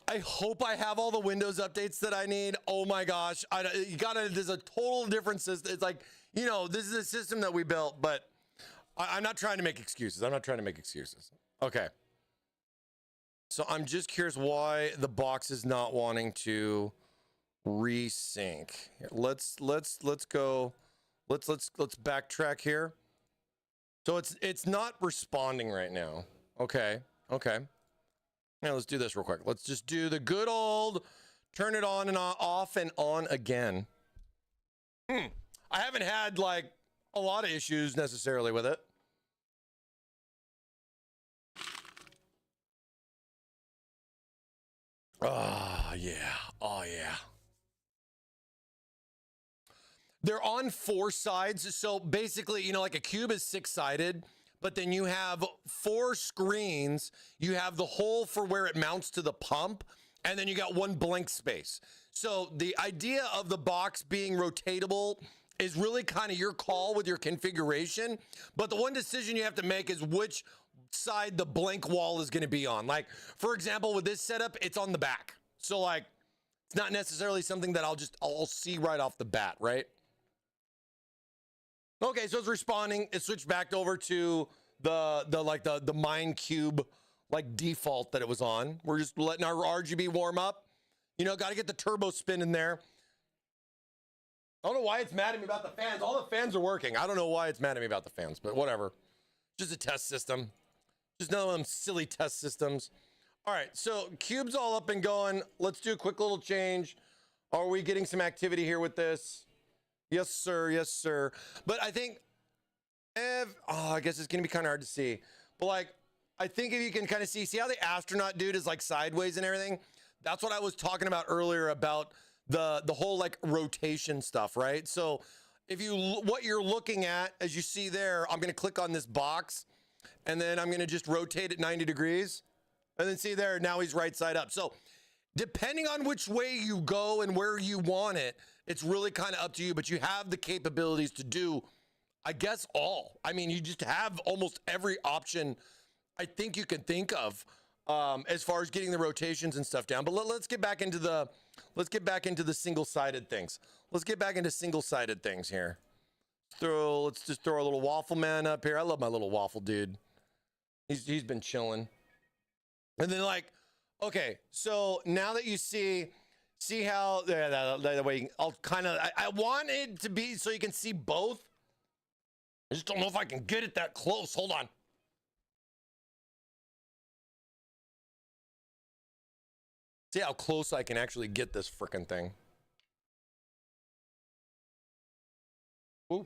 I hope I have all the Windows updates that I need. Oh my gosh, there's a total different system. It's like, you know, this is a system that we built, but I'm not trying to make excuses. Okay. So I'm just curious why the box is not wanting to resync. Let's go. Let's backtrack here. So it's not responding right now. Okay. Now let's do this real quick. Let's just do the good old turn it on and off and on again. I haven't had like a lot of issues necessarily with it. Oh yeah. They're on 4 sides. So basically, you know, like a cube is 6-sided, but then you have 4 screens. You have the hole for where it mounts to the pump, and then you got 1 blank space. So the idea of the box being rotatable is really kind of your call with your configuration. But the one decision you have to make is which side the blank wall is going to be on. Like, for example, with this setup, it's on the back. So like, it's not necessarily something that I'll see right off the bat, right? Okay, so it's responding. It switched back over to the MINECUBE like default that it was on. We're just letting our RGB warm up. You know, got to get the turbo spin in there. I don't know why it's mad at me about the fans. All the fans are working. I don't know why it's mad at me about the fans, but whatever. Just a test system. Just another one of them silly test systems. All right, so cube's all up and going. Let's do a quick little change. Are we getting some activity here with this? Yes, sir. But I think, I guess it's gonna be kind of hard to see. But like, I think if you can kind of see how the astronaut dude is like sideways and everything. That's what I was talking about earlier about the whole like rotation stuff, right? So if what you're looking at, as you see there, I'm gonna click on this box, and then I'm gonna just rotate it 90 degrees, and then see there, now he's right side up. So depending on which way you go and where you want it, it's really kind of up to you, but you have the capabilities to do, I guess, all. I mean, you just have almost every option I think you can think of as far as getting the rotations and stuff down. But let's get back into the single-sided things. Let's get back into single-sided things here. Let's just throw a little Waffle man up here. I love my little Waffle dude. He's been chilling. And then like, okay, so now that you see how that way I'll kind of I want it to be so you can see both. I just don't know if I can get it that close. Hold on. See how close I can actually get this frickin' thing. Ooh,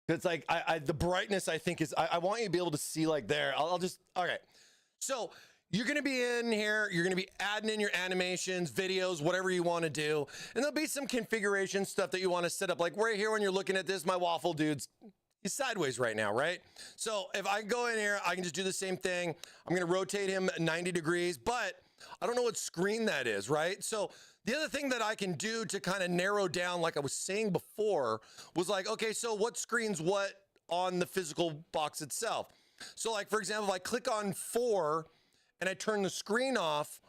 it's like the brightness I think is I want you to be able to see like there. I'll just okay. So you're gonna be in here, you're gonna be adding in your animations, videos, whatever you want to do, and there'll be some configuration stuff that you want to set up. Like right here when you're looking at this, my waffle dude's he's sideways right now, right? So if I go in here, I can just do the same thing. I'm gonna rotate him 90 degrees, but I don't know what screen that is, right? So the other thing that I can do to kind of narrow down, like I was saying before, was like, okay, so what screen's what on the physical box itself? So like, for example, if I click on 4 and I turn the screen off,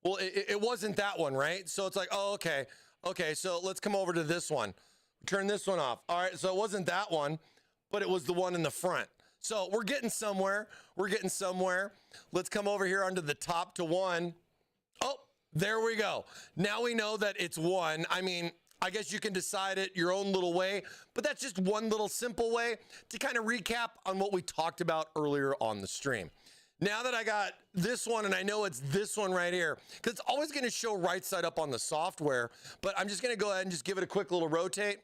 well, it wasn't that one, right? So it's like, oh, okay. Okay, so let's come over to this one. Turn this one off. All right, so it wasn't that one, but it was the one in the front. So we're getting somewhere. We're getting somewhere. Let's come over here onto the top to 1. Oh, there we go. Now we know that it's 1. I mean, I guess you can decide it your own little way, but that's just one little simple way to kind of recap on what we talked about earlier on the stream. Now that I got this one, and I know it's this one right here, because it's always going to show right side up on the software, but I'm just going to go ahead and just give it a quick little rotate,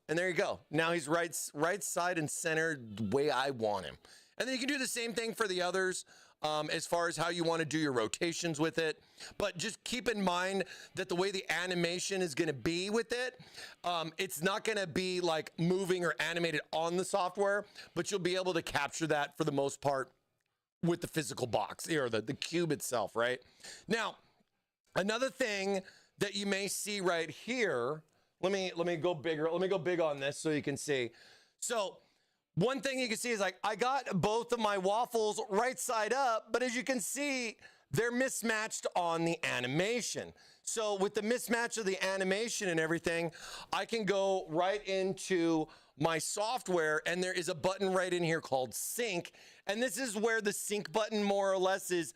and there you go. Now he's right side and center the way I want him. And then you can do the same thing for the others. As far as how you want to do your rotations with it. But just keep in mind that the way the animation is going to be with it, it's not going to be like moving or animated on the software, but you'll be able to capture that for the most part with the physical box or the cube itself, right? Now, another thing that you may see right here, let me go bigger. Let me go big on this so you can see. So one thing you can see is like I got both of my waffles right side up, but as you can see, they're mismatched on the animation. So with the mismatch of the animation and everything, I can go right into my software and there is a button right in here called sync. And this is where the sync button more or less is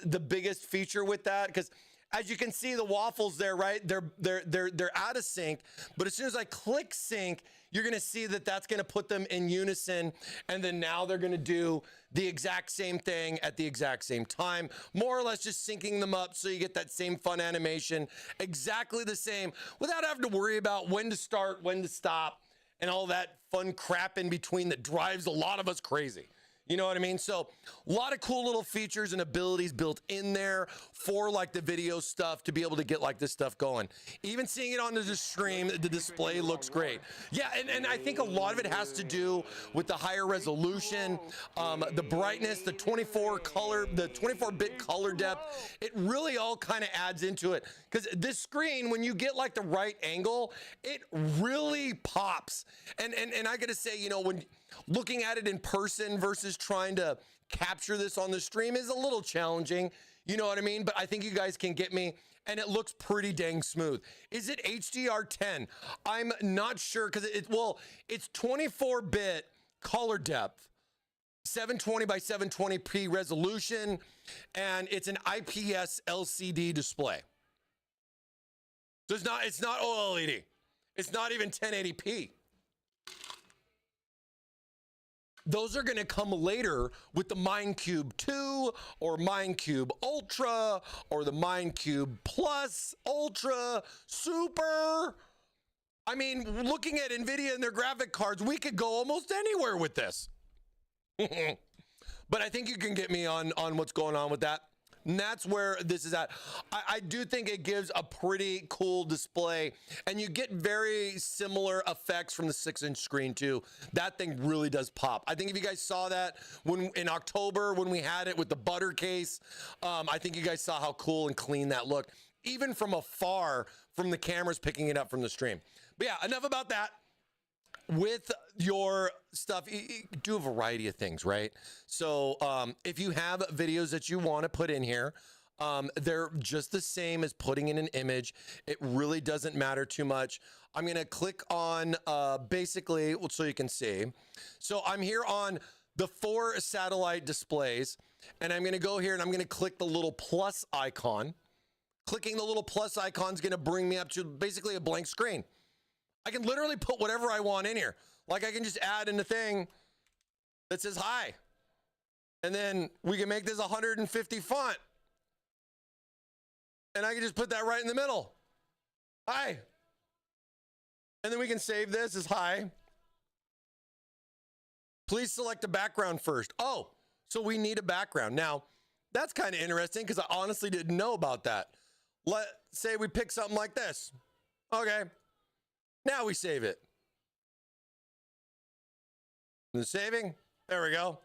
the biggest feature with that, because as you can see the waffles there, right? They're out of sync, but as soon as I click sync, you're gonna see that that's gonna put them in unison, and then now they're gonna do the exact same thing at the exact same time, more or less just syncing them up so you get that same fun animation, exactly the same, without having to worry about when to start, when to stop, and all that fun crap in between that drives a lot of us crazy. You know what I mean? So a lot of cool little features and abilities built in there for like the video stuff to be able to get like this stuff going. Even seeing it on the stream, the display looks great. Yeah, and I think a lot of it has to do with the higher resolution, the brightness, the 24-bit color depth. It really all kind of adds into it. Because this screen, when you get like the right angle, it really pops. And I gotta say, you know, when looking at it in person versus trying to capture this on the stream is a little challenging, you know what I mean? But I think you guys can get me, and it looks pretty dang smooth. Is it HDR10? I'm not sure, because it's 24-bit color depth, 720 by 720p resolution, and it's an IPS LCD display. So it's not OLED. It's not even 1080p. Those are going to come later with the MINECUBE 2 or MINECUBE Ultra or the MINECUBE Plus, Ultra, Super. I mean, looking at NVIDIA and their graphic cards, we could go almost anywhere with this. But I think you can get me on what's going on with that. And that's where this is at. I do think it gives a pretty cool display, and you get very similar effects from the 6-inch screen too. That thing really does pop. I think if you guys saw that in October when we had it with the butter case, I think you guys saw how cool and clean that looked, even from afar from the cameras picking it up from the stream. But yeah, enough about that. With your stuff, you do a variety of things, right? So if you have videos that you want to put in here, they're just the same as putting in an image. It really doesn't matter too much. I'm going to click on basically, so you can see. So I'm here on the 4 satellite displays, and I'm going to go here and I'm going to click the little plus icon. Clicking the little plus icon is going to bring me up to basically a blank screen. I can literally put whatever I want in here. Like I can just add in a thing that says hi. And then we can make this 150 font. And I can just put that right in the middle. Hi. And then we can save this as hi. Please select a background first. Oh, so we need a background. Now, that's kind of interesting because I honestly didn't know about that. Let's say we pick something like this. Okay. Now we save it. And saving. There we go.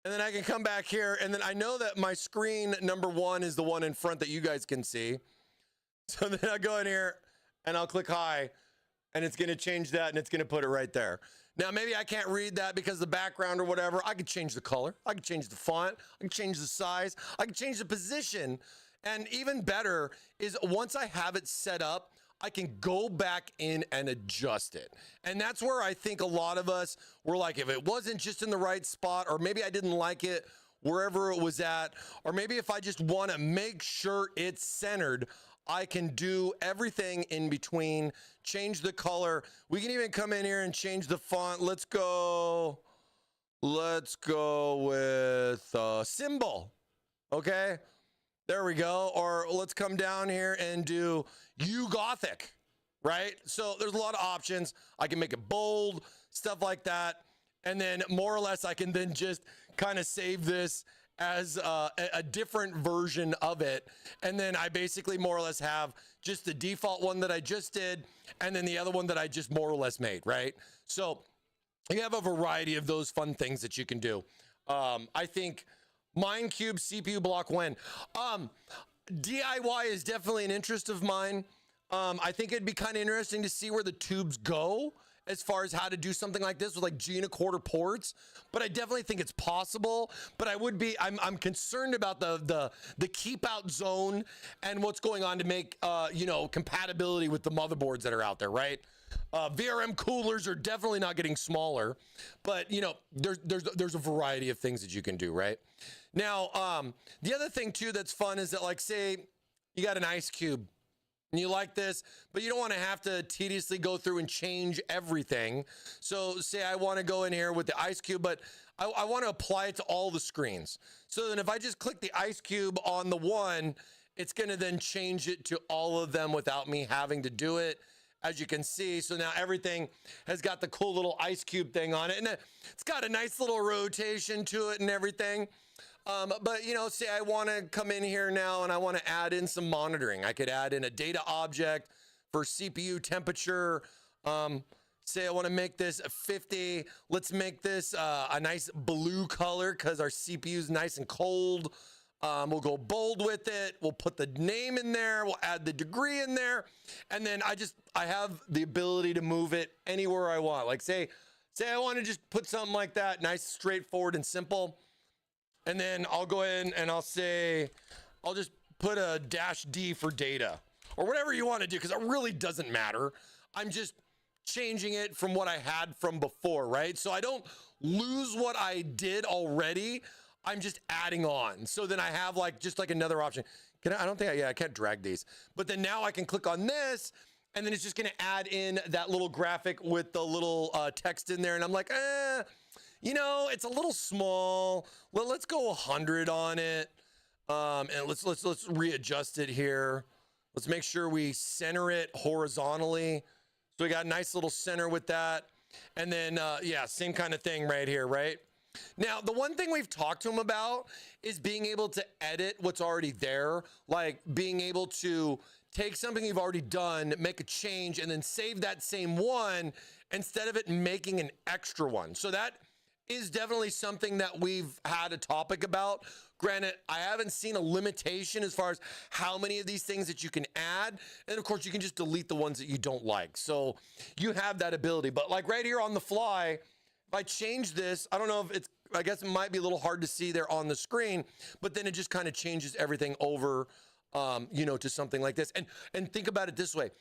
And then I can come back here, and then I know that my screen number 1 is the one in front that you guys can see. So then I'll go in here and I'll click hi, and it's going to change that, and it's going to put it right there. Now, maybe I can't read that because of the background or whatever. I could change the color. I could change the font. I can change the size. I can change the position. And even better is once I have it set up, I can go back in and adjust it. And that's where I think a lot of us were like, if it wasn't just in the right spot, or maybe I didn't like it wherever it was at, or maybe if I just want to make sure it's centered, I can do everything in between, change the color. We can even come in here and change the font. Let's go with symbol. Okay. There we go. Or let's come down here and do Gothic, right? So there's a lot of options. I can make it bold, stuff like that. And then more or less, I can then just kind of save this as a different version of it. And then I basically more or less have just the default one that I just did, and then the other one that I just more or less made, right? So you have a variety of those fun things that you can do. I think MINECUBE CPU block when. DIY is definitely an interest of mine. I think it'd be kind of interesting to see where the tubes go as far as how to do something like this with like G1/4 ports, but I definitely think it's possible. But I'm concerned about the keep out zone and what's going on to make compatibility with the motherboards that are out there, right? VRM coolers are definitely not getting smaller, but there's a variety of things that you can do, right? Now, the other thing too that's fun is that, like, say you got an ice cube and you like this, but you don't want to have to tediously go through and change everything. So say I want to go in here with the ice cube, but I want to apply it to all the screens. So then if I just click the ice cube on the one, it's going to then change it to all of them without me having to do it, as you can see. So now everything has got the cool little ice cube thing on it, and it's got a nice little rotation to it and everything. But say I want to come in here now and I want to add in some monitoring. I could add in a data object for CPU temperature. Say I want to make this a 50. Let's make this a nice blue color because our CPU is nice and cold. We'll go bold with it. We'll put the name in there. We'll add the degree in there. And then I have the ability to move it anywhere I want. Like say I want to just put something like that, nice, straightforward and simple. And then I'll go in and I'll just put a -D for data or whatever you want to do, because it really doesn't matter. I'm just changing it from what I had from before, right? So I don't lose what I did already. I'm just adding on. So then I have just another option. I can't drag these. But then now I can click on this, and then it's just going to add in that little graphic with the little text in there. And I'm like, it's a little small. Well, let's go 100 on it. And let's readjust it here. Let's make sure we center it horizontally. So we got a nice little center with that. And then, same kind of thing right here, right? Now, the one thing we've talked to him about is being able to edit what's already there, like being able to take something you've already done, make a change, and then save that same one instead of it making an extra one. So that is definitely something that we've had a topic about. Granted, I haven't seen a limitation as far as how many of these things that you can add. And of course, you can just delete the ones that you don't like. So you have that ability. But like right here on the fly, if I change this, I don't know if I guess it might be a little hard to see there on the screen, but then it just kind of changes everything over, to something like this. And think about it this way.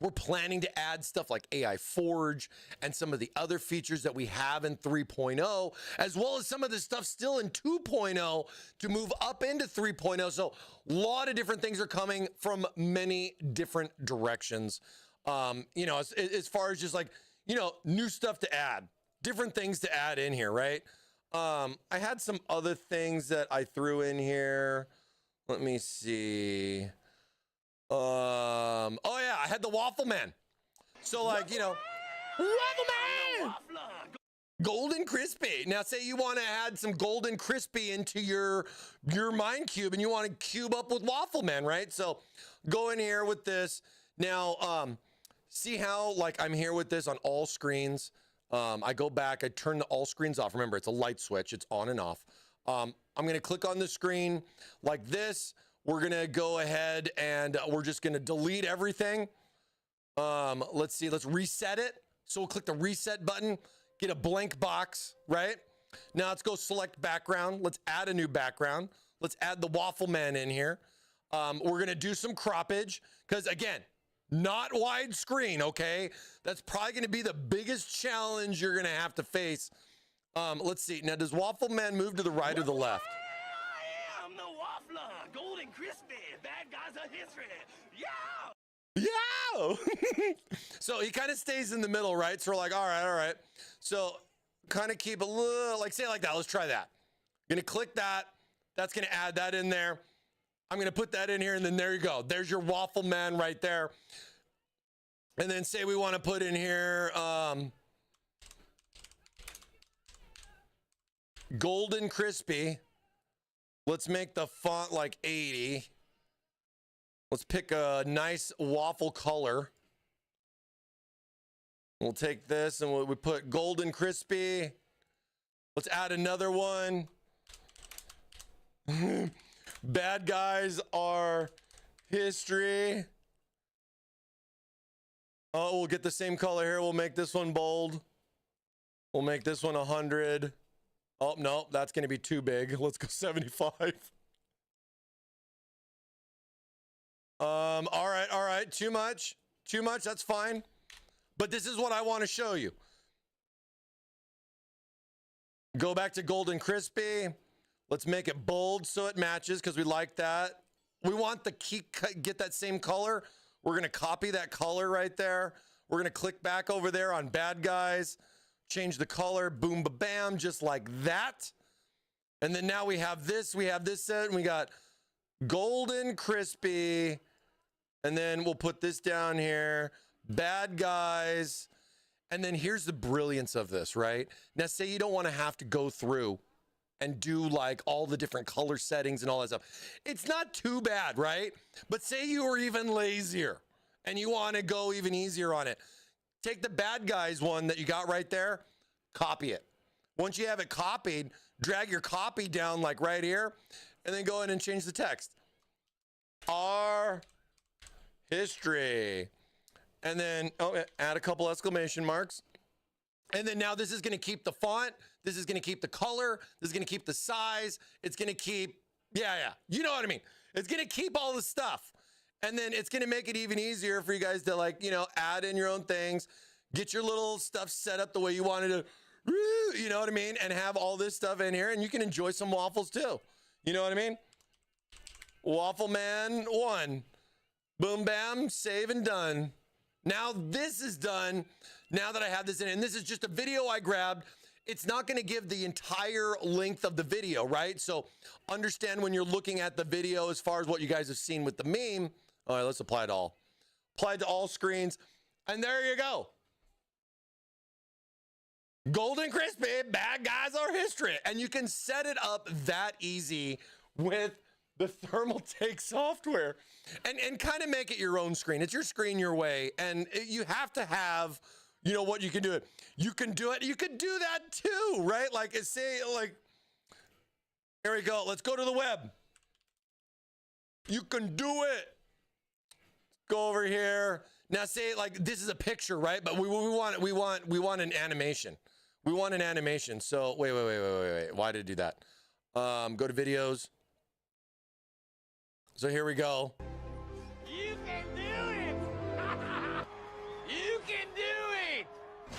We're planning to add stuff like AI Forge and some of the other features that we have in 3.0, as well as some of the stuff still in 2.0 to move up into 3.0. So a lot of different things are coming from many different directions. As far as just new stuff to add, different things to add in here, right? I had some other things that I threw in here. Let me see. had the Waffle Man. So like, you know, Waffle Man! Golden crispy. Now say you want to add some golden crispy into your MINECUBE and you want to cube up with Waffle Man, right? So go in here with this. Now, see how like I'm here with this on all screens. I go back, I turn the all screens off. Remember, it's a light switch, it's on and off. I'm gonna click on the screen like this. We're gonna go ahead and we're just gonna delete everything. Let's see, let's reset it. So we'll click the reset button, get a blank box, right? Now let's go select background. Let's add a new background. Let's add the Waffle Man in here. We're gonna do some croppage, because again, not widescreen, okay? That's probably gonna be the biggest challenge you're gonna have to face. Let's see, now does Waffle Man move to the right or the left? I am the Waffler, golden crispy, bad guys are history. Yeah! Yeah! So he kind of stays in the middle, right? So we're like, all right. So kind of keep a little, like say it like that. Let's try that. Gonna click that. That's gonna add that in there. I'm gonna put that in here, and then there you go. There's your Waffle Man right there. And then say we want to put in here golden crispy. Let's make the font like 80. Let's pick a nice waffle color. We'll take this and we put golden crispy. Let's add another one. Bad guys are history. Oh, we'll get the same color here. We'll make this one bold. We'll make this one 100. Oh, no, that's going to be too big. Let's go 75. All right. Too much. That's fine. But this is what I want to show you. Go back to golden crispy. Let's make it bold so it matches, because we like that. We want the key, get that same color. We're going to copy that color right there. We're going to click back over there on bad guys, change the color, boom, bam, just like that. And then now we have this set, and we got golden crispy. And then we'll put this down here, bad guys. And then here's the brilliance of this, right? Now, say you don't want to have to go through and do like all the different color settings and all that stuff. It's not too bad, right? But say you were even lazier and you want to go even easier on it. Take the bad guys one that you got right there, copy it. Once you have it copied, drag your copy down like right here, and then go ahead and change the text. Our history. And then add a couple exclamation marks. And then now this is going to keep the font. This is going to keep the color. This is going to keep the size. It's going to keep, yeah. You know what I mean? It's going to keep all the stuff. And then it's going to make it even easier for you guys to like, you know, add in your own things, get your little stuff set up the way you wanted to, you know what I mean? And have all this stuff in here, and you can enjoy some waffles too. You know what I mean? Waffle Man 1. Boom, bam, save and done. Now this is done. Now that I have this in, and this is just a video I grabbed. It's not going to give the entire length of the video, right? So understand when you're looking at the video as far as what you guys have seen with the meme. All right, let's apply it all. Apply it to all screens. And there you go. Golden crispy, bad guys are history. And you can set it up that easy with the Thermaltake software and kind of make it your own screen. It's your screen your way. And you have to have, you know what, you can do it. You can do it. You could do that too, right? Like say like, here we go. Let's go to the web. You can do it. Go over here. Now say like, this is a picture, right? But we want an animation. We want an animation. So wait. Why did it do that? Go to videos. So here we go. You can do it! You can do it!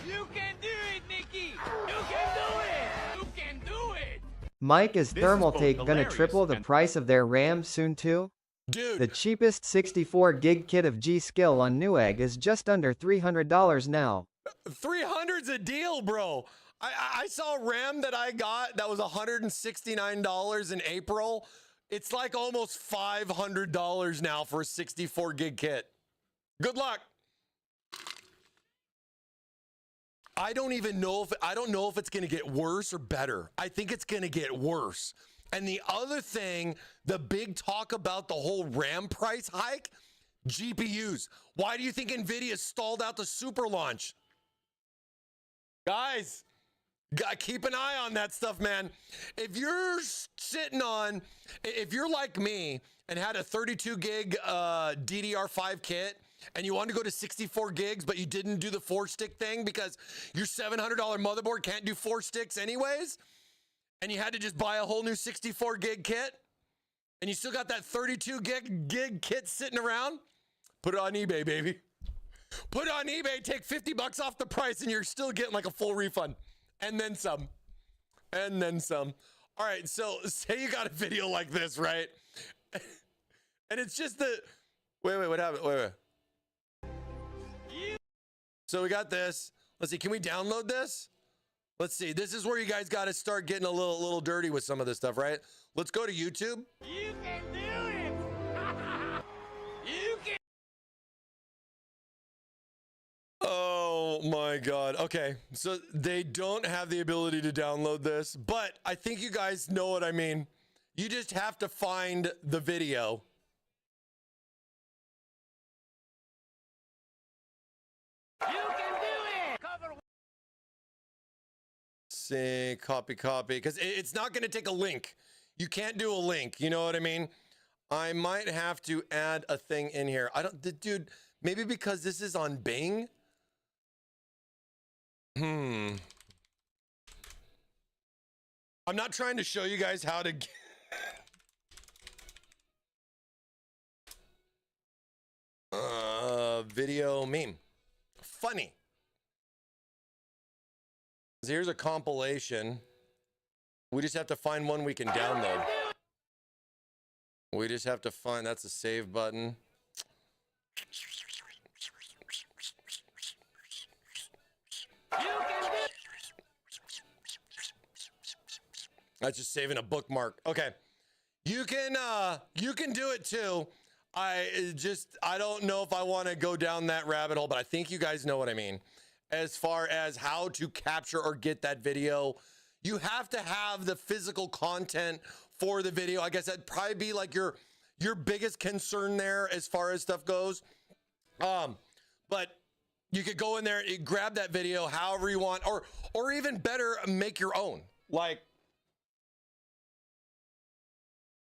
You can do it, Nikki! You can do it! You can do it! Mike, is Thermaltake gonna triple the price of their RAM soon too? Dude. The cheapest 64 gig kit of G-Skill on Newegg is just under $300 now. 300's a deal, bro. I saw RAM that I got that was $169 in April. It's like almost $500 now for a 64 gig kit. Good luck. I don't know if it's going to get worse or better. I think it's going to get worse. And the other thing, the big talk about the whole RAM price hike, GPUs. Why do you think NVIDIA stalled out the super launch? Guys, keep an eye on that stuff, man. If you're if you're like me and had a 32 gig DDR5 kit and you wanted to go to 64 gigs, but you didn't do the 4-stick thing because your $700 motherboard can't do 4 sticks anyways, and you had to just buy a whole new 64 gig kit, and you still got that 32 gig kit sitting around, put it on eBay, baby. Put it on eBay, take $50 off the price, and you're still getting like a full refund. And then some. And then some. All right, so say you got a video like this, right? And it's just the... Wait, what happened? Wait. So we got this. Let's see, can we download this? Let's see, this is where you guys got to start getting a little dirty with some of this stuff, right? Let's go to YouTube. You can do it. You can. Oh my God. Okay, so they don't have the ability to download this, but I think you guys know what I mean. You just have to find the video. You can do it. Cover. See, copy, because it's not going to take a link. You can't do a link. You know what I mean? I might have to add a thing in here. Dude, maybe because this is on Bing. I'm not trying to show you guys how to. Video meme. Funny. Here's a compilation. We just have to find one we can download. We just have to find, that's a save button. That's just saving a bookmark. Okay. You can do it too. I don't know if I want to go down that rabbit hole, but I think you guys know what I mean. As far as how to capture or get that video, you have to have the physical content for the video. I guess that'd probably be like your biggest concern there as far as stuff goes. But you could go in there, grab that video however you want, or even better, make your own. Like,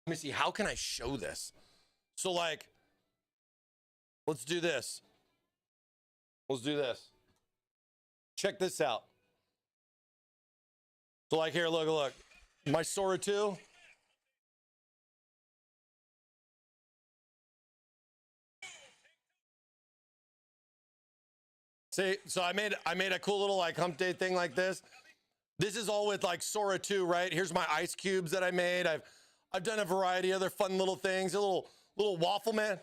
let me see, how can I show this? So like, let's do this. Let's do this. Check this out. So like here, look. My Sora 2. See, so I made a cool little like hump day thing like this. This is all with like Sora 2, right? Here's my ice cubes that I made. I've done a variety of other fun little things. A little waffle man.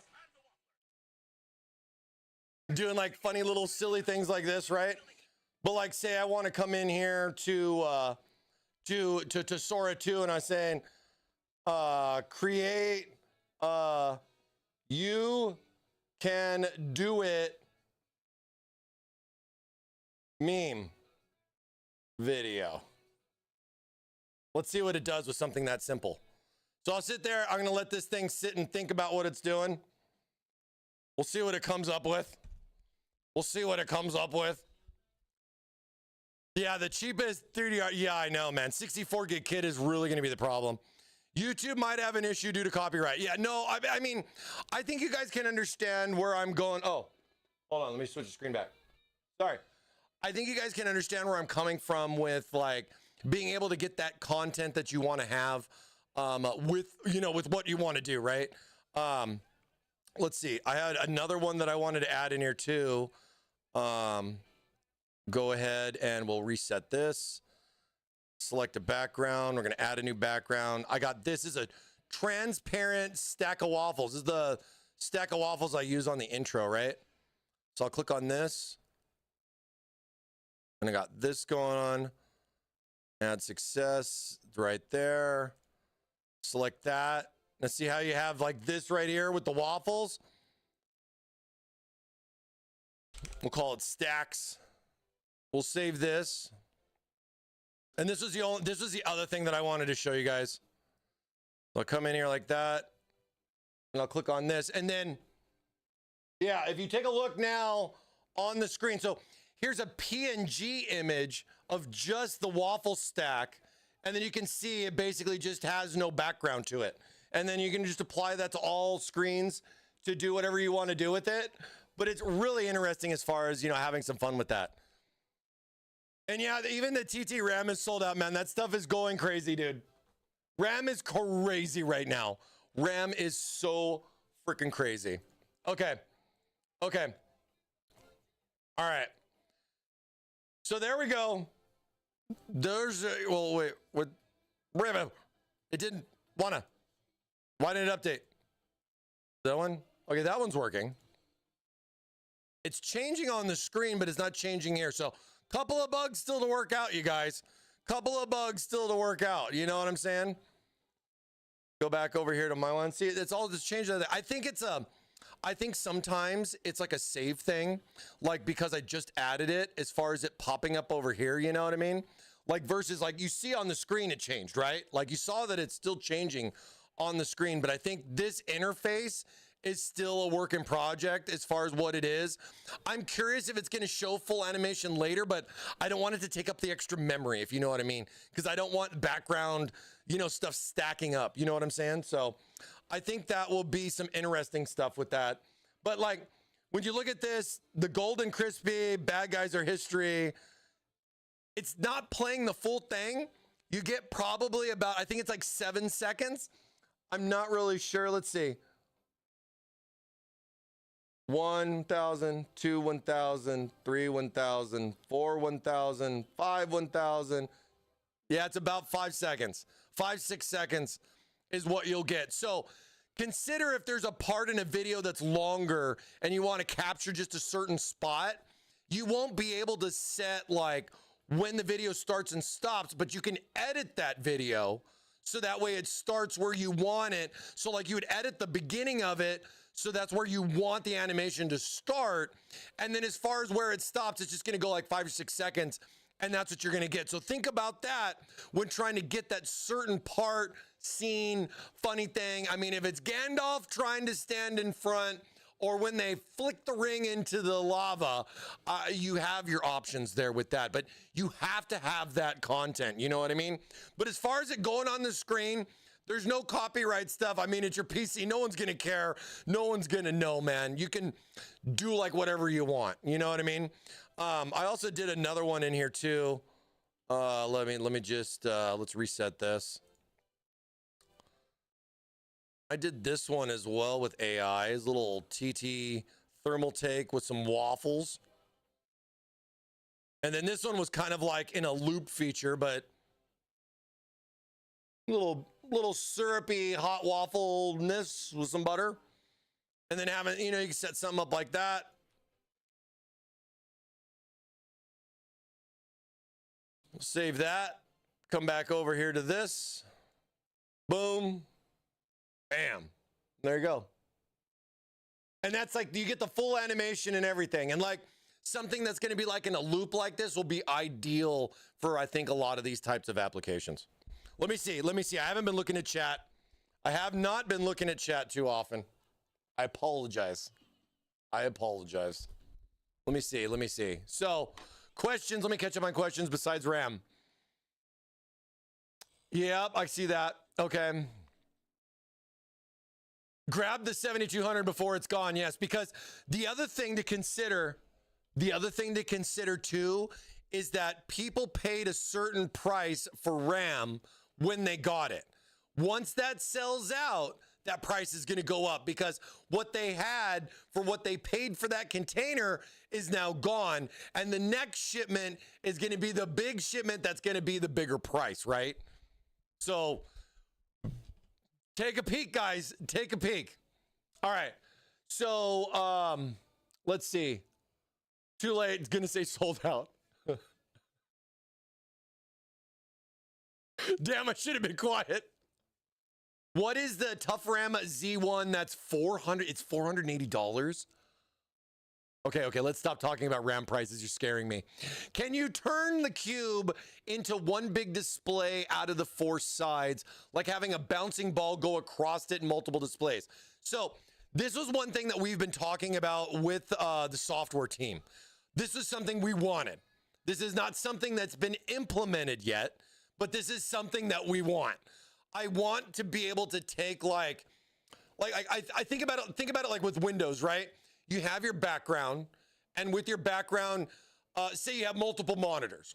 Doing like funny little silly things like this, right? But like say I want to come in here to Sora 2 and I'm saying create you can do it meme video. Let's see what it does with something that simple. So I'll sit there, I'm gonna let this thing sit and think about what it's doing. We'll see what it comes up with. Yeah, the cheapest 3D, yeah, I know, man. 64 gig kit is really gonna be the problem. YouTube might have an issue due to copyright. Yeah, no, I mean, I think you guys can understand where I'm going. Oh, hold on, let me switch the screen back. Sorry. I think you guys can understand where I'm coming from with like being able to get that content that you want to have with what you want to do, right? Let's see. I had another one that I wanted to add in here too. Go ahead and we'll reset this. Select a background. We're going to add a new background. This is a transparent stack of waffles. This is the stack of waffles I use on the intro, right? So I'll click on this. And I got this going on. Add success right there. Select that. Let's see how you have like this right here with the waffles. We'll call it stacks. We'll save this. And this was the other thing that I wanted to show you guys. I'll come in here like that, and I'll click on this, and then, yeah, if you take a look now on the screen, so here's a PNG image of just the waffle stack, and then you can see it basically just has no background to it. And then you can just apply that to all screens to do whatever you want to do with it. But it's really interesting as far as, you know, having some fun with that. And yeah, even the TT RAM is sold out, man. That stuff is going crazy, dude. RAM is crazy right now. RAM is so freaking crazy. Okay. Okay. All right. So there we go. There's a, well, wait, what? It didn't wanna. Why didn't it update? That one? Okay, that one's working. It's changing on the screen, but it's not changing here. So, couple of bugs still to work out, you guys. Couple of bugs still to work out. You know what I'm saying? Go back over here to my one. See, it's all just changed. I think it's I think sometimes it's like a save thing, like because I just added it as far as it popping up over here, you know what I mean? Like versus like you see on the screen it changed, right? Like you saw that it's still changing on the screen, but I think this interface is still a work in project as far as what it is. I'm curious if it's going to show full animation later, but I don't want it to take up the extra memory, if you know what I mean, because I don't want background, you know, stuff stacking up, you know what I'm saying? So I think that will be some interesting stuff with that. But like, when you look at this, the golden crispy, bad guys are history, it's not playing the full thing. You get probably about, I think it's like 7 seconds. I'm not really sure. Let's see. 1,000, 2, 1,000, 3, 1,000, 4, 1,000, 5, 1,000. Yeah, it's about 5 seconds. 5, 6 seconds is what you'll get. So consider if there's a part in a video that's longer and you want to capture just a certain spot, you won't be able to set like when the video starts and stops, but you can edit that video so that way it starts where you want it. So like you would edit the beginning of it, so that's where you want the animation to start. And then as far as where it stops, it's just gonna go like 5 or 6 seconds, and that's what you're gonna get. So think about that when trying to get that certain part, scene, funny thing. I mean, if it's Gandalf trying to stand in front, or when they flick the ring into the lava, you have your options there with that. But you have to have that content, you know what I mean? But as far as it going on the screen, there's no copyright stuff. I mean, it's your PC. No one's going to care. No one's going to know, man. You can do like whatever you want. You know what I mean? I also did another one in here too. Let me just, let's reset this. I did this one as well with AI. His little TT Thermaltake with some waffles. And then this one was kind of like in a loop feature, but little syrupy hot waffleness with some butter. And then having, you know, you can set something up like that. We'll save that. Come back over here to this. Boom. Bam. There you go. And that's like, you get the full animation and everything. And like something that's going to be like in a loop like this will be ideal for, I think, a lot of these types of applications. Let me see. I haven't been looking at chat. I have not been looking at chat too often. I apologize. Let me see. So, questions. Let me catch up on questions besides RAM. Yep, I see that. Okay. Grab the 7200 before it's gone. Yes, because the other thing to consider too is that people paid a certain price for RAM when they got it. Once that sells out, that price is going to go up because what they had for what they paid for that container is now gone. And the next shipment is going to be the big shipment that's going to be the bigger price, right? So take a peek, guys. Take a peek. All right. So let's see. Too late. It's going to say sold out. Damn, I should have been quiet. What is the Tough RAM Z1? That's $400. It's $480. Okay, let's stop talking about RAM prices. You're scaring me. Can you turn the cube into one big display out of the 4 sides, like having a bouncing ball go across it in multiple displays? So this was one thing that we've been talking about with the software team. This is something we wanted. This is not something that's been implemented yet, but this is something that we want. I want to be able to take I think about it like with Windows, right? You have your background, and with your background, say you have multiple monitors.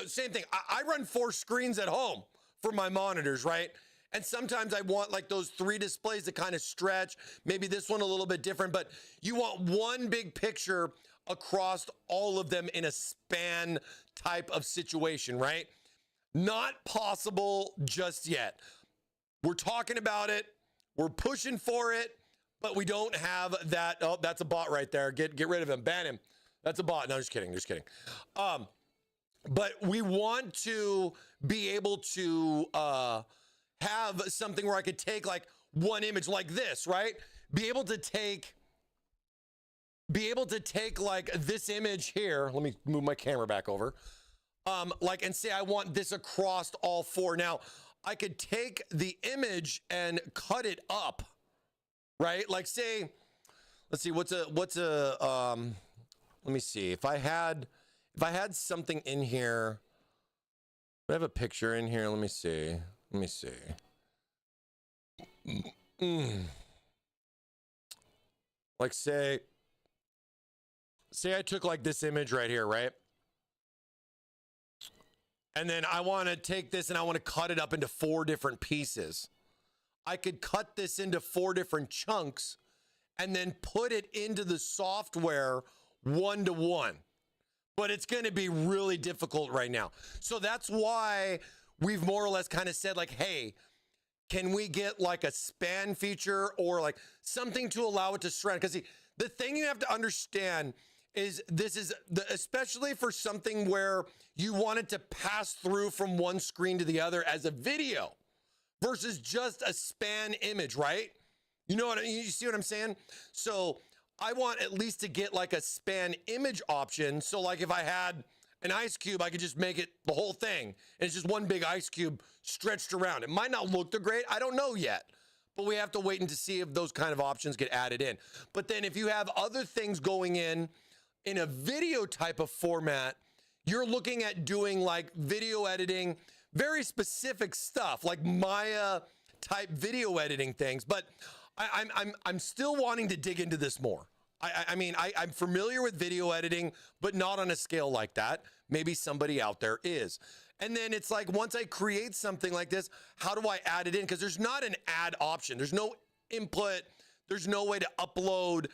Same thing. I run 4 screens at home for my monitors, right? And sometimes I want like those 3 displays to kind of stretch. Maybe this one a little bit different, but you want one big picture across all of them in a span type of situation, right? Not possible just yet. We're talking about it. We're pushing for it, but we don't have that. Oh, that's a bot right there. Get rid of him. Ban him. That's a bot. No, just kidding. But we want to be able to have something where I could take like one image like this, right? Be able to take like this image here. Let me move my camera back over. And say I want this across all 4. Now, I could take the image and cut it up, right? Like say, let's see, let me see. If I had something in here, I have a picture in here. Let me see. Like say I took like this image right here, right? And then I want to take this and I want to cut it up into 4 different pieces. I could cut this into 4 different chunks and then put it into the software 1-to-1. But it's going to be really difficult right now. So that's why we've more or less kind of said like, hey, can we get like a span feature or like something to allow it to strand? Because the thing you have to understand is this is especially for something where you want it to pass through from one screen to the other as a video versus just a span image, right? You know what you see what I'm saying? So I want at least to get like a span image option. So like if I had an ice cube, I could just make it the whole thing. And it's just one big ice cube stretched around. It might not look great. I don't know yet. But we have to wait and to see if those kind of options get added in. But then if you have other things going in a video type of format, you're looking at doing like video editing, very specific stuff like Maya type video editing things. But I'm still wanting to dig into this more. I'm familiar with video editing, but not on a scale like that. Maybe somebody out there is. And then it's like, once I create something like this, how do I add it in? Because there's not an add option. There's no input. There's no way to upload,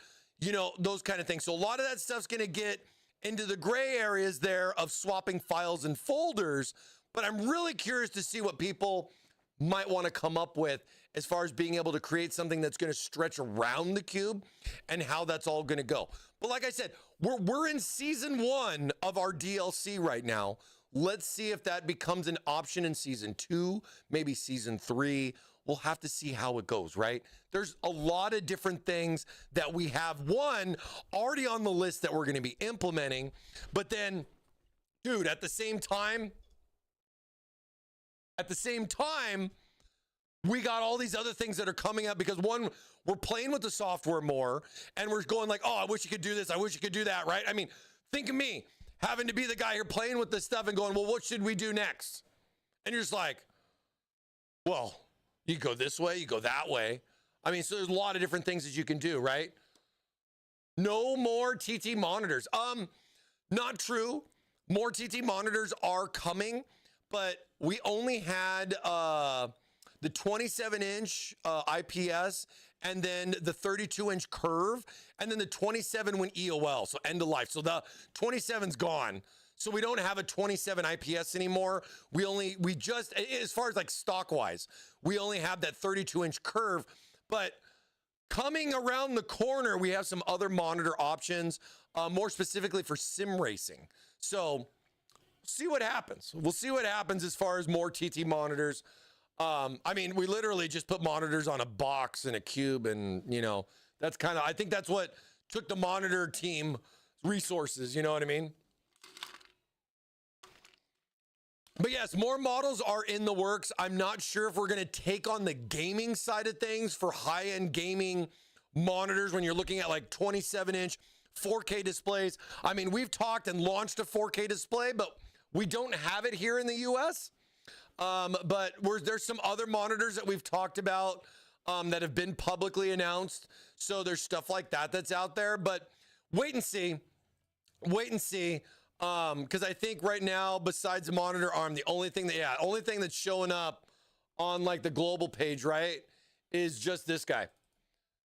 those kind of things. So a lot of that stuff's going to get into the gray areas there of swapping files and folders. But I'm really curious to see what people might want to come up with as far as being able to create something that's going to stretch around the cube and how that's all going to go. But like I said, we're in season 1 of our DLC right now. Let's see if that becomes an option in season 2, maybe season 3. We'll have to see how it goes, right? There's a lot of different things that we have, one, already on the list that we're going to be implementing. But then, dude, at the same time, we got all these other things that are coming up because, one, we're playing with the software more and we're going like, oh, I wish you could do this. I wish you could do that, right? I mean, think of me having to be the guy here playing with this stuff and going, well, what should we do next? And you're just like, well, you go this way, you go that way. I mean, so there's a lot of different things that you can do, right? No more TT monitors. Not true. More TT monitors are coming, but we only had the 27-inch IPS and then the 32-inch curve, and then the 27 went EOL, so end of life. So the 27's gone. So we don't have a 27 IPS anymore. We just, as far as like stock wise, we only have that 32-inch curve. But coming around the corner, we have some other monitor options, more specifically for sim racing. So see what happens. We'll see what happens as far as more TT monitors. I mean, we literally just put monitors on a box and a cube, and that's kind of, I think that's what took the monitor team resources, you know what I mean? But yes, more models are in the works. I'm not sure if we're going to take on the gaming side of things for high-end gaming monitors when you're looking at like 27-inch 4K displays. I mean, we've talked and launched a 4K display, but we don't have it here in the US. But there's some other monitors that we've talked about that have been publicly announced. So there's stuff like that that's out there. But wait and see. Wait and see. Because I think right now, besides the monitor arm, the only thing that's showing up on like the global page, right, is just this guy.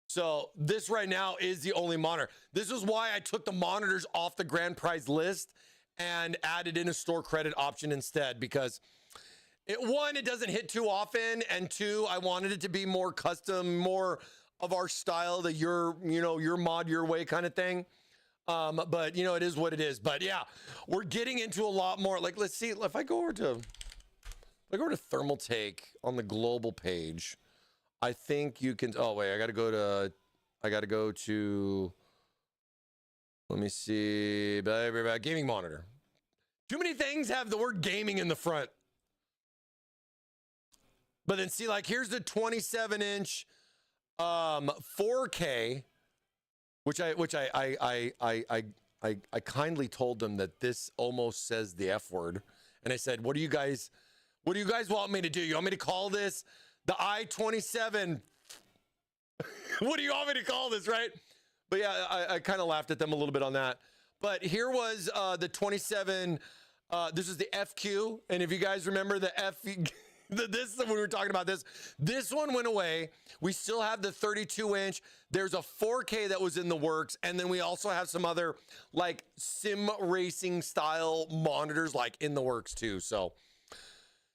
So this right now is the only monitor. This is why I took the monitors off the grand prize list and added in a store credit option instead, because one, it doesn't hit too often, and two, I wanted it to be more custom, more of our style, the your mod your way kind of thing. But you know, it is what it is. But yeah, we're getting into a lot more. Like, let's see if I go over to Thermaltake on the global page. I think you can. Oh wait, I got to go to. Let me see. Gaming monitor. Too many things have the word gaming in the front. But then see, like, here's the 27-inch 4K. Which I kindly told them that this almost says the F word. And I said, what do you guys want me to do? You want me to call this the I-27? What do you want me to call this, right? But yeah, I kind of laughed at them a little bit on that. But here was the 27, this is the FQ. And if you guys remember the F, this when we were talking about this one went away. We still have the 32-inch. There's a 4K that was in the works, and then we also have some other like sim racing style monitors like in the works too. So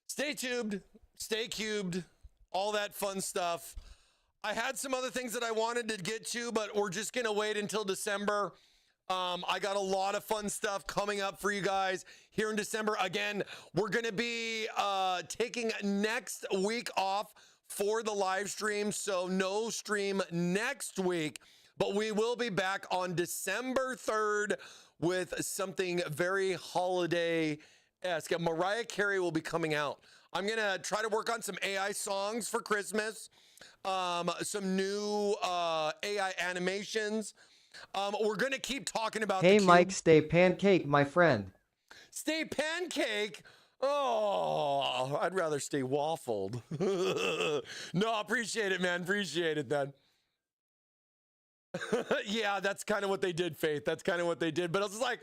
stay tuned, stay cubed, all that fun stuff. I had some other things that I wanted to get to, but we're just gonna wait until December. I got a lot of fun stuff coming up for you guys here in December. Again, we're going to be taking next week off for the live stream, so no stream next week, but we will be back on December 3rd with something very holiday-esque. Mariah Carey will be coming out. I'm going to try to work on some AI songs for Christmas, some new AI animations. We're going to keep talking about Hey, the Mike, cube. stay pancake, my friend. Stay pancake? Oh, I'd rather stay waffled. No, appreciate it, man. Appreciate it, then. Yeah, that's kind of what they did, Faith. That's kind of what they did. But I was just like,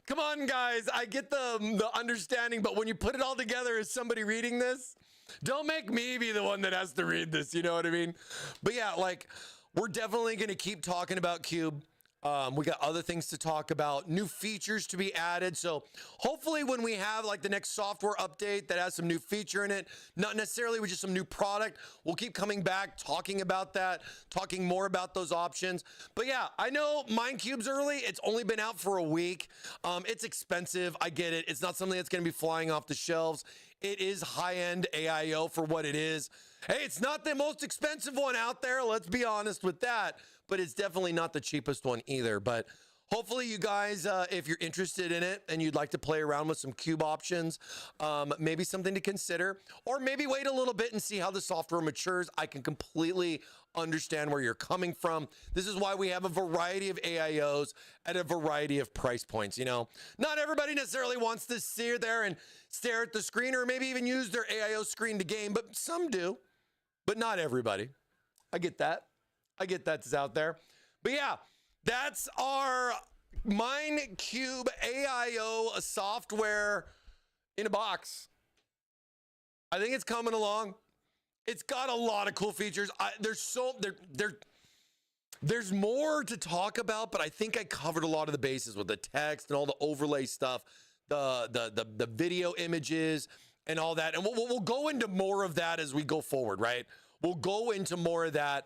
come on, guys. I get the understanding, but when you put it all together as somebody reading this, don't make me be the one that has to read this. You know what I mean? But yeah, like, we're definitely going to keep talking about Cube. We got other things to talk about, new features to be added. So hopefully when we have like the next software update that has some new feature in it, not necessarily with just some new product, we'll keep coming back, talking about that, talking more about those options. But yeah, I know MINECUBE's early. It's only been out for a week. It's expensive. I get it. It's not something that's going to be flying off the shelves. It is high-end AIO for what it is. Hey, it's not the most expensive one out there. Let's be honest with that. But it's definitely not the cheapest one either. But hopefully you guys, if you're interested in it and you'd like to play around with some cube options, maybe something to consider, or maybe wait a little bit and see how the software matures. I can completely understand where you're coming from. This is why we have a variety of AIOs at a variety of price points. You know, not everybody necessarily wants to sit there and stare at the screen or maybe even use their AIO screen to game, but some do, but not everybody. I get that. I get that's out there. But yeah, that's our MINECUBE AIO software in a box. I think it's coming along. It's got a lot of cool features. There's more to talk about, but I think I covered a lot of the bases with the text and all the overlay stuff, the video images and all that. And we'll go into more of that as we go forward, right? We'll go into more of that.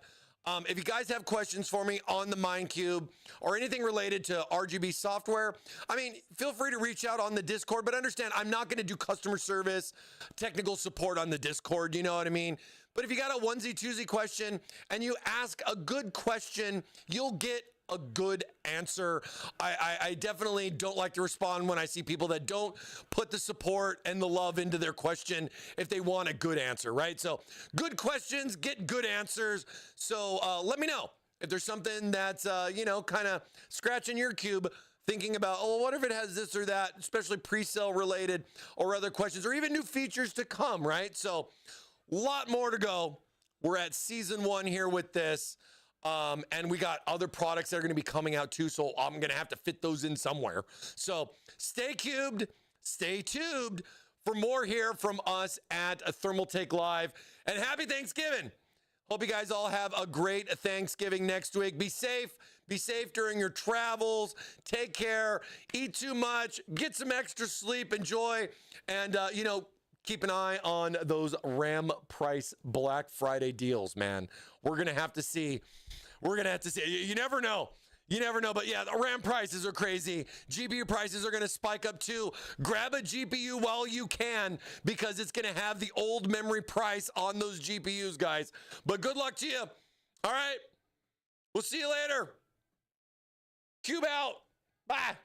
If you guys have questions for me on the MINECUBE or anything related to RGB software, I mean, feel free to reach out on the Discord, but understand I'm not going to do customer service, technical support on the Discord, you know what I mean? But if you got a onesie twosie question and you ask a good question, you'll get a good answer. I definitely don't like to respond when I see people that don't put the support and the love into their question if they want a good answer, right? So good questions, get good answers. So let me know if there's something that's, you know, kind of scratching your cube, thinking about, oh, what if it has this or that, especially pre-sale related or other questions or even new features to come, right? So a lot more to go. We're at season 1 here with this. And we got other products that are going to be coming out too. So I'm going to have to fit those in somewhere. So stay cubed, stay tubed for more here from us at Thermaltake Live. And happy Thanksgiving. Hope you guys all have a great Thanksgiving next week. Be safe. Be safe during your travels. Take care. Eat too much. Get some extra sleep. Enjoy. And, you know, keep an eye on those RAM price Black Friday deals, man. We're going to have to see. We're going to have to see. You never know. You never know. But yeah, the RAM prices are crazy. GPU prices are going to spike up too. Grab a GPU while you can because it's going to have the old memory price on those GPUs, guys. But good luck to you. All right. We'll see you later. Cube out. Bye.